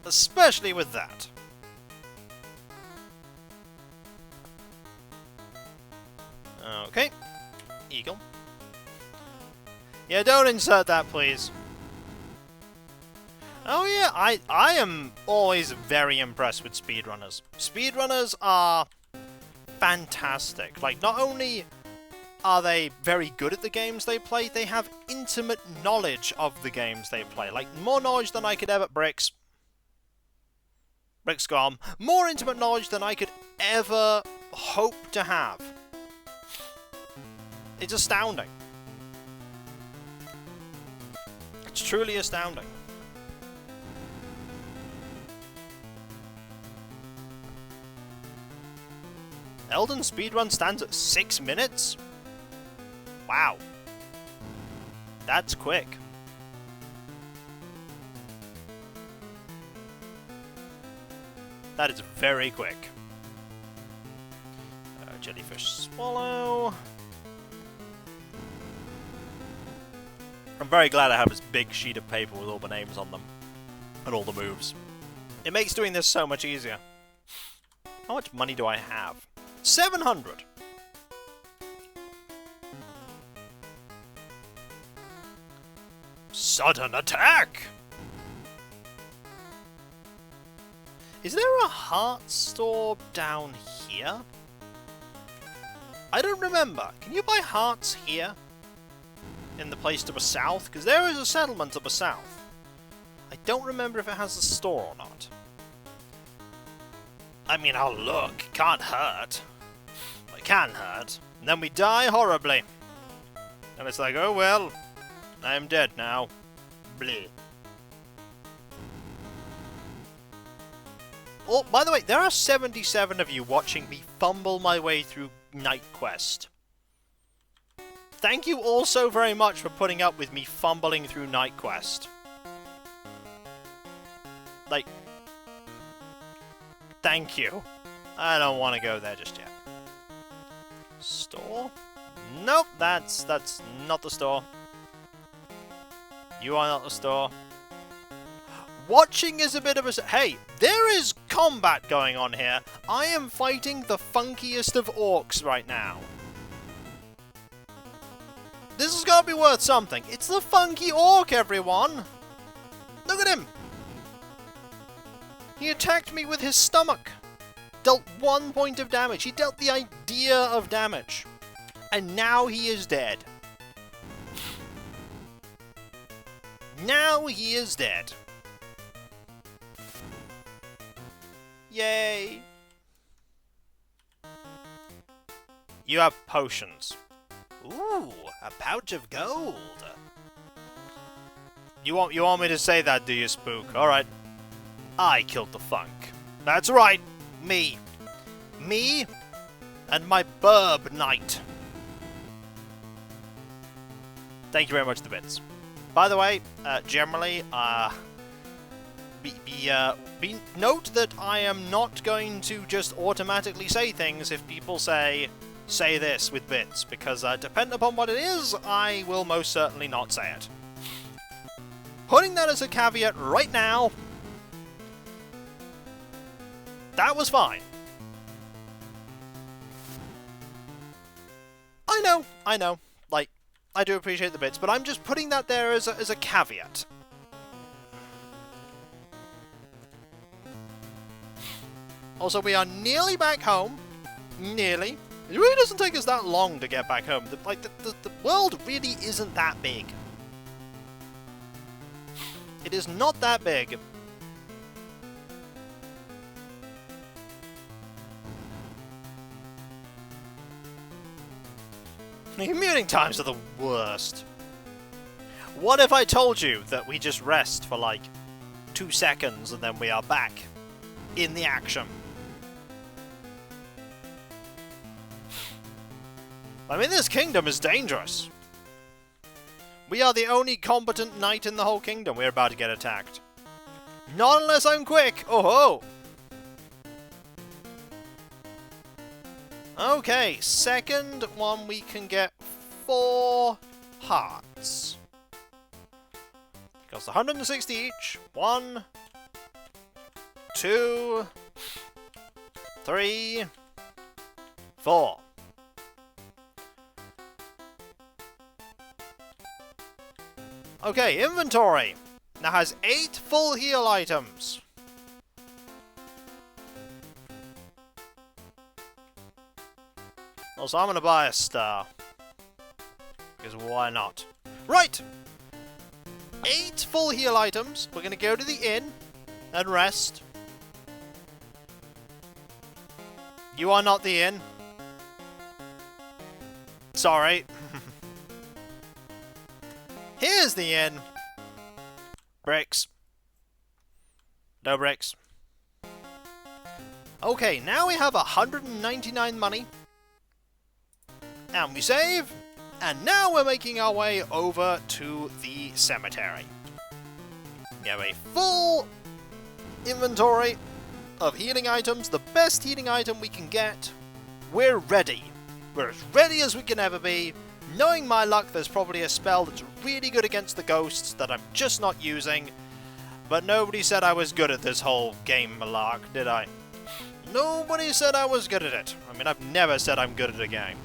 Speaker 1: Especially with that. Okay. Eagle. Yeah, don't insert that, please. Oh yeah, I am always very impressed with speedrunners. Speedrunners are fantastic. Like, not only are they very good at the games they play, they have intimate knowledge of the games they play. Like, more knowledge than I could ever... Bricks. Bricks gone. More intimate knowledge than I could ever hope to have. It's astounding. It's truly astounding. Elden speedrun stands at 6 minutes? Wow. That's quick. That is very quick. Jellyfish swallow. I'm very glad I have this big sheet of paper with all the names on them. And all the moves. It makes doing this so much easier. How much money do I have? 700! Sudden attack! Is there a heart store down here? I don't remember. Can you buy hearts here? In the place to the south? Because there is a settlement to the south. I don't remember if it has a store or not. I mean, I'll look. Can't hurt. It can hurt. And then we die horribly. And it's like, oh well. I am dead now. Bleh. Oh, by the way, there are 77 of you watching me fumble my way through Night Quest. Thank you all so very much for putting up with me fumbling through Night Quest. Like, thank you. I don't want to go there just yet. Store? Nope, that's not the store. You are not the store. Watching is a bit of a... Hey, there is combat going on here. I am fighting the funkiest of orcs right now. This is gonna be worth something. It's the funky orc, everyone. Look at him. He attacked me with his stomach. Dealt 1 point of damage. He dealt the idea of damage. And now he is dead. Now he is dead. Yay! You have potions. Ooh, a pouch of gold. You want me to say that, do you, Spook? Alright. I killed the funk. That's right, me. Me and my burb knight. Thank you very much, the bits. By the way, generally, note that I am not going to just automatically say things if people say this with bits, because depending upon what it is, I will most certainly not say it. Putting that as a caveat right now, that was fine. I know, like, I do appreciate the bits, but I'm just putting that there as a caveat. Also, we are nearly back home. Nearly. It really doesn't take us that long to get back home. The world really isn't that big. It is not that big. The commuting times are the worst. What if I told you that we just rest for like 2 seconds and then we are back in the action? I mean, this kingdom is dangerous. We are the only competent knight in the whole kingdom. We're about to get attacked. Not unless I'm quick. Oh ho! Okay, second one we can get 4 hearts. Costs 160 each. 1, 2, 3, 4. Okay, inventory. Now has 8 full heal items. Also, I'm gonna buy a star. Because why not? Right! 8 full heal items. We're gonna go to the inn and rest. You are not the inn. Sorry. Here's the inn. Bricks. No bricks. Okay, now we have 199 money. And we save. And now we're making our way over to the cemetery. We have a full inventory of healing items. The best healing item we can get. We're ready. We're as ready as we can ever be. Knowing my luck, there's probably a spell that's really good against the ghosts that I'm just not using. But nobody said I was good at this whole game malark, did I? Nobody said I was good at it. I mean, I've never said I'm good at a game.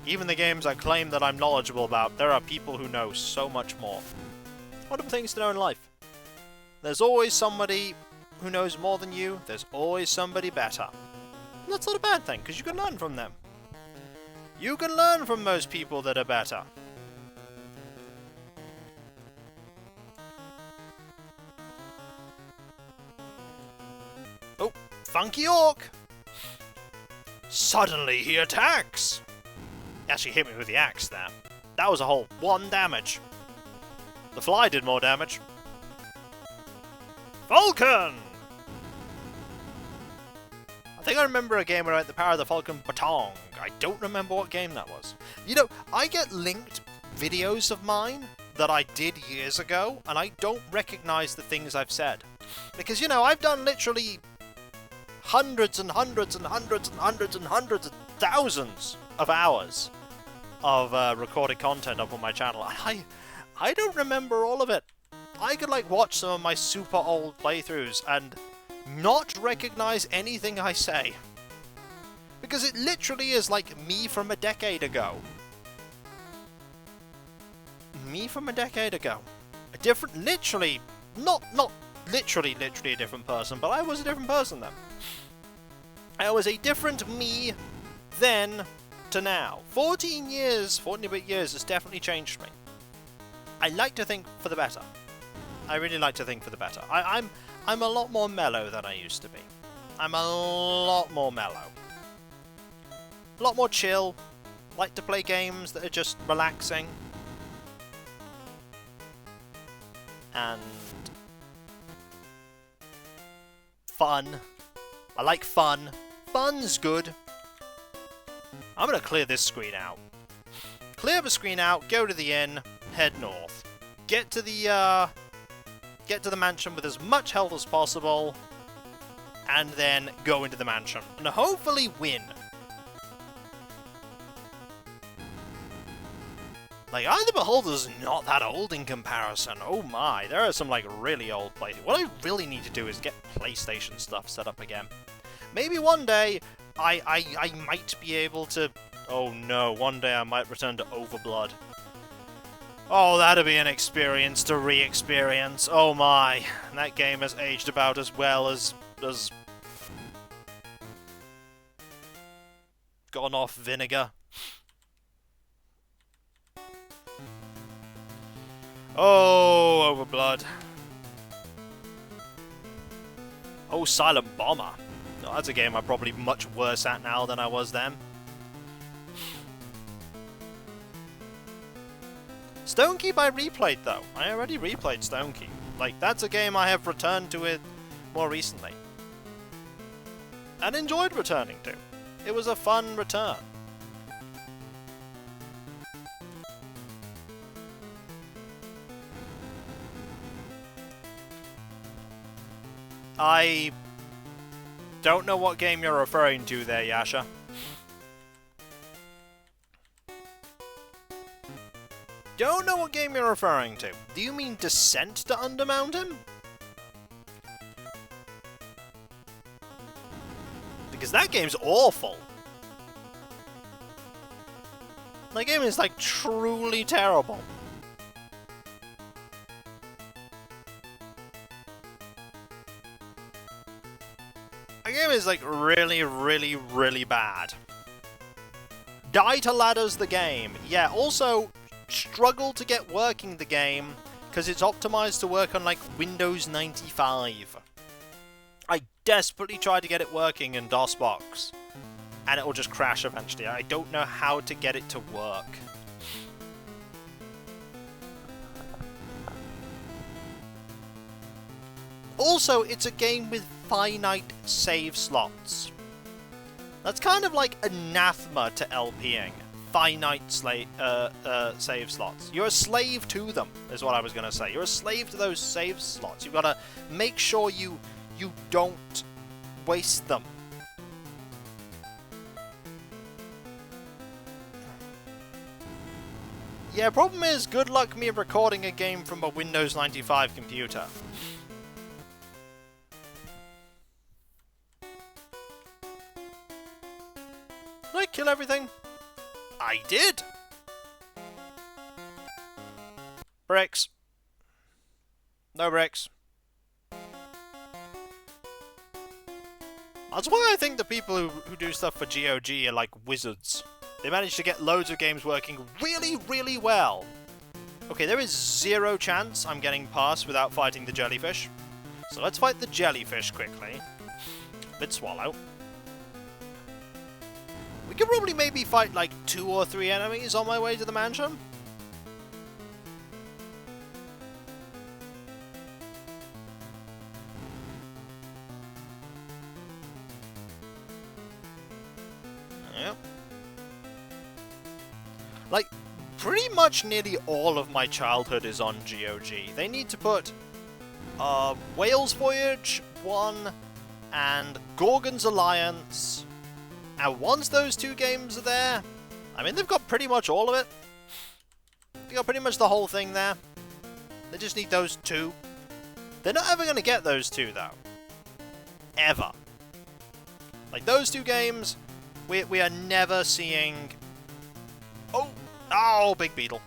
Speaker 1: Even the games I claim that I'm knowledgeable about, there are people who know so much more. What are the things to know in life? There's always somebody who knows more than you, there's always somebody better. And that's not a bad thing, because you can learn from them. You can learn from most people that are better. Oh, Funky Orc! Suddenly he attacks! He actually hit me with the axe there. That was a whole 1 damage. The fly did more damage. Falcon! I think I remember a game where I had the power of the Falcon Batong. I don't remember what game that was. You know, I get linked videos of mine that I did years ago, and I don't recognize the things I've said. Because, you know, I've done literally hundreds and hundreds and hundreds and hundreds and hundreds of thousands of hours of recorded content up on my channel. I don't remember all of it. I could, like, watch some of my super old playthroughs and not recognize anything I say. Because it literally is like me from a decade ago. Me from a decade ago. A different, literally, not literally a different person, but I was a different person then. I was a different me then to now. 14 bit years has definitely changed me. I like to think for the better. I really like to think for the better. I'm a lot more mellow than I used to be. I'm a lot more mellow. A lot more chill. Like to play games that are just relaxing. And fun. I like fun. Fun's good. I'm gonna clear this screen out. Clear the screen out, go to the inn, head north. Get to the mansion with as much health as possible, and then go into the mansion, and hopefully win. Like, Eye of the Beholder's not that old in comparison. Oh my, there are some, like, really old playthroughs. What I really need to do is get PlayStation stuff set up again. Maybe one day, I might be able to... Oh no, one day I might return to Overblood. Oh, that'd be an experience to re-experience. Oh my, that game has aged about as well as gone off vinegar. Oh, Overblood. Oh, Silent Bomber. Oh, that's a game I'm probably much worse at now than I was then. Stonekeep I replayed though. I already replayed Stonekeep. Like, that's a game I have returned to it more recently. And enjoyed returning to. It was a fun return. I don't know what game you're referring to there, Yasha. Don't know what game you're referring to. Do you mean Descent to Undermountain? Because that game's awful. That game is, like, truly terrible. That game is, like, really, really, really bad. Die to Ladders the game. Yeah, also struggle to get working the game because it's optimized to work on, like, Windows 95. I desperately tried to get it working in DOSBox, and it will just crash eventually. I don't know how to get it to work. Also, it's a game with finite save slots. That's kind of like anathema to LPing. Finite save slots. You're a slave to them, is what I was going to say. You're a slave to those save slots. You've got to make sure you don't waste them. Yeah, problem is, good luck me recording a game from a Windows 95 computer. Did I kill everything? I did! Bricks. No bricks. That's why I think the people who do stuff for GOG are like wizards. They manage to get loads of games working really, really well. Okay, there is 0 chance I'm getting past without fighting the jellyfish. So let's fight the jellyfish quickly. Mid-swallow. We could probably maybe fight like 2 or 3 enemies on my way to the mansion. Yep. Like, pretty much nearly all of my childhood is on GOG. They need to put Whale's Voyage 1 and Gorgon's Alliance. And once those 2 games are there, I mean, they've got pretty much all of it. They got pretty much the whole thing there. They just need those 2. They're not ever going to get those 2, though. Ever. Like, those 2 games, we are never seeing... Oh! Oh, big beetle.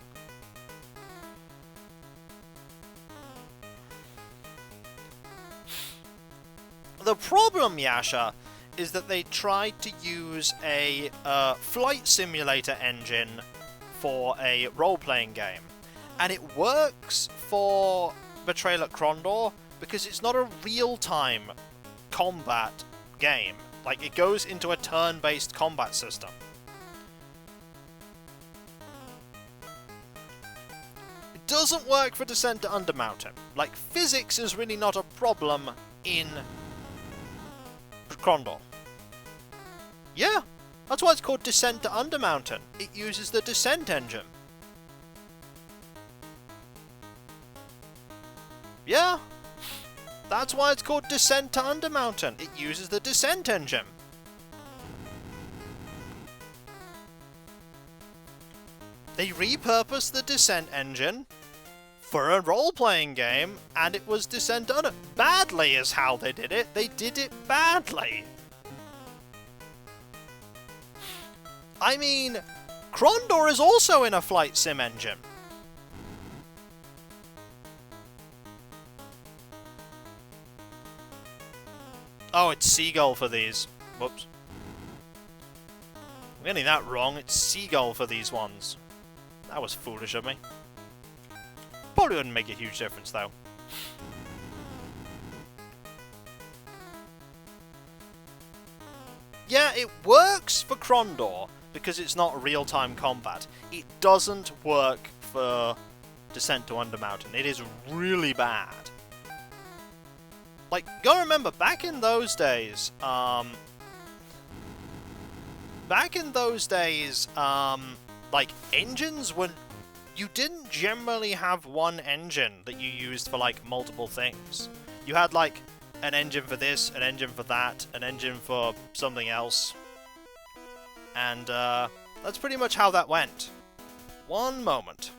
Speaker 1: The problem, Yasha, is that they tried to use a flight simulator engine for a role-playing game. And it works for Betrayal at Krondor because it's not a real-time combat game. Like, it goes into a turn-based combat system. It doesn't work for Descent to Undermountain. Like, physics is really not a problem in Krondor. Yeah, that's why it's called Descent to Undermountain. It uses the Descent engine. Yeah, that's why it's called Descent to Undermountain. It uses the Descent engine. They repurposed the Descent engine for a role-playing game, and it was Descent to Under... Badly is how they did it. They did it badly. I mean, Krondor is also in a flight sim engine. Oh, it's Seagull for these. Whoops. I'm getting that wrong. It's Seagull for these ones. That was foolish of me. Probably wouldn't make a huge difference, though. Yeah, it works for Krondor because it's not real-time combat. It doesn't work for Descent to Undermountain. It is really bad. Like, gotta remember, back in those days, like, engines were... You didn't generally have one engine that you used for, like, multiple things. You had, like, an engine for this, an engine for that, an engine for something else. And, that's pretty much how that went. One moment.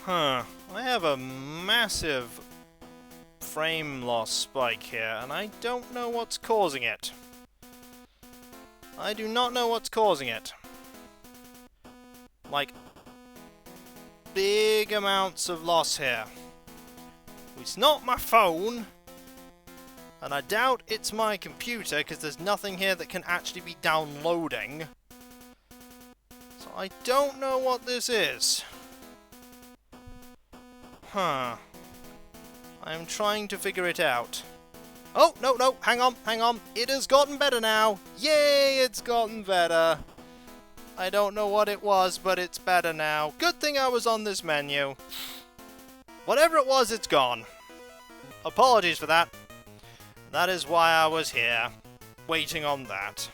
Speaker 1: Huh. I have a massive frame loss spike here, and I don't know what's causing it. I do not know what's causing it. Like, big amounts of loss here. It's not my phone, and I doubt it's my computer, because there's nothing here that can actually be downloading. So I don't know what this is. Huh. I'm trying to figure it out. Oh, no, hang on. It has gotten better now. Yay, it's gotten better. I don't know what it was, but it's better now. Good thing I was on this menu. Whatever it was, it's gone. Apologies for that. That is why I was here, waiting on that.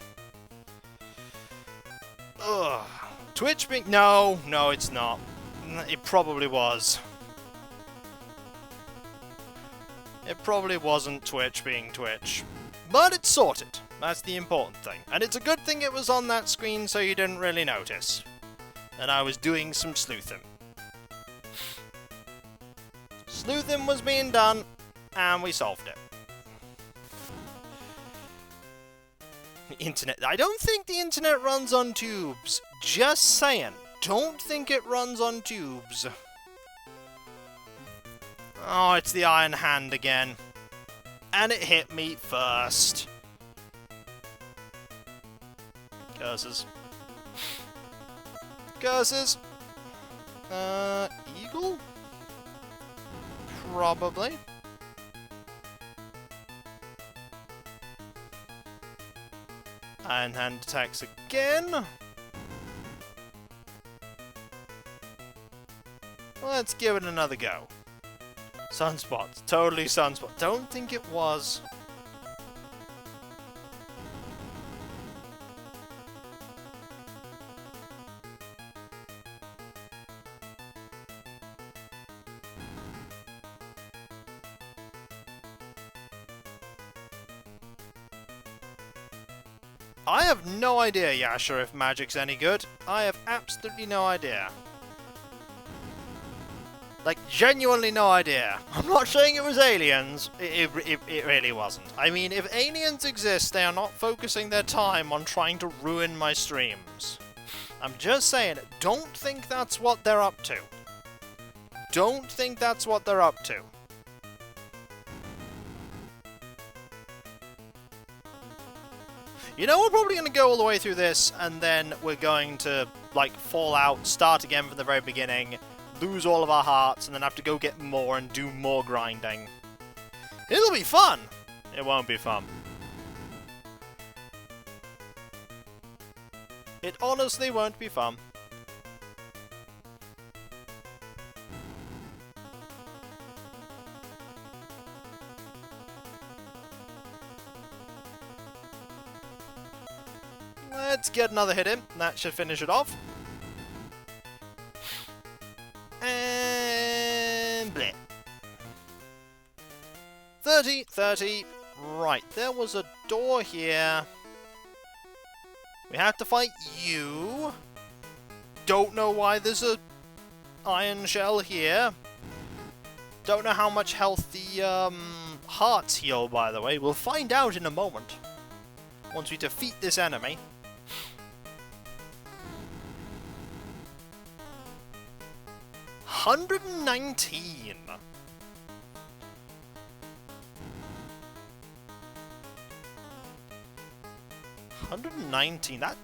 Speaker 1: Ugh. Twitch being... No, it's not. It probably was. It probably wasn't Twitch being Twitch. But it's sorted. That's the important thing. And it's a good thing it was on that screen so you didn't really notice. And I was doing some sleuthing. Sleuthing was being done, and we solved it. The internet. I don't think the internet runs on tubes. Just saying. Don't think it runs on tubes. Oh, it's the Iron Hand again. And it hit me first. Curses. Curses. Eagle? Probably. Iron Hand attacks again. Let's give it another go. Sunspot. Totally Sunspot. Don't think it was. I have no idea, Yasha, if magic's any good. I have absolutely no idea. Like, genuinely no idea. I'm not saying it was aliens. It really wasn't. I mean, if aliens exist, they are not focusing their time on trying to ruin my streams. I'm just saying, don't think that's what they're up to. Don't think that's what they're up to. You know, we're probably going to go all the way through this, and then we're going to, like, fall out, start again from the very beginning, lose all of our hearts, and then have to go get more and do more grinding. It'll be fun! It won't be fun. It honestly won't be fun. Let's get another hit in. That should finish it off. And bleh. 30, 30. Right, there was a door here. We have to fight you. Don't know why there's a iron shell here. Don't know how much health the hearts heal, by the way. We'll find out in a moment. Once we defeat this enemy. $119. $119.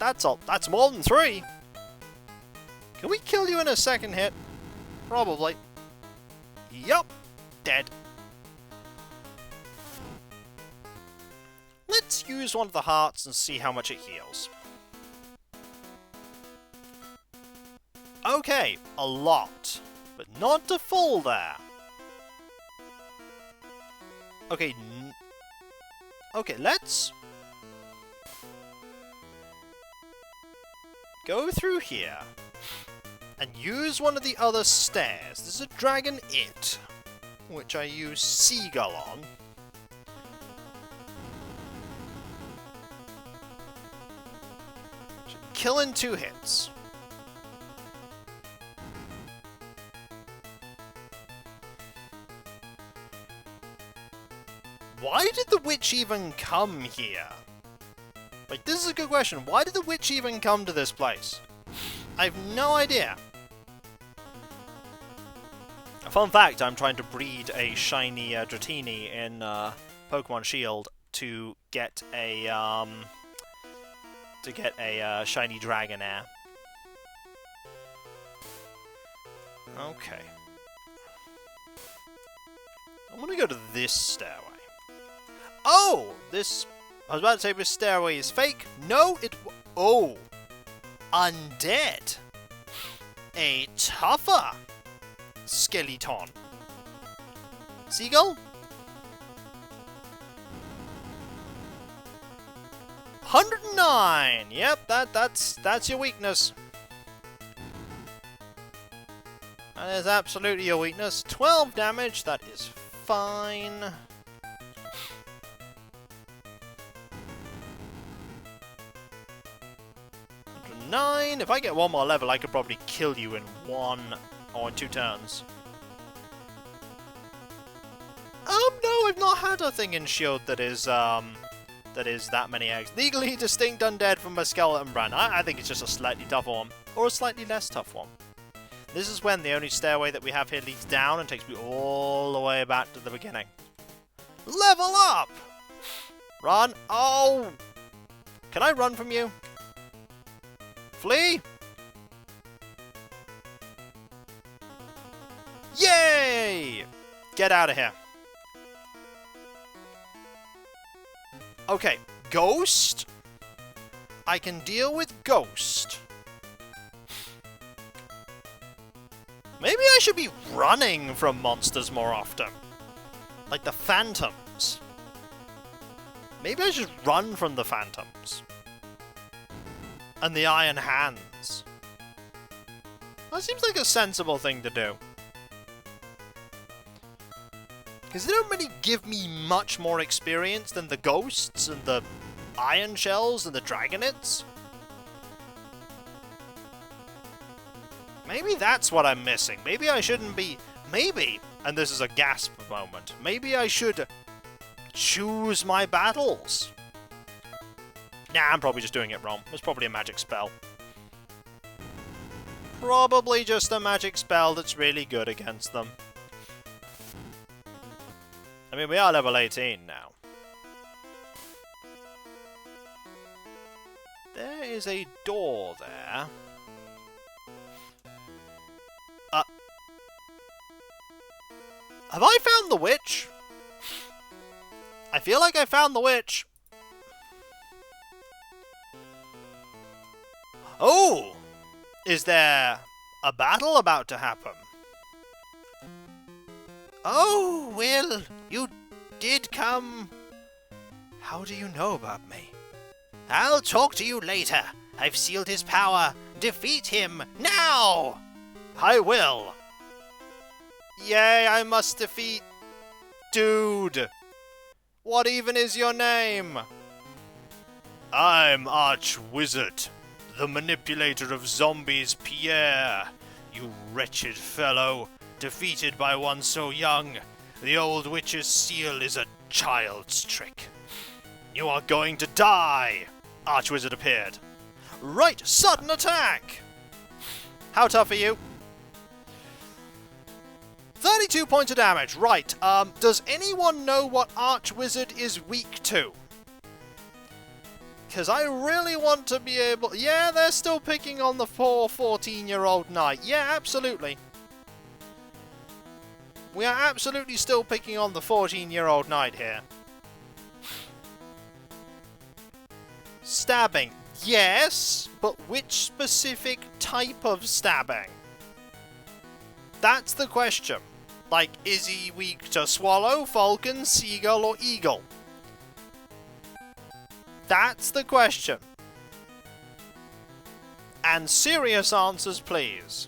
Speaker 1: That's more than 3. Can we kill you in a second hit? Probably. Yup. Dead. Let's use one of the hearts and see how much it heals. Okay, a lot. But not to full there. Okay, okay, let's go through here and use one of the other stairs. There's a dragon it, which I use Seagull on. Kill in 2 hits. why did the witch even come here? Like, this is a good question. Why did the witch even come to this place? I have no idea. A fun fact, I'm trying to breed a shiny Dratini in Pokemon Shield to get a shiny Dragonair. Okay. I'm gonna go to this stairway. Oh! This... I was about to say this stairway is fake. No, it... Oh! Undead! A tougher skeleton. Seagull? 109! Yep, that's your weakness. That is absolutely your weakness. 12 damage, that is fine. 9. If I get one more level, I could probably kill you in 1 or in 2 turns. No, I've not had a thing in Shield that is that many eggs. Legally distinct undead from my skeleton brand. I think it's just a slightly tougher one, or a slightly less tough one. This is when the only stairway that we have here leads down and takes me all the way back to the beginning. Level up! Run! Oh! Can I run from you? Flee! Yay! Get out of here. Okay, Ghost. I can deal with Ghost. Maybe I should be running from monsters more often. Like the Phantoms. Maybe I should run from the Phantoms. And the Iron Hands. That seems like a sensible thing to do. Because they don't really give me much more experience than the Ghosts and the Iron Shells and the Dragonites. Maybe that's what I'm missing. Maybe I shouldn't be... Maybe, and this is a gasp moment, maybe I should choose my battles. Nah, I'm probably just doing it wrong. It's probably a magic spell. Probably just a magic spell that's really good against them. I mean, we are level 18 now. There is a door there. Have I found the witch? I feel like I found the witch. Oh! Is there a battle about to happen? Oh, Will, you did come. How do you know about me? I'll talk to you later. I've sealed his power. Defeat him now! I will. Yay, I must defeat... Dude! What even is your name? I'm Archwizard, the manipulator of zombies, Pierre. You wretched fellow, defeated by one so young. The old witch's seal is a child's trick. You are going to die! Archwizard appeared. Right, sudden attack! How tough are you? 32 points of damage, right. Does anyone know what Archwizard is weak to? Because I really want to be able... Yeah, they're still picking on the poor 14-year-old knight. Yeah, absolutely. We are absolutely still picking on the 14-year-old knight here. Stabbing. Yes, but which specific type of stabbing? That's the question. Like, is he weak to swallow, falcon, seagull, or eagle? That's the question. And serious answers, please.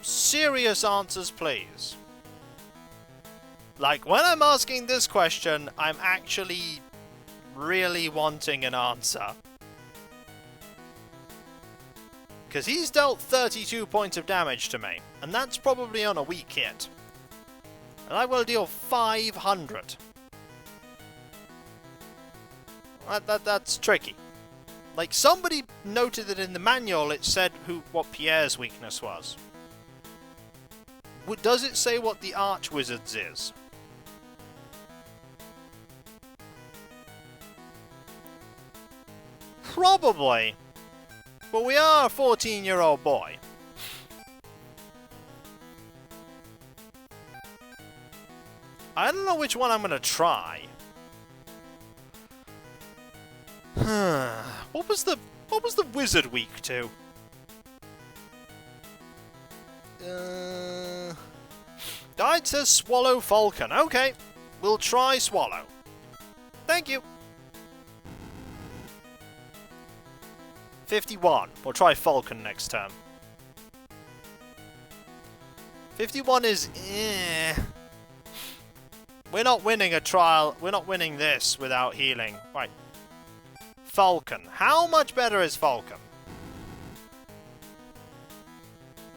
Speaker 1: Serious answers, please. Like, when I'm asking this question, I'm actually really wanting an answer. Because he's dealt 32 points of damage to me, and that's probably on a weak hit. And I will deal 500. That's tricky. Like, somebody noted that in the manual it said what Pierre's weakness was. Does it say what the archwizard's is? Probably. But we are a 14-year-old boy. I don't know which one I'm gonna try. What was the wizard weak to? Guide says swallow falcon. Okay, we'll try swallow. Thank you. 51. We'll try falcon next turn. 51 is We're not winning a trial. We're not winning this without healing. Right. Falcon. How much better is Falcon?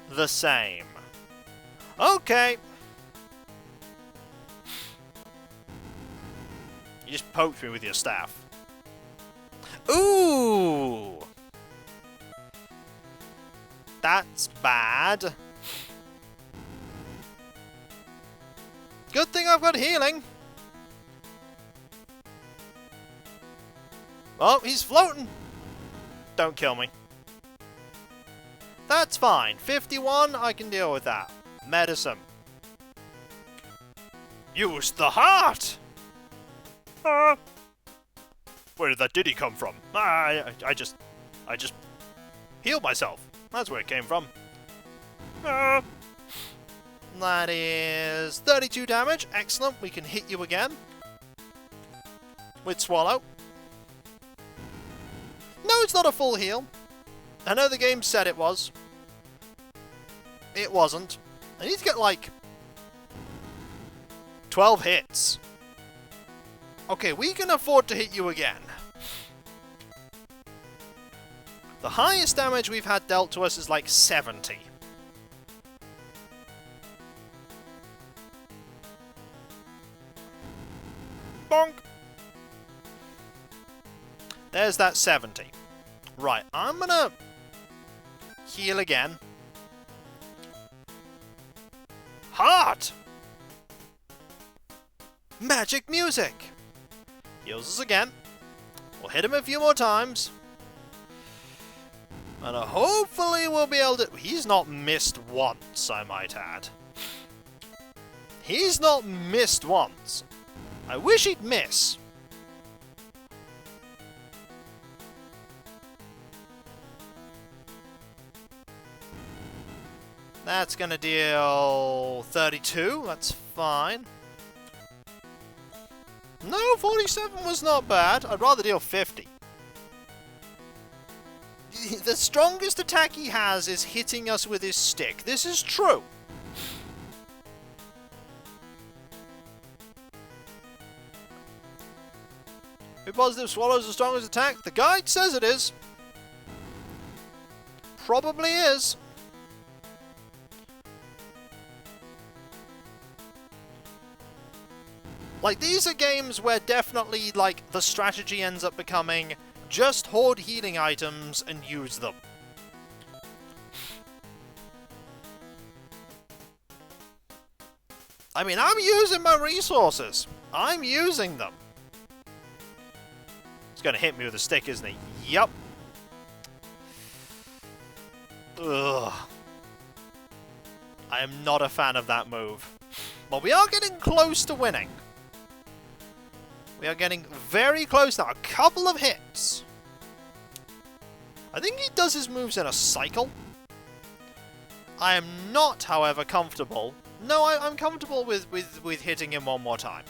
Speaker 1: The same. Okay. You just poked me with your staff. Ooh! That's bad. Good thing I've got healing. Oh, he's floating. Don't kill me. That's fine. 51, I can deal with that. Medicine. Use the heart! Where did that ditty come from? I just healed myself. That's where it came from. That is 32 damage. Excellent. We can hit you again. With Swallow. No, it's not a full heal. I know the game said it was. It wasn't. I need to get, like, 12 hits. Okay, we can afford to hit you again. The highest damage we've had dealt to us is, like, 70. Bonk! There's that 70. Right, I'm gonna heal again. Heart! Magic music! Heals us again. We'll hit him a few more times. And hopefully we'll be able to... He's not missed once, I might add. He's not missed once. I wish he'd miss. That's gonna deal 32, that's fine. No, 47 was not bad. I'd rather deal 50. The strongest attack he has is hitting us with his stick. This is true. Who positive swallows the strongest attack? The guide says it is. Probably is. Like, these are games where definitely, like, the strategy ends up becoming just hoard healing items and use them. I mean, I'm using my resources. I'm using them. He's gonna hit me with a stick, isn't he? Yup. Ugh. I am not a fan of that move. But we are getting close to winning. We are getting very close now. A couple of hits. I think he does his moves in a cycle. I am not, however, comfortable. No, I'm comfortable with hitting him one more time.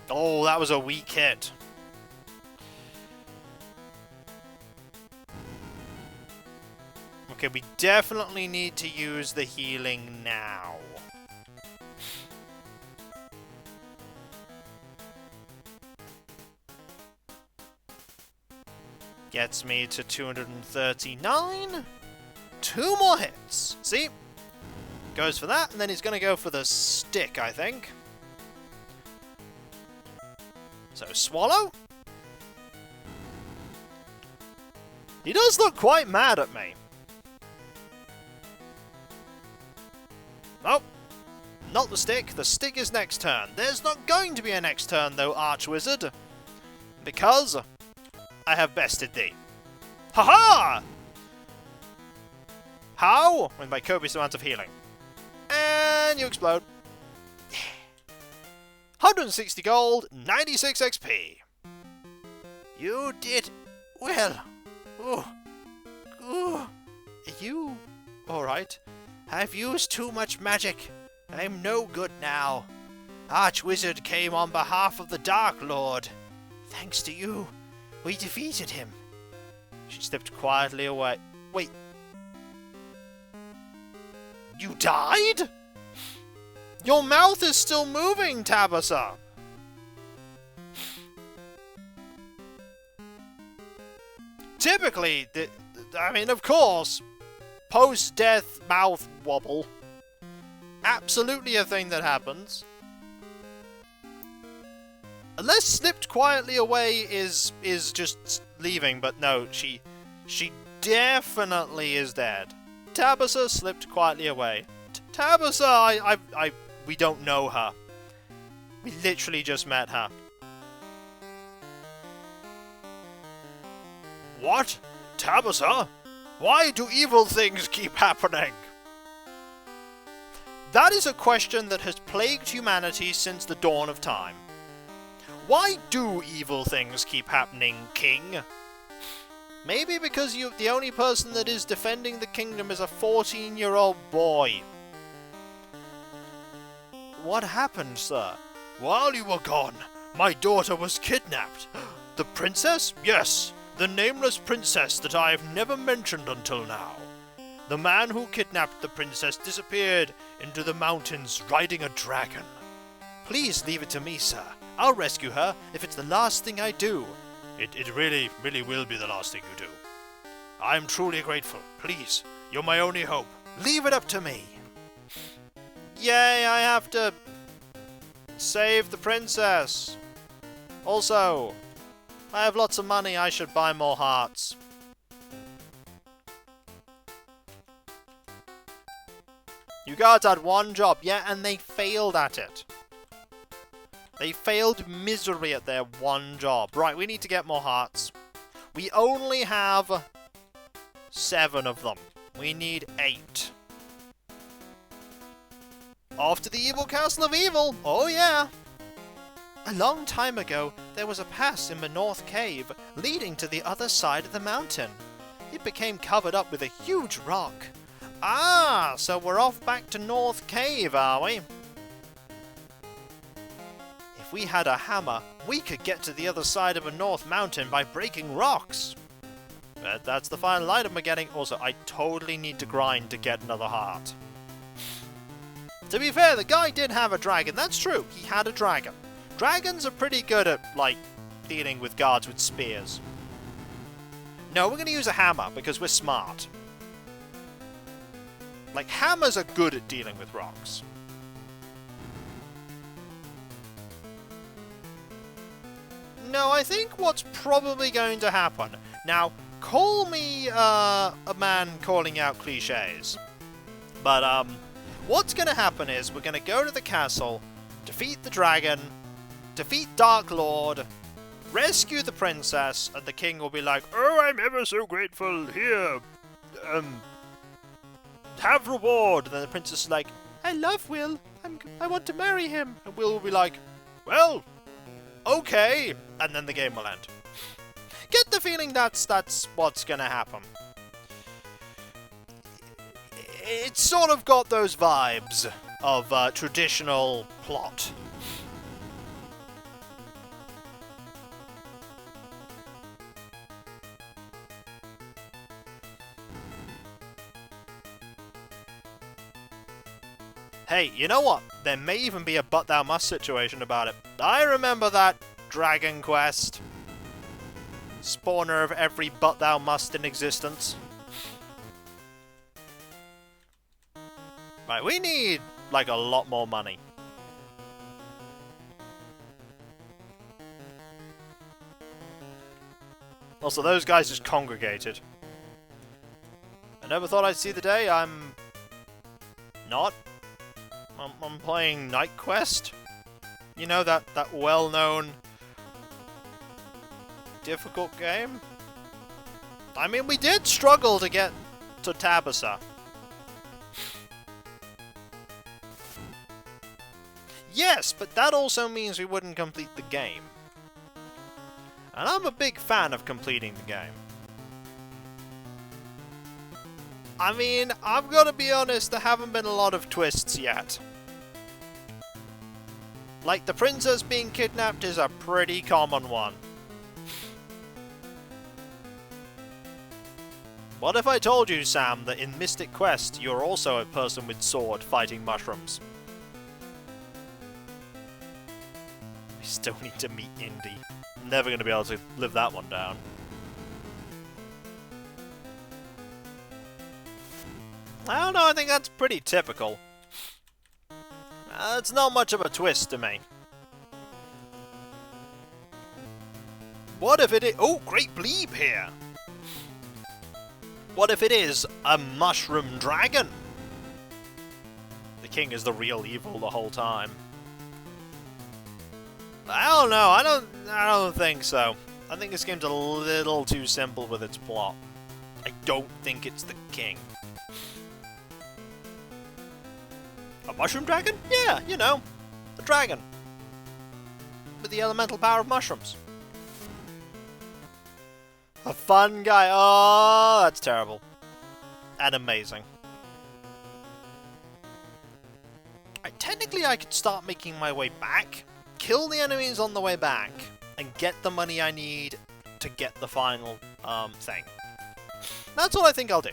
Speaker 1: Oh, that was a weak hit. Okay, we definitely need to use the healing now. Gets me to 239. 2 more hits. See? Goes for that, and then he's going to go for the stick, I think. So, swallow. He does look quite mad at me. Nope. Not the stick. The stick is next turn. There's not going to be a next turn, though, archwizard. Because I have bested thee. Ha-ha! How? With my copious amount of healing. And you explode. 160 gold, 96 XP. You did well. Ooh. Ooh. You alright? I've used too much magic. I'm no good now. Archwizard came on behalf of the Dark Lord. Thanks to you, we defeated him. She slipped quietly away. Wait. You died? Your mouth is still moving, Tabasa. Typically, I mean, of course, post-death mouth wobble. Absolutely a thing that happens. Unless slipped quietly away is just leaving, but no, she definitely is dead. Tabasa slipped quietly away. Tabasa, we don't know her. We literally just met her. What? Tabasa? Why do evil things keep happening? That is a question that has plagued humanity since the dawn of time. Why do evil things keep happening, King? Maybe because the only person that is defending the kingdom is a 14-year-old boy. What happened, sir? While you were gone, my daughter was kidnapped. The princess? Yes, the nameless princess that I have never mentioned until now. The man who kidnapped the princess disappeared into the mountains riding a dragon. Please leave it to me, sir. I'll rescue her if it's the last thing I do. It really, really will be the last thing you do. I am truly grateful. Please, you're my only hope. Leave it up to me. Yay, I have to save the princess. Also, I have lots of money. I should buy more hearts. You guards had one job, yeah, and they failed at it. They failed miserably at their one job. Right, we need to get more hearts. We only have 7 of them. We need 8. Off to the evil castle of evil! Oh yeah! A long time ago, there was a pass in the North Cave leading to the other side of the mountain. It became covered up with a huge rock. Ah, so we're off back to North Cave, are we? If we had a hammer, we could get to the other side of a North Mountain by breaking rocks. That's the final item we're getting. Also, I totally need to grind to get another heart. To be fair, the guy did have a dragon. That's true. He had a dragon. Dragons are pretty good at, like, dealing with guards with spears. No, we're going to use a hammer because we're smart. Like, hammers are good at dealing with rocks. No, I think what's probably going to happen... Now, call me a man calling out cliches. But, what's going to happen is we're going to go to the castle, defeat the dragon, defeat Dark Lord, rescue the princess, and the king will be like, "Oh, I'm ever so grateful. Here, have reward." And then the princess is like, "I love Will. I want to marry him." And Will will be like, "Well, okay." And then the game will end. Get the feeling that's what's gonna happen. It's sort of got those vibes of traditional plot. Hey, you know what? There may even be a but thou must situation about it. I remember that Dragon Quest. Spawner of every but thou must in existence. Right, we need, like, a lot more money. Also, those guys just congregated. I never thought I'd see the day. I'm playing Night Quest. You know, that well-known difficult game? I mean, we did struggle to get to Tabasa. Yes, but that also means we wouldn't complete the game. And I'm a big fan of completing the game. I mean, I'm gonna be honest, there haven't been a lot of twists yet. Like, the princess being kidnapped is a pretty common one. What if I told you, Sam, that in Mystic Quest, you're also a person with sword fighting mushrooms? We still need to meet Indy. I'm never gonna be able to live that one down. I don't know, I think that's pretty typical. It's not much of a twist to me. What if it is— oh, great bleep here! What if it is a mushroom dragon? The king is the real evil the whole time. I don't know, I don't think so. I think this game's a little too simple with its plot. I don't think it's the king. A mushroom dragon? Yeah, you know, a dragon. With the elemental power of mushrooms. A fun guy. Oh, that's terrible. And amazing. Technically, I could start making my way back, kill the enemies on the way back, and get the money I need to get the final thing. That's what I think I'll do.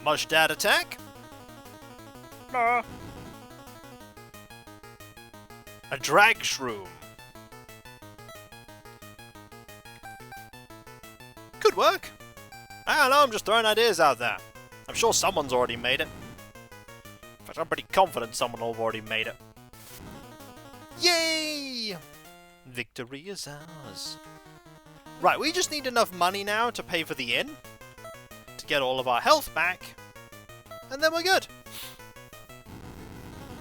Speaker 1: Mush Dad attack. A drag shroom. Could work. I don't know, I'm just throwing ideas out there. I'm sure someone's already made it. In fact, I'm pretty confident someone will have already made it. Yay! Victory is ours. Right, we just need enough money now to pay for the inn, to get all of our health back, and then we're good.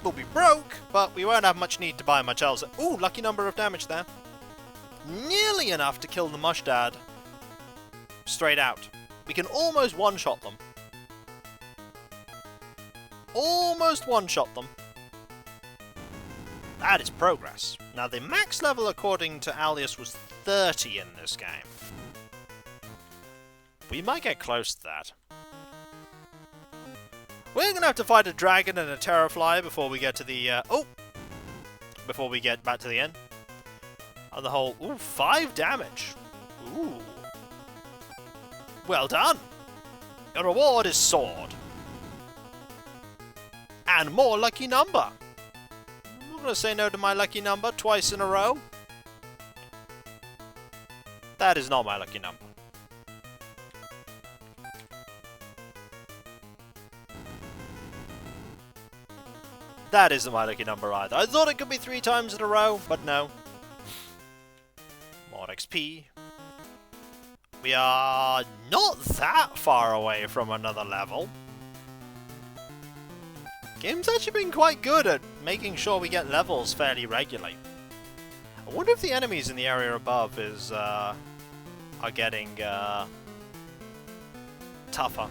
Speaker 1: We'll be broke, but we won't have much need to buy much else. Ooh, lucky number of damage there. Nearly enough to kill the Mush Dad. Straight out. We can almost one-shot them. Almost one-shot them. That is progress. Now, the max level, according to Alias, was 30 in this game. We might get close to that. We're gonna have to fight a dragon and a terrafly before we get to the, before we get back to the end. And the whole, ooh, 5 damage. Ooh. Well done. Your reward is sword. And more lucky number. I'm not gonna say no to my lucky number twice in a row. That is not my lucky number. That isn't my lucky number either. I thought it could be 3 times in a row, but no. More XP. We are not that far away from another level. Game's actually been quite good at making sure we get levels fairly regularly. I wonder if the enemies in the area above are getting tougher.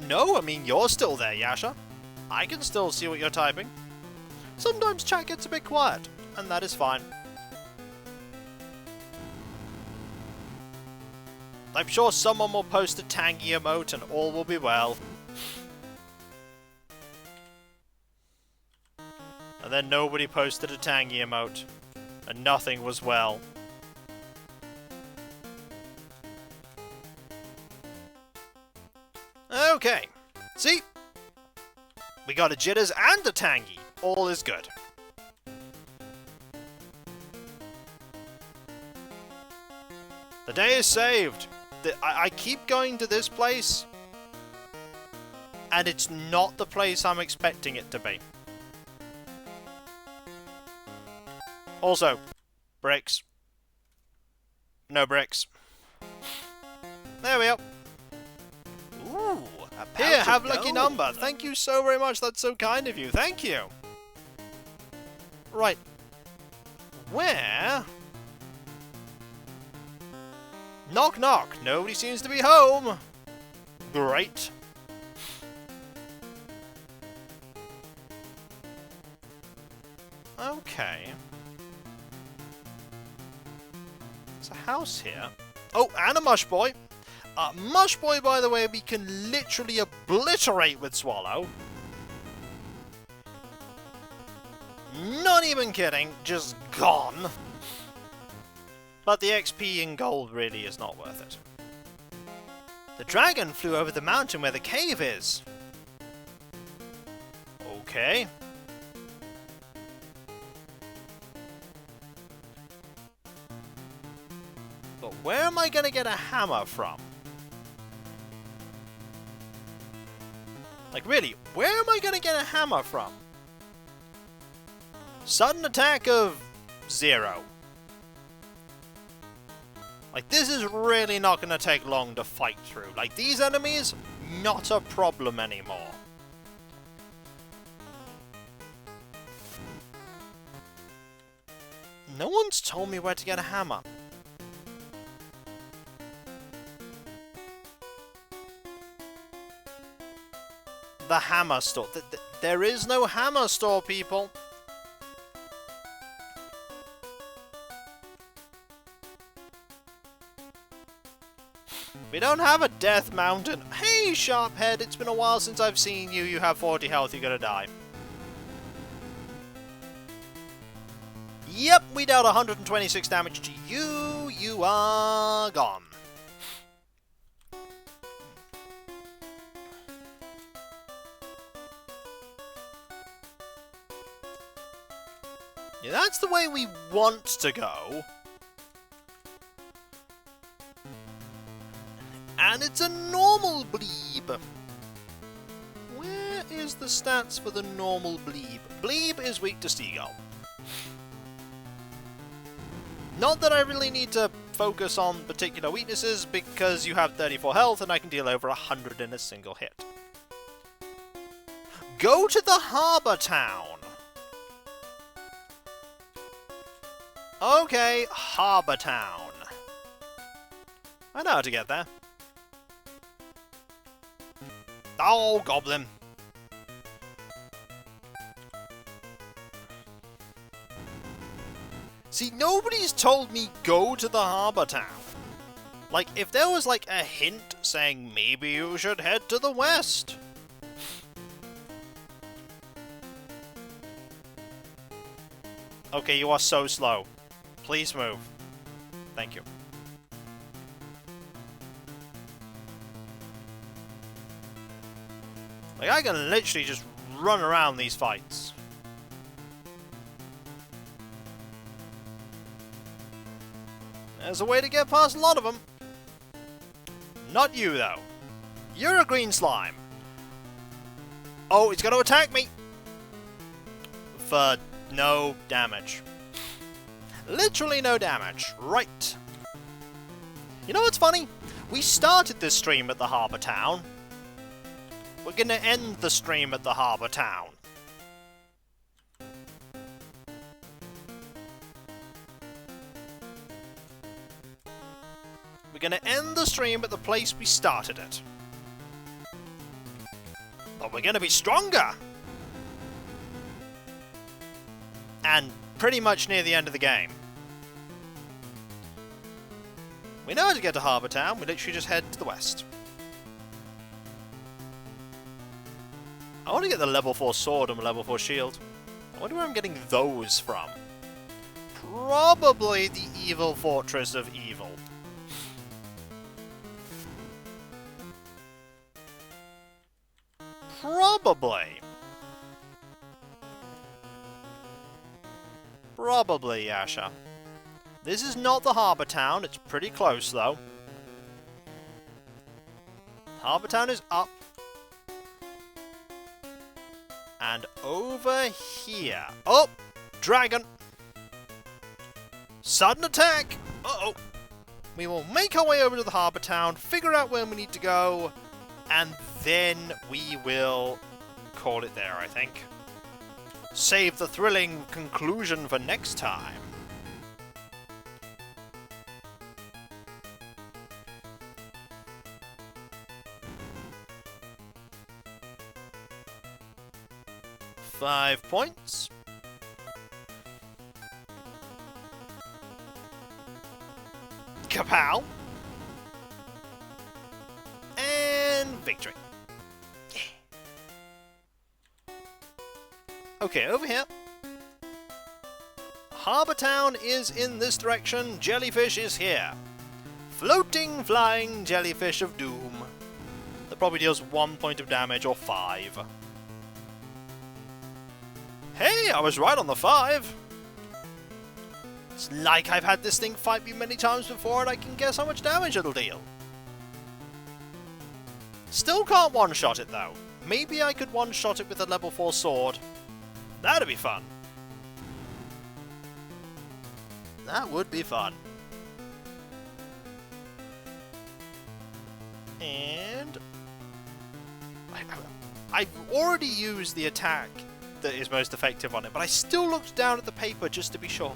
Speaker 1: No, I mean, you're still there, Yasha. I can still see what you're typing. Sometimes chat gets a bit quiet, and that is fine. I'm sure someone will post a tangy emote and all will be well. And then nobody posted a tangy emote, and nothing was well. Okay, see? We got a jitters and a tangy. All is good. The day is saved. I keep going to this place, and it's not the place I'm expecting it to be. Also, bricks. No bricks. There we are.
Speaker 2: Ooh, a
Speaker 1: Here,
Speaker 2: pouch
Speaker 1: have
Speaker 2: of
Speaker 1: lucky
Speaker 2: gold.
Speaker 1: number. Thank you so very much. That's so kind of you. Thank you. Right. Where? Knock knock. Nobody seems to be home. Great. Okay. There's a house here. Oh, and a mush boy. Mush boy, by the way, we can literally obliterate with Swallow. Not even kidding, just gone. But the XP in gold really is not worth it. The dragon flew over the mountain where the cave is. Okay. But where am I going to get a hammer from? Like, really, where am I going to get a hammer from? Sudden attack of 0. Like, this is really not going to take long to fight through. Like, these enemies, not a problem anymore. No one's told me where to get a hammer. The hammer store. There is no hammer store, people. We don't have a death mountain. Hey, Sharphead, it's been a while since I've seen you. You have 40 health, you're gonna die. Yep, we dealt 126 damage to you. You are gone. Yeah, that's the way we want to go. And it's a normal bleeb. Where is the stats for the normal bleeb? Bleeb is weak to Seagull. Not that I really need to focus on particular weaknesses, because you have 34 health and I can deal over 100 in a single hit. Go to the harbour town. Okay, harbour town. I know how to get there. Oh, goblin. See, nobody's told me go to the harbour town. Like, if there was like a hint saying maybe you should head to the west. Okay, you are so slow. Please move. Thank you. Like, I can literally just run around these fights. There's a way to get past a lot of them. Not you, though. You're a green slime. Oh, it's going to attack me. For no damage. Literally no damage. Right. You know what's funny? We started this stream at the harbour town. We're going to end the stream at the harbour town. We're going to end the stream at the place we started it. But we're going to be stronger! And pretty much near the end of the game. We know how to get to Harbour Town, we literally just head to the west. I want to get the level 4 sword and level 4 shield. I wonder where I'm getting those from. Probably the evil fortress of evil. Probably. Probably, Yasha. This is not the harbour town, it's pretty close though. Harbour Town is up. And over here. Oh! Dragon! Sudden attack! Uh-oh! We will make our way over to the Harbour Town, figure out where we need to go, and then we will call it there, I think. Save the thrilling conclusion for next time. Five points. Kapow! And victory. Yeah. Okay, over here. Harbour Town is in this direction. Jellyfish is here. Floating, flying jellyfish of doom. That probably deals 1 point of damage, or 5. Hey, I was right on the 5. It's like I've had this thing fight me many times before and I can guess how much damage it'll deal. Still can't one-shot it though. Maybe I could one-shot it with a level 4 sword. That'd be fun. That would be fun. And I've already used the attack that is most effective on it, but I still looked down at the paper just to be sure.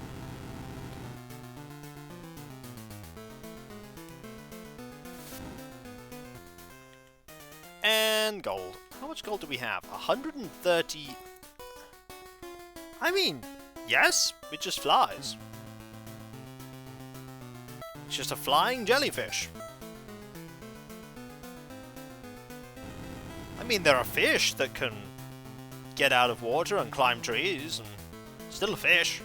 Speaker 1: And gold. How much gold do we have? 130. I mean, yes, it just flies. It's just a flying jellyfish. I mean, there are fish that can get out of water and climb trees, and still a fish.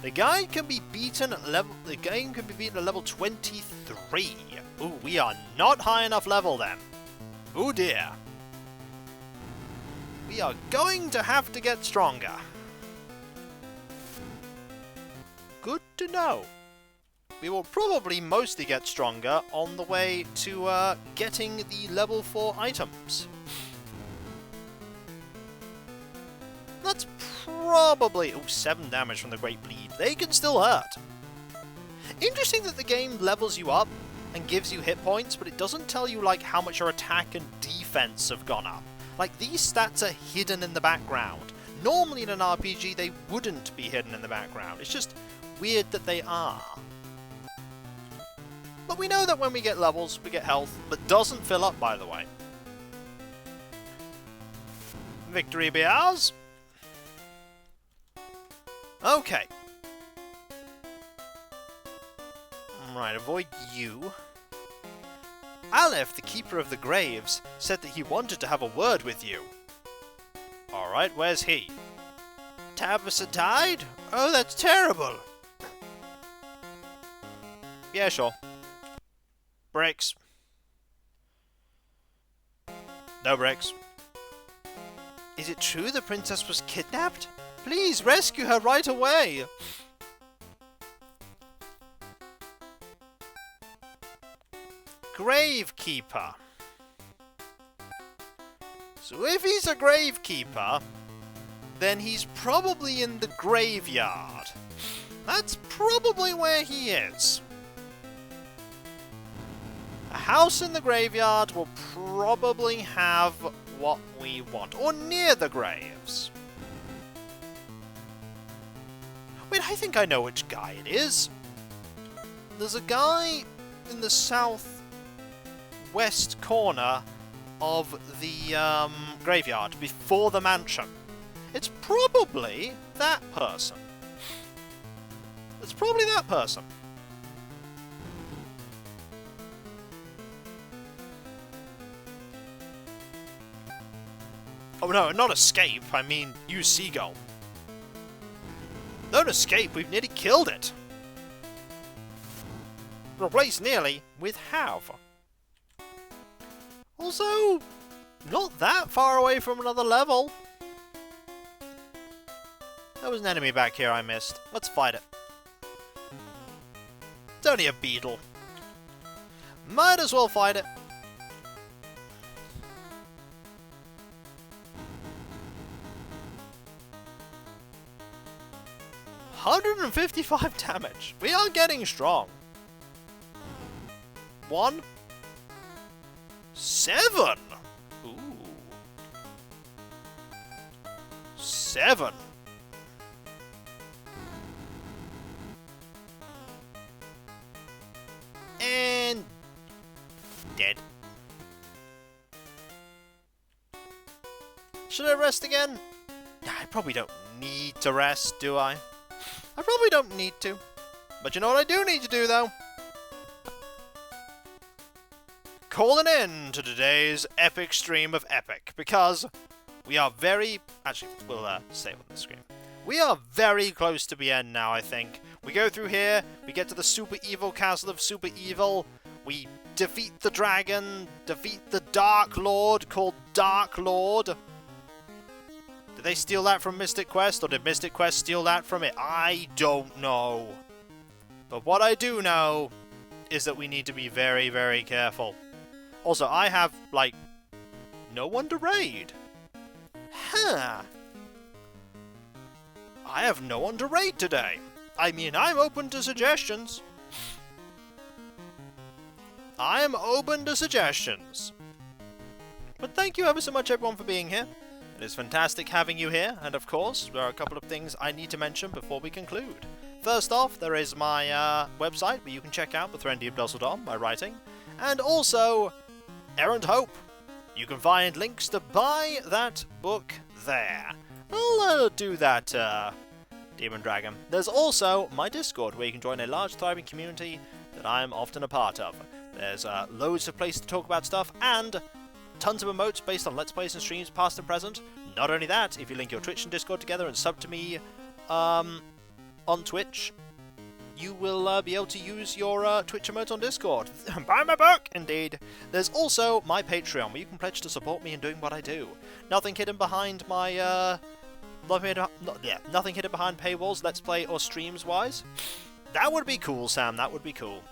Speaker 1: The guy can be beaten at level. The game can be beaten at level 23. Ooh, we are not high enough level then. Oh dear. We are going to have to get stronger. Good to know. We will probably mostly get stronger on the way to getting the level 4 items. That's probably... Oh, 7 damage from the Great Bleed. They can still hurt. Interesting that the game levels you up and gives you hit points, but it doesn't tell you like how much your attack and defense have gone up. Like, these stats are hidden in the background. Normally in an RPG they wouldn't be hidden in the background. It's just weird that they are. But we know that when we get levels, we get health, that doesn't fill up, by the way. Victory be ours. Okay. Right, avoid you. Aleph, the Keeper of the Graves, said that he wanted to have a word with you. Alright, where's he? Tabitha died? Oh, that's terrible. Yeah, sure. Bricks. No bricks. Is it true the princess was kidnapped? Please rescue her right away! Gravekeeper. So if he's a gravekeeper, then he's probably in the graveyard. That's probably where he is. A house in the graveyard will probably have what we want, or near the graves. Wait, I think I know which guy it is. There's a guy in the southwest corner of the graveyard, before the mansion. It's probably that person. It's probably that person. Oh no, not escape, I mean use seagull. Don't escape, we've nearly killed it. Replace nearly with have. Also, not that far away from another level. There was an enemy back here I missed. Let's fight it. It's only a beetle. Might as well fight it. $155 damage. We are getting strong. 1, 7. Ooh. 7. And dead. Should I rest again? I probably don't need to rest, do I? I probably don't need to. But you know what I do need to do, though? Calling in to today's epic stream of epic, because we are very... Actually, we'll save on the screen. We are very close to the end now, I think. We go through here, we get to the super evil castle of super evil, we defeat the dragon, defeat the Dark Lord called Dark Lord. Did they steal that from Mystic Quest, or did Mystic Quest steal that from it? I don't know. But what I do know is that we need to be very, very careful. Also, I have, like, no one to raid. Huh. I have no one to raid today. I mean, I'm open to suggestions. I am open to suggestions. But thank you ever so much, everyone, for being here. It is fantastic having you here, and of course, there are a couple of things I need to mention before we conclude. First off, there is my website where you can check out the Threndy of Dusseldom, my writing, and also Errant Hope. You can find links to buy that book there. I'll do that, Demon Dragon. There's also my Discord, where you can join a large, thriving community that I'm often a part of. There's loads of places to talk about stuff, and tons of emotes based on Let's Plays and streams, past and present. Not only that, if you link your Twitch and Discord together and sub to me on Twitch, you will be able to use your Twitch emotes on Discord. Buy my book! Indeed. There's also my Patreon, where you can pledge to support me in doing what I do. Nothing hidden behind my... nothing hidden behind paywalls, Let's Play or streams-wise. That would be cool, Sam, that would be cool.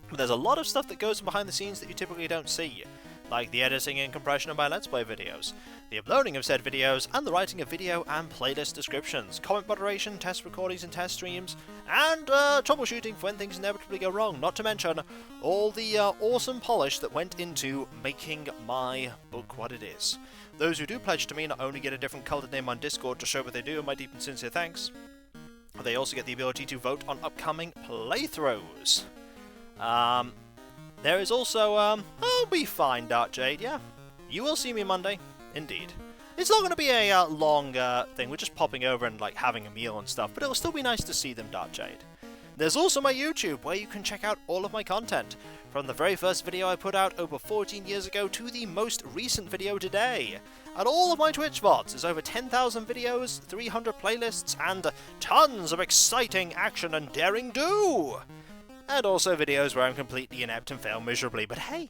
Speaker 1: But there's a lot of stuff that goes behind the scenes that you typically don't see, like the editing and compression of my Let's Play videos, the uploading of said videos, and the writing of video and playlist descriptions, comment moderation, test recordings and test streams, and troubleshooting for when things inevitably go wrong, not to mention all the awesome polish that went into making my book what it is. Those who do pledge to me not only get a different coloured name on Discord to show what they do, and my deep and sincere thanks, they also get the ability to vote on upcoming playthroughs. There is also, I'll be fine, Dark Jade, yeah. You will see me Monday, indeed. It's not going to be a long thing, we're just popping over and, like, having a meal and stuff, but it'll still be nice to see them, Dark Jade. There's also my YouTube, where you can check out all of my content, from the very first video I put out over 14 years ago to the most recent video today. And all of my Twitch VODs is over 10,000 videos, 300 playlists, and tons of exciting action and daring do! And also videos where I'm completely inept and fail miserably, but hey,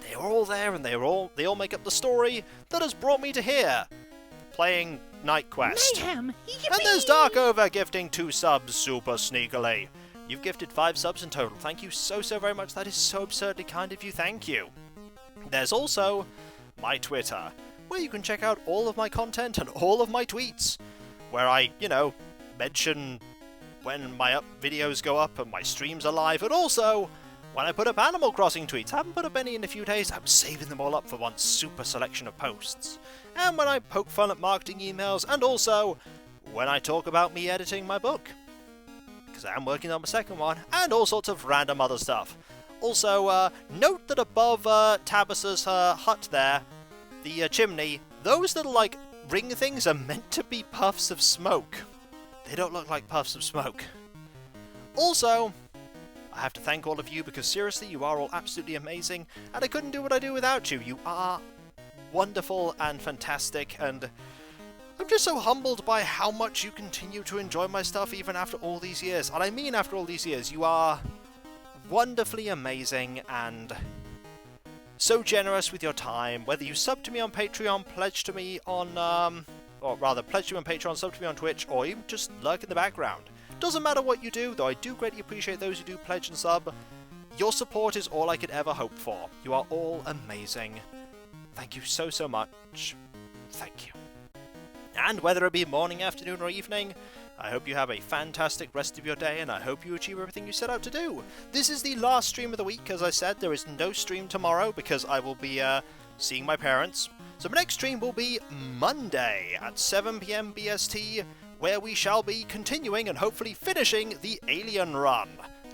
Speaker 1: they are all there, and they all make up the story that has brought me to here, playing Night Quest.
Speaker 3: Mayhem!
Speaker 1: And there's Darkover gifting 2 subs super sneakily. You've gifted 5 subs in total. Thank you so very much. That is so absurdly kind of you. Thank you. There's also my Twitter, where you can check out all of my content and all of my tweets, where I, you know, mention when my videos go up and my streams are live, and also when I put up Animal Crossing tweets. I haven't put up any in a few days. I'm saving them all up for one super selection of posts. And when I poke fun at marketing emails, and also when I talk about me editing my book, because I am working on my second one, and all sorts of random other stuff. Also, note that above Tabitha's hut there, the chimney, those little, like, ring things are meant to be puffs of smoke. They don't look like puffs of smoke. Also, I have to thank all of you, because seriously, you are all absolutely amazing, and I couldn't do what I do without you. You are wonderful and fantastic, and I'm just so humbled by how much you continue to enjoy my stuff even after all these years. And I mean after all these years. You are wonderfully amazing and so generous with your time. Whether you sub to me on Patreon, pledge to me on, or rather, pledge to me on Patreon, sub to me on Twitch, or even just lurk in the background. Doesn't matter what you do, though I do greatly appreciate those who do pledge and sub. Your support is all I could ever hope for. You are all amazing. Thank you so, so much. Thank you. And whether it be morning, afternoon, or evening, I hope you have a fantastic rest of your day, and I hope you achieve everything you set out to do. This is the last stream of the week. As I said, there is no stream tomorrow because I will be seeing my parents. So my next stream will be Monday at 7 PM BST, where we shall be continuing and hopefully finishing the Alien run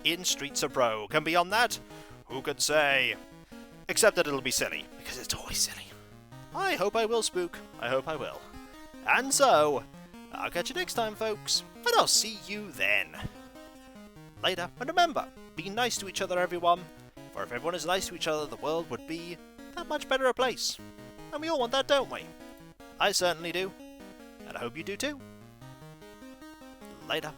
Speaker 1: in Streets of Rogue. And beyond that, who could say? Except that it'll be silly, because it's always silly. I hope I will, Spook. I hope I will. And so, I'll catch you next time, folks, and I'll see you then. Later, and remember, be nice to each other, everyone, for if everyone is nice to each other, the world would be that much better a place. And we all want that, don't we? I certainly do, and I hope you do too. Later.